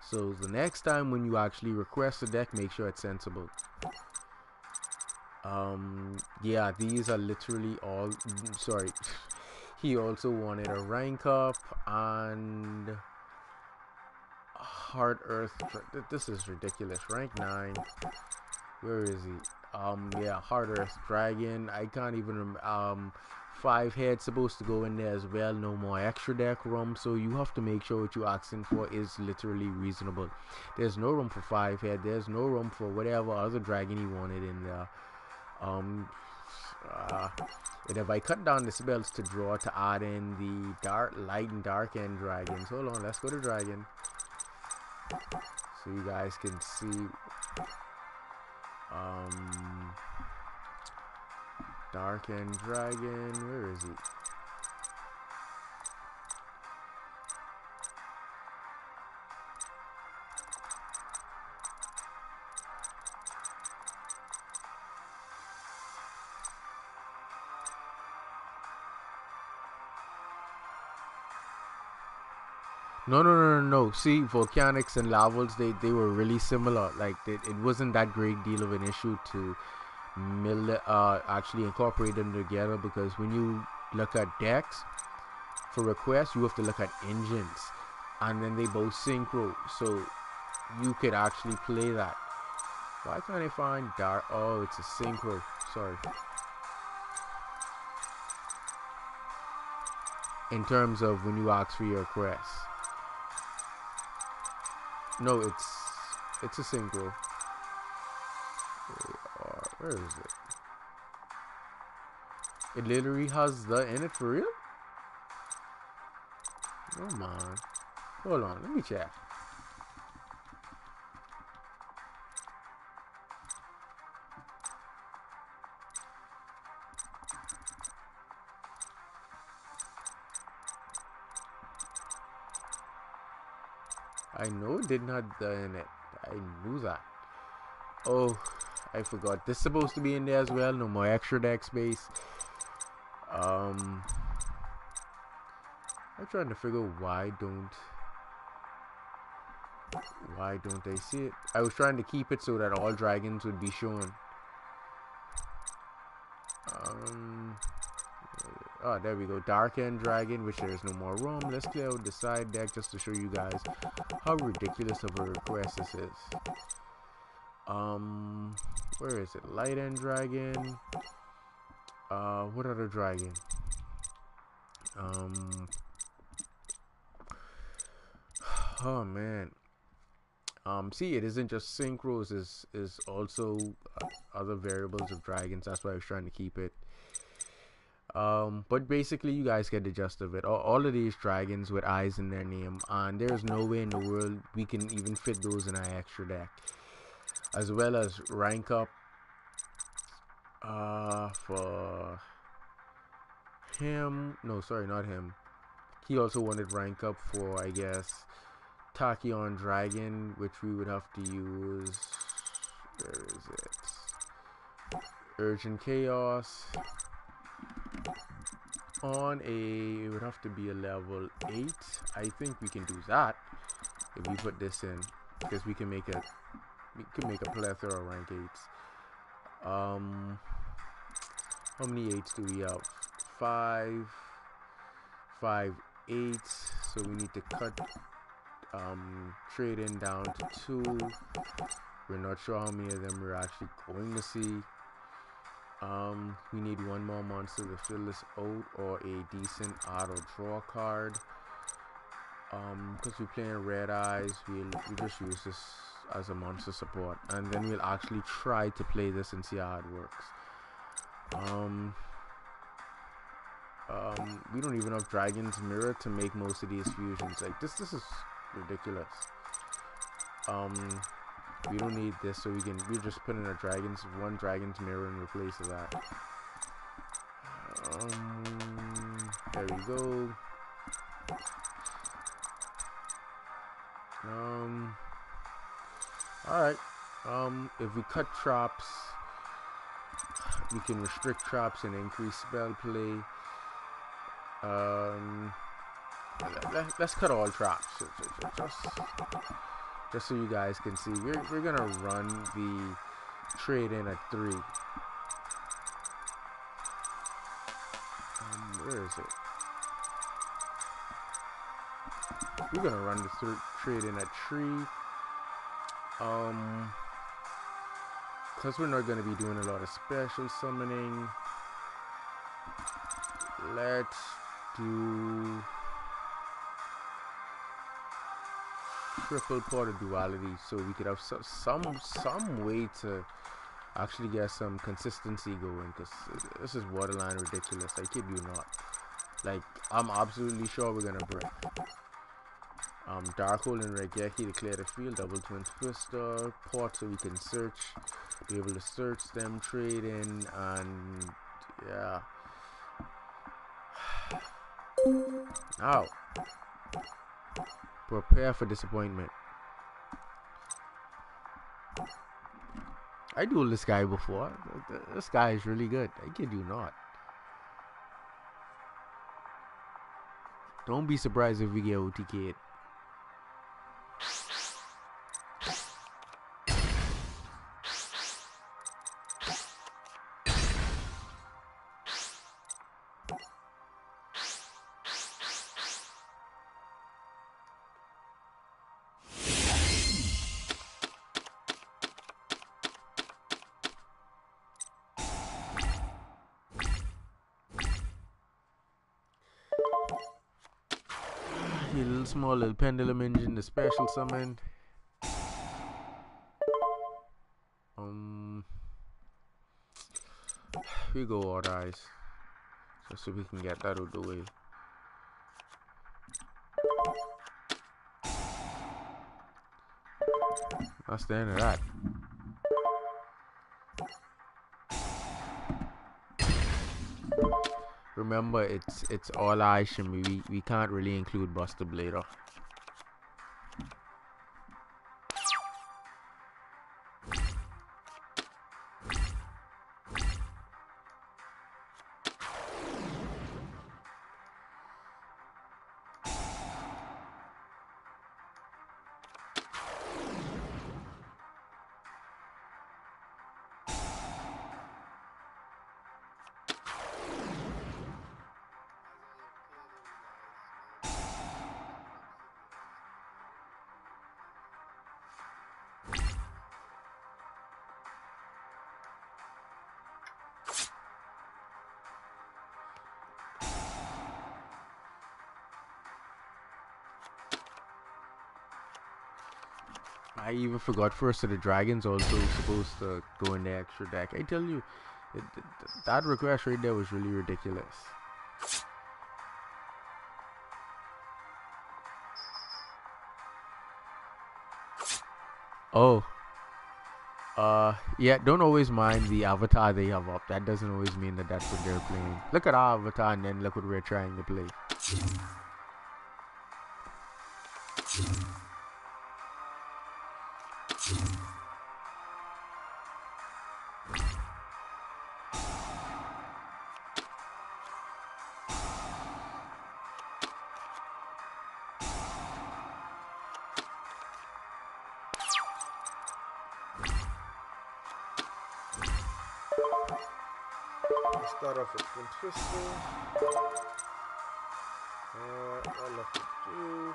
Speaker 1: So the next time when you actually request a deck, make sure it's sensible. Yeah, these are literally all. Sorry. He also wanted a rank up and Heart Earth. This is ridiculous. Rank 9. Where is he? Yeah, Heart Earth Dragon. I can't even remember. 5 heads supposed to go in there as well. No more extra deck room. So you have to make sure what you're asking for is literally reasonable. There's no room for 5 head. There's no room for whatever other dragon he wanted in there. And if I cut down the spells to draw to add in the dark, light and dark end dragons. Hold on, let's go to dragon. So you guys can see dark end dragon. Where is he? No. See, volcanics and lavals, they were really similar. Like, it wasn't that great deal of an issue to actually incorporate them together, because when you look at decks for requests, you have to look at engines, and then they both synchro, so you could actually play that. Why can't I find dark? Oh, it's a synchro. Sorry. In terms of when you ask for your requests. No, it's a synchro. Where is it? It literally has the in it for real? Come on. Hold on, let me check. I know it didn't have the in it. I knew that. Oh, I forgot. This is supposed to be in there as well. No more extra deck space. I'm trying to figure why don't I see it? I was trying to keep it so that all dragons would be shown. Oh, there we go. Dark End Dragon, which there is no more room. Let's clear out the side deck just to show you guys how ridiculous of a request this is. Where is it? Light End Dragon. What other dragon? Oh man. See, it isn't just synchros, is also other variables of dragons. That's why I was trying to keep it. But basically, you guys get the gist of it. All of these dragons with eyes in their name, and there's no way in the world we can even fit those in our extra deck. As well as rank up for him. No, sorry, not him. He also wanted rank up for, I guess, Tachyon Dragon, which we would have to use. Where is it? Urgent Chaos. On a, it would have to be a level 8. I think we can do that if we put this in, because we can make a plethora of rank 8s. How many 8s do we have? 5 8s, so we need to cut trade in down to 2. We're not sure how many of them we're actually going to see. We need one more monster to fill this out, or a decent auto draw card. Because we're playing Red Eyes, we just use this as a monster support, and then we'll actually try to play this and see how it works. We don't even have Dragon's Mirror to make most of these fusions. Like this is ridiculous. We don't need this, so we're just putting a one Dragon's Mirror in place of that. There we go. Alright. If we cut traps, we can restrict traps and increase spell play. Let's cut all traps. Just so you guys can see, we're gonna run the trade in at 3. Where is it? We're gonna run the trade in at 3. Because we're not gonna be doing a lot of special summoning. Let's do triple Pot of Duality, so we could have some way to actually get some consistency going, because this is borderline ridiculous. I kid you not. Like, I'm absolutely sure we're gonna break. Darkhold and Regeki to clear the field, double Twin Twister, Pot so we can be able to search them, trade in, and yeah. Now, prepare for disappointment. I dueled this guy before. This guy is really good. I kid you not. Don't be surprised if we get OTK'd. Small little pendulum engine, the special summon. We go Odd Eyes, just so we can get that out of the way. That's the end of that. Remember, it's all eyes shimmy. We can't really include Buster Blader. I even forgot First of the Dragons also supposed to go in the extra deck. I tell you, That request right there was really ridiculous. Oh, yeah, don't always mind the avatar they have up. That doesn't always mean that that's what they're playing. Look at our avatar and then look what we're trying to play. Let's start off with Twin Twister. I left it to.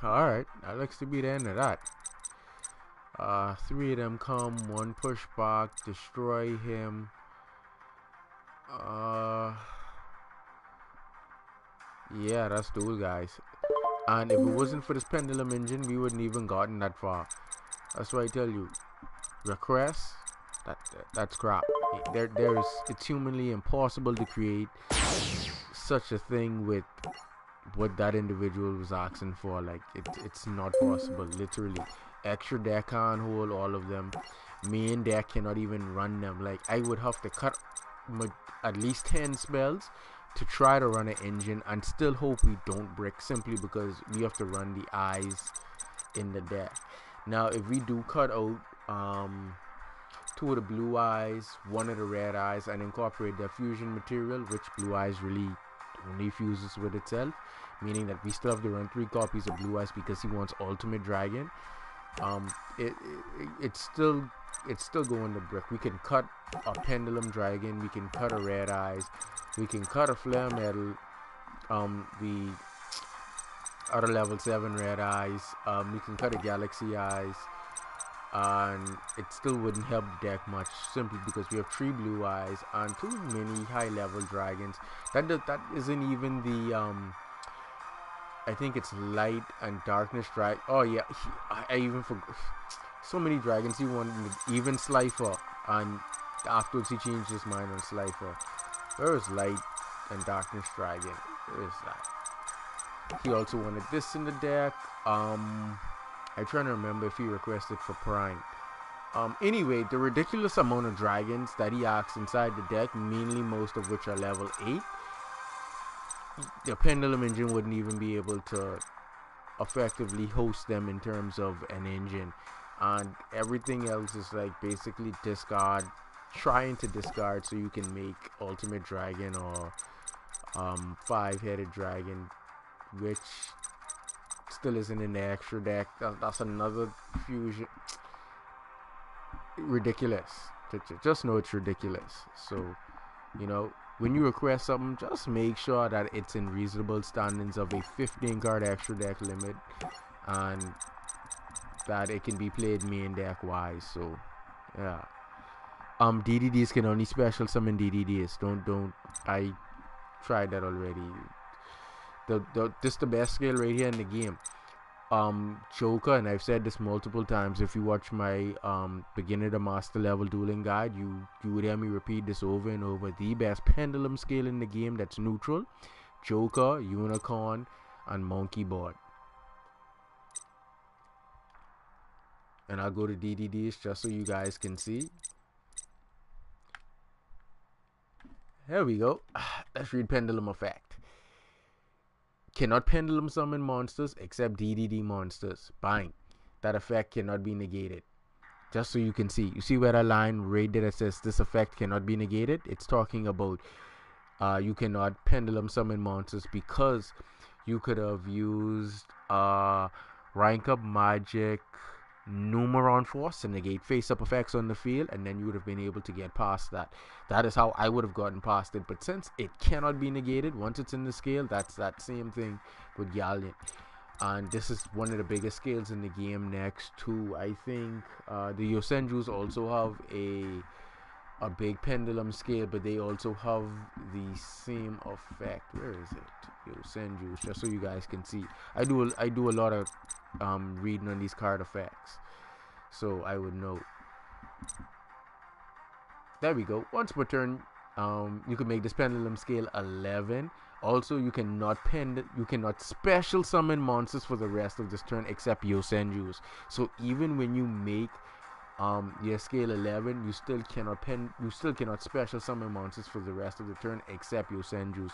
Speaker 1: Alright, that looks to be the end of that. 3 of them come, 1 push back, destroy him. Yeah, that's those guys. And if it wasn't for this pendulum engine, we wouldn't even gotten that far. That's why I tell you, requests, that's crap. It's humanly impossible to create such a thing with what that individual was asking for. Like it's not possible. Literally, extra deck can't hold all of them. Main deck cannot even run them. Like I would have to cut at least 10 spells to try to run an engine and still hope we don't brick, simply because we have to run the eyes in the deck. Now if we do cut out 2 of the blue eyes, 1 of the red eyes, and incorporate the fusion material, which blue eyes really only fuses with itself, meaning that we still have to run 3 copies of blue eyes because he wants ultimate dragon. It's still going to brick. We can cut a pendulum dragon, we can cut a red eyes, we can cut a flare metal, the other level 7 red eyes, we can cut a galaxy eyes, and it still wouldn't help the deck much, simply because we have 3 blue eyes and 2 mini high level dragons. That isn't even the I think it's light and darkness drag. Oh yeah, I even forgot. So many dragons. He wanted even Slifer, and afterwards he changed his mind on Slifer. Where is light and darkness dragon? Where is that? He also wanted this in the deck. I'm trying to remember if he requested for Prime. Anyway, the ridiculous amount of dragons that he asks inside the deck, mainly most of which are level 8, the pendulum engine wouldn't even be able to effectively host them in terms of an engine, and everything else is like basically discard, trying to discard so you can make ultimate dragon or 5-headed dragon, which still isn't in the extra deck. That's another fusion. Ridiculous. Just know it's ridiculous. So, you know, when you request something, just make sure that it's in reasonable standings of a 15 card extra deck limit, and that it can be played main deck wise. So yeah. DDDs can only special summon DDDs. Don't I tried that already. This the best skill right here in the game. Joker, and I've said this multiple times, if you watch my beginner to master level dueling guide, you would hear me repeat this over and over. The best pendulum scale in the game that's neutral: Joker, Unicorn, and Monkey Board. And I'll go to DDDs just so you guys can see. There we go. Let's read pendulum effect. Cannot pendulum summon monsters except DDD monsters. Bang. That effect cannot be negated. Just so you can see. You see where that line right there that says this effect cannot be negated? It's talking about you cannot pendulum summon monsters because you could have used rank up magic Numeron Force to negate face-up effects on the field, and then you would have been able to get past that. That is how I would have gotten past it. But since it cannot be negated once it's in the scale, that's that same thing with Galleon. And this is one of the biggest scales in the game next to, I think, the Yosenjus also have a big pendulum scale, but they also have the same effect. Where is it? Yosenjus, just so you guys can see. I do a lot of reading on these card effects, so I would know. There we go. Once per turn, you can make this pendulum scale 11. Also, you cannot special summon monsters for the rest of this turn except Yosenjus. So even when you make your scale 11, you still cannot special summon monsters for the rest of the turn except Yosenjus.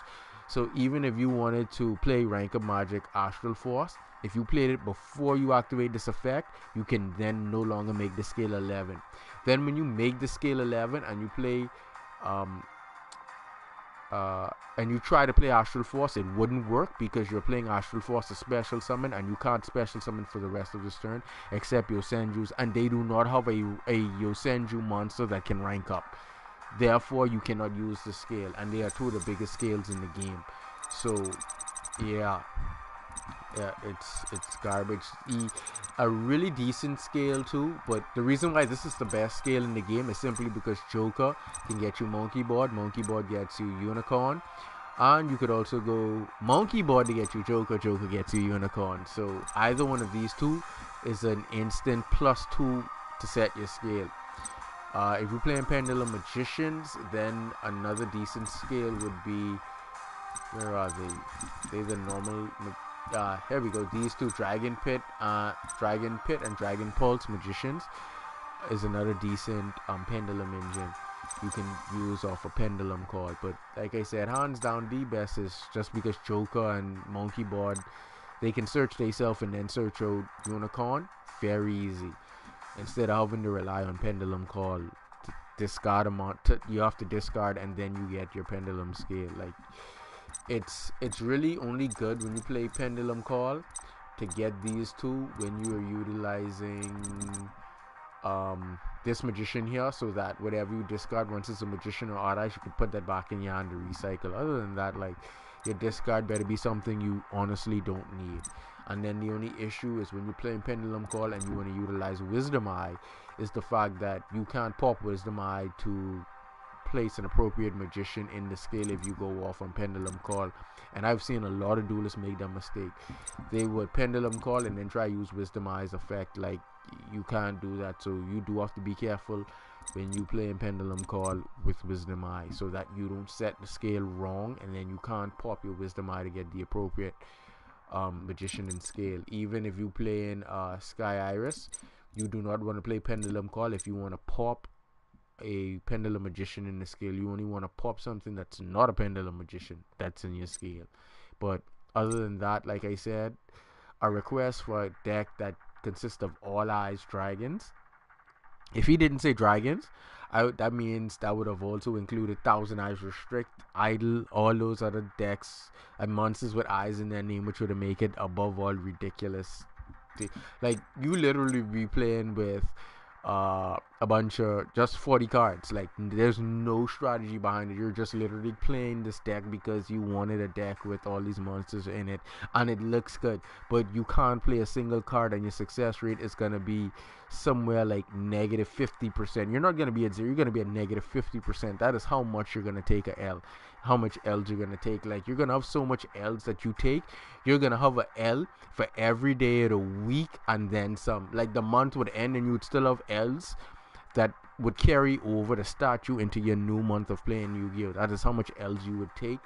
Speaker 1: So even if you wanted to play rank up magic Astral Force, if you played it before you activate this effect, you can then no longer make the scale 11. Then when you make the scale 11 and you play and you try to play Astral Force, it wouldn't work because you're playing Astral Force to special summon, and you can't special summon for the rest of this turn except Yosenjus, and they do not have a Yosenju monster that can rank up. Therefore, you cannot use the scale, and they are two of the biggest scales in the game. So, yeah, it's garbage. A really decent scale too, but the reason why this is the best scale in the game is simply because Joker can get you Monkey Board gets you Unicorn, and you could also go Monkey Board to get you Joker gets you Unicorn. So either one of these two is an instant +2 to set your scale. If you're playing Pendulum Magicians, then another decent scale would be, where are they? They're the normal. Here we go. These two, Dragon Pit and Dragon Pulse Magicians, is another decent pendulum engine you can use off a pendulum card. But like I said, hands down, the best is just because Joker and Monkey Board, they can search themselves and then search out Unicorn very easy. Instead of having to rely on pendulum call to discard them, you have to discard and then you get your pendulum scale. Like, it's really only good when you play pendulum call to get these two when you are utilizing this magician here, so that whatever you discard, once it's a magician or odd-eyes, you can put that back in your hand to recycle. Other than that, like, your discard better be something you honestly don't need. And then the only issue is when you're playing Pendulum Call and you want to utilize Wisdom Eye, is the fact that you can't pop Wisdom Eye to place an appropriate magician in the scale if you go off on Pendulum Call. And I've seen a lot of duelists make that mistake. They would Pendulum Call and then try to use Wisdom Eye's effect. Like, you can't do that, so you do have to be careful when you play in Pendulum Call with Wisdom Eye, so that you don't set the scale wrong and then you can't pop your Wisdom Eye to get the appropriate magician in scale. Even if you play in Sky Iris, you do not want to play Pendulum Call if you want to pop a Pendulum Magician in the scale. You only want to pop something that's not a Pendulum Magician that's in your scale. But other than that, like I said, a request for a deck that consists of all eyes dragons If he didn't say dragons, that means that would have also included Thousand Eyes Restrict, Idle, all those other decks and monsters with eyes in their name, which would make it above all ridiculous. Like, you literally be playing with a bunch of just 40 cards. Like, there's no strategy behind it. You're just literally playing this deck because you wanted a deck with all these monsters in it and it looks good, but you can't play a single card and your success rate is gonna be somewhere like negative 50%. You're not gonna be at zero, you're gonna be at negative 50%. That is how much you're gonna take a L, how much L's you're gonna take. Like, you're gonna have so much L's that you take, you're gonna have a L for every day of the week and then some. Like, the month would end and you would still have L's that would carry over the statue into your new month of playing Yu-Gi-Oh! That is how much L's you would take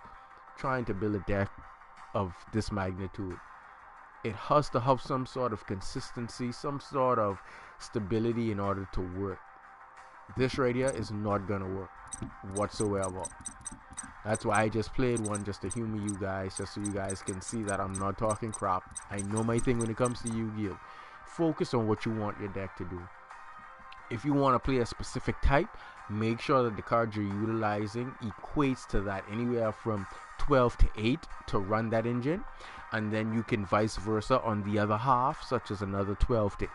Speaker 1: trying to build a deck of this magnitude. It has to have some sort of consistency, some sort of stability in order to work. This right here is not gonna work whatsoever. That's why I just played one, just to humor you guys, just so you guys can see that I'm not talking crap. I know my thing when it comes to Yu-Gi-Oh! Focus on what you want your deck to do. If you want to play a specific type, make sure that the cards you're utilizing equates to that, anywhere from 12 to 8 to run that engine, and then you can vice versa on the other half, such as another 12 to 8.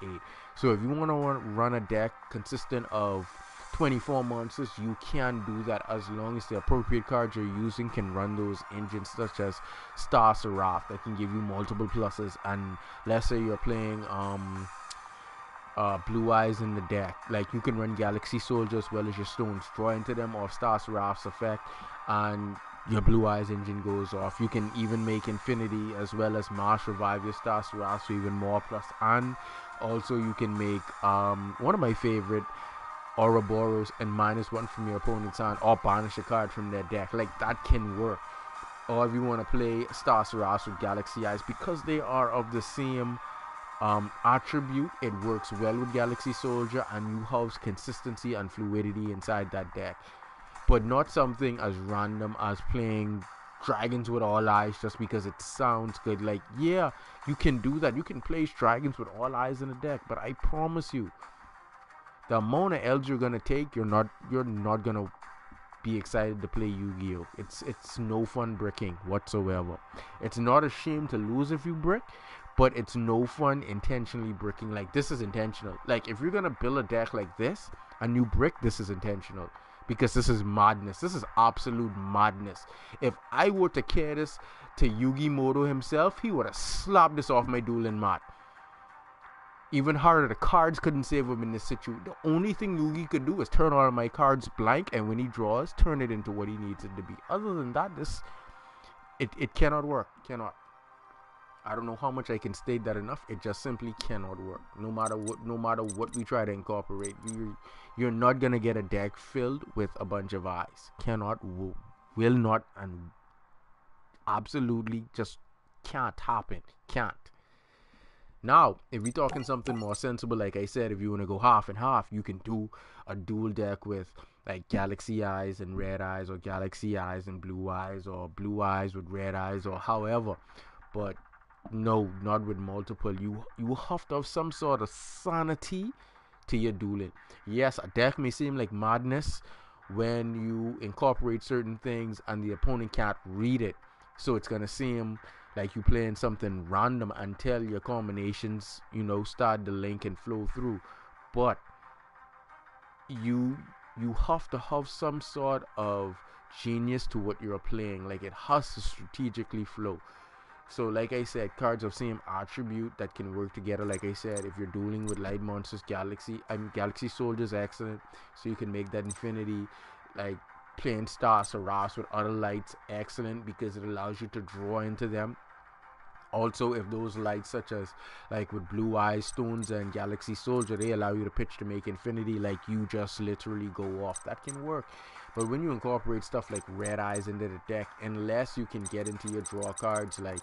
Speaker 1: So if you want to run a deck consistent of 24 monsters, you can do that as long as the appropriate cards you're using can run those engines, such as Star Seraph, that can give you multiple pluses. And let's say you're playing Blue Eyes in the deck, like, you can run Galaxy Soldier as well as your stones, draw into them off Star Seraph's effect, and your Blue Eyes engine goes off. You can even make Infinity as well as Mass Revive your Star Seraph, so even more plus. And also you can make one of my favorite, Ouroboros, and -1 from your opponent's hand, or banish a card from their deck. Like, that can work. Or if you want to play Star Seraph with Galaxy Eyes, because they are of the same attribute, it works well with Galaxy Soldier, and you have consistency and fluidity inside that deck. But not something as random as playing Dragons with All Eyes just because it sounds good. Like, yeah, you can do that. You can place Dragons with All Eyes in a deck, but I promise you, the amount of L's you're gonna take, you're not gonna be excited to play Yu-Gi-Oh! It's no fun bricking whatsoever. It's not a shame to lose if you brick, but it's no fun intentionally bricking. Like, this is intentional. Like, if you're gonna build a deck like this and you brick, this is intentional, because this is madness. This is absolute madness. If I were to care this to Yugi Moto himself, he would have slapped this off my dueling mat. Even harder, the cards couldn't save him in this situation. The only thing Yugi could do is turn all of my cards blank, and when he draws, turn it into what he needs it to be. Other than that, it cannot work. Cannot. I don't know how much I can state that enough. It just simply cannot work. No matter what we try to incorporate, you're not gonna get a deck filled with a bunch of eyes. Cannot, will not, and absolutely just can't happen. Can't. Now, if we're talking something more sensible, like I said, if you want to go half and half, you can do a dual deck with, like, Galaxy Eyes and Red Eyes, or Galaxy Eyes and Blue Eyes, or Blue Eyes with Red Eyes, or however. But no, not with multiple. You have to have some sort of sanity to your dueling. Yes, a deck may seem like madness when you incorporate certain things and the opponent can't read it, so it's gonna seem like you playing something random until your combinations, start to link and flow through. But you have to have some sort of genius to what you're playing. Like, it has to strategically flow. So, like I said, cards of same attribute that can work together. Like I said, if you're dueling with light monsters, Galaxy Soldier is excellent, so you can make that Infinity. Like, playing Star Seraphs with other lights, excellent, because it allows you to draw into them. Also, if those lights, such as like with Blue Eyes, Stones, and Galaxy Soldier, they allow you to pitch to make Infinity, like, you just literally go off. That can work. But when you incorporate stuff like Red Eyes into the deck, unless you can get into your draw cards like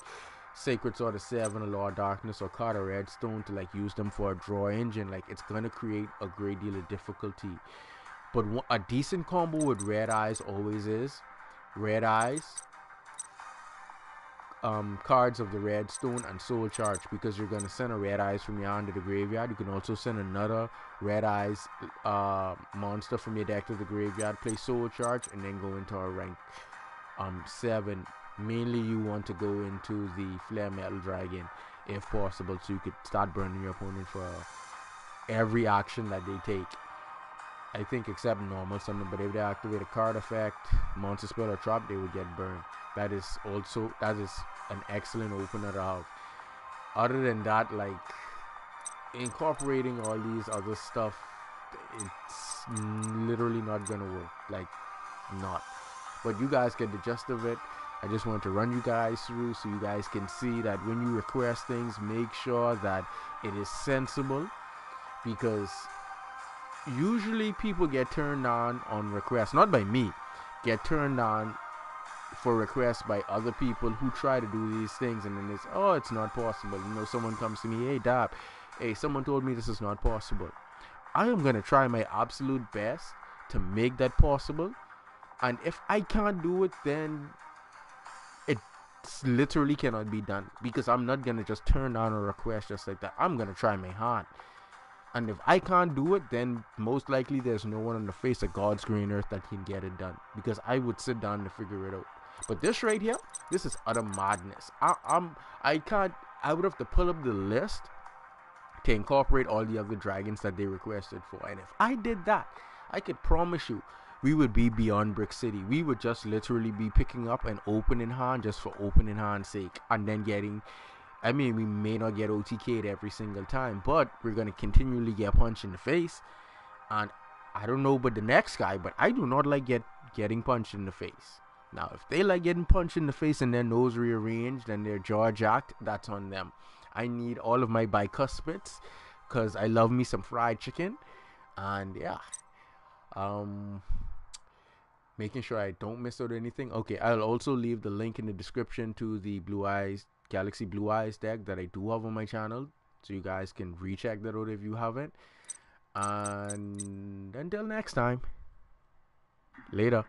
Speaker 1: Sacred Sword of 7, or Law of Darkness, or Card of Redstone to, like, use them for a draw engine, like, it's gonna create a great deal of difficulty. But a decent combo with Red Eyes always is Red Eyes, cards of the red stone and soul charge, because you're gonna send a red eyes from your hand to the graveyard. You can also send another red eyes monster from your deck to the graveyard, play soul charge, and then go into a rank 7. Mainly you want to go into the flare metal dragon if possible, so you could start burning your opponent for every action that they take. I think except normal summon, but if they activate a card effect, monster spell, or trap, they would get burned. That is an excellent opener to have. Other than that, like, incorporating all these other stuff, it's literally not gonna work. Like, not. But you guys get the gist of it. I just want to run you guys through so you guys can see that when you request things, make sure that it is sensible, because usually people get turned on requests, not by me, get turned on for requests by other people who try to do these things, and then it's not possible. You know, someone comes to me, hey Dab, hey, someone told me this is not possible. I am gonna try my absolute best to make that possible, and if I can't do it, then it literally cannot be done, because I'm not gonna just turn down a request just like that. I'm gonna try my hard. And if I can't do it, then most likely there's no one on the face of God's green earth that can get it done, because I would sit down to figure it out. But this right here, this is utter madness. I would have to pull up the list to incorporate all the other dragons that they requested for. And if I did that, I could promise you we would be beyond Brick City. We would just literally be picking up an opening hand just for opening hand's sake, and then getting, I mean, we may not get OTK'd every single time, but we're going to continually get punched in the face. And I don't know about the next guy, but I do not like getting punched in the face. Now, if they like getting punched in the face and their nose rearranged and their jaw jacked, that's on them. I need all of my bicuspids, because I love me some fried chicken. And yeah, making sure I don't miss out anything. Okay, I'll also leave the link in the description to the Galaxy Blue Eyes deck that I do have on my channel, so you guys can recheck that out if you haven't. And until next time, later.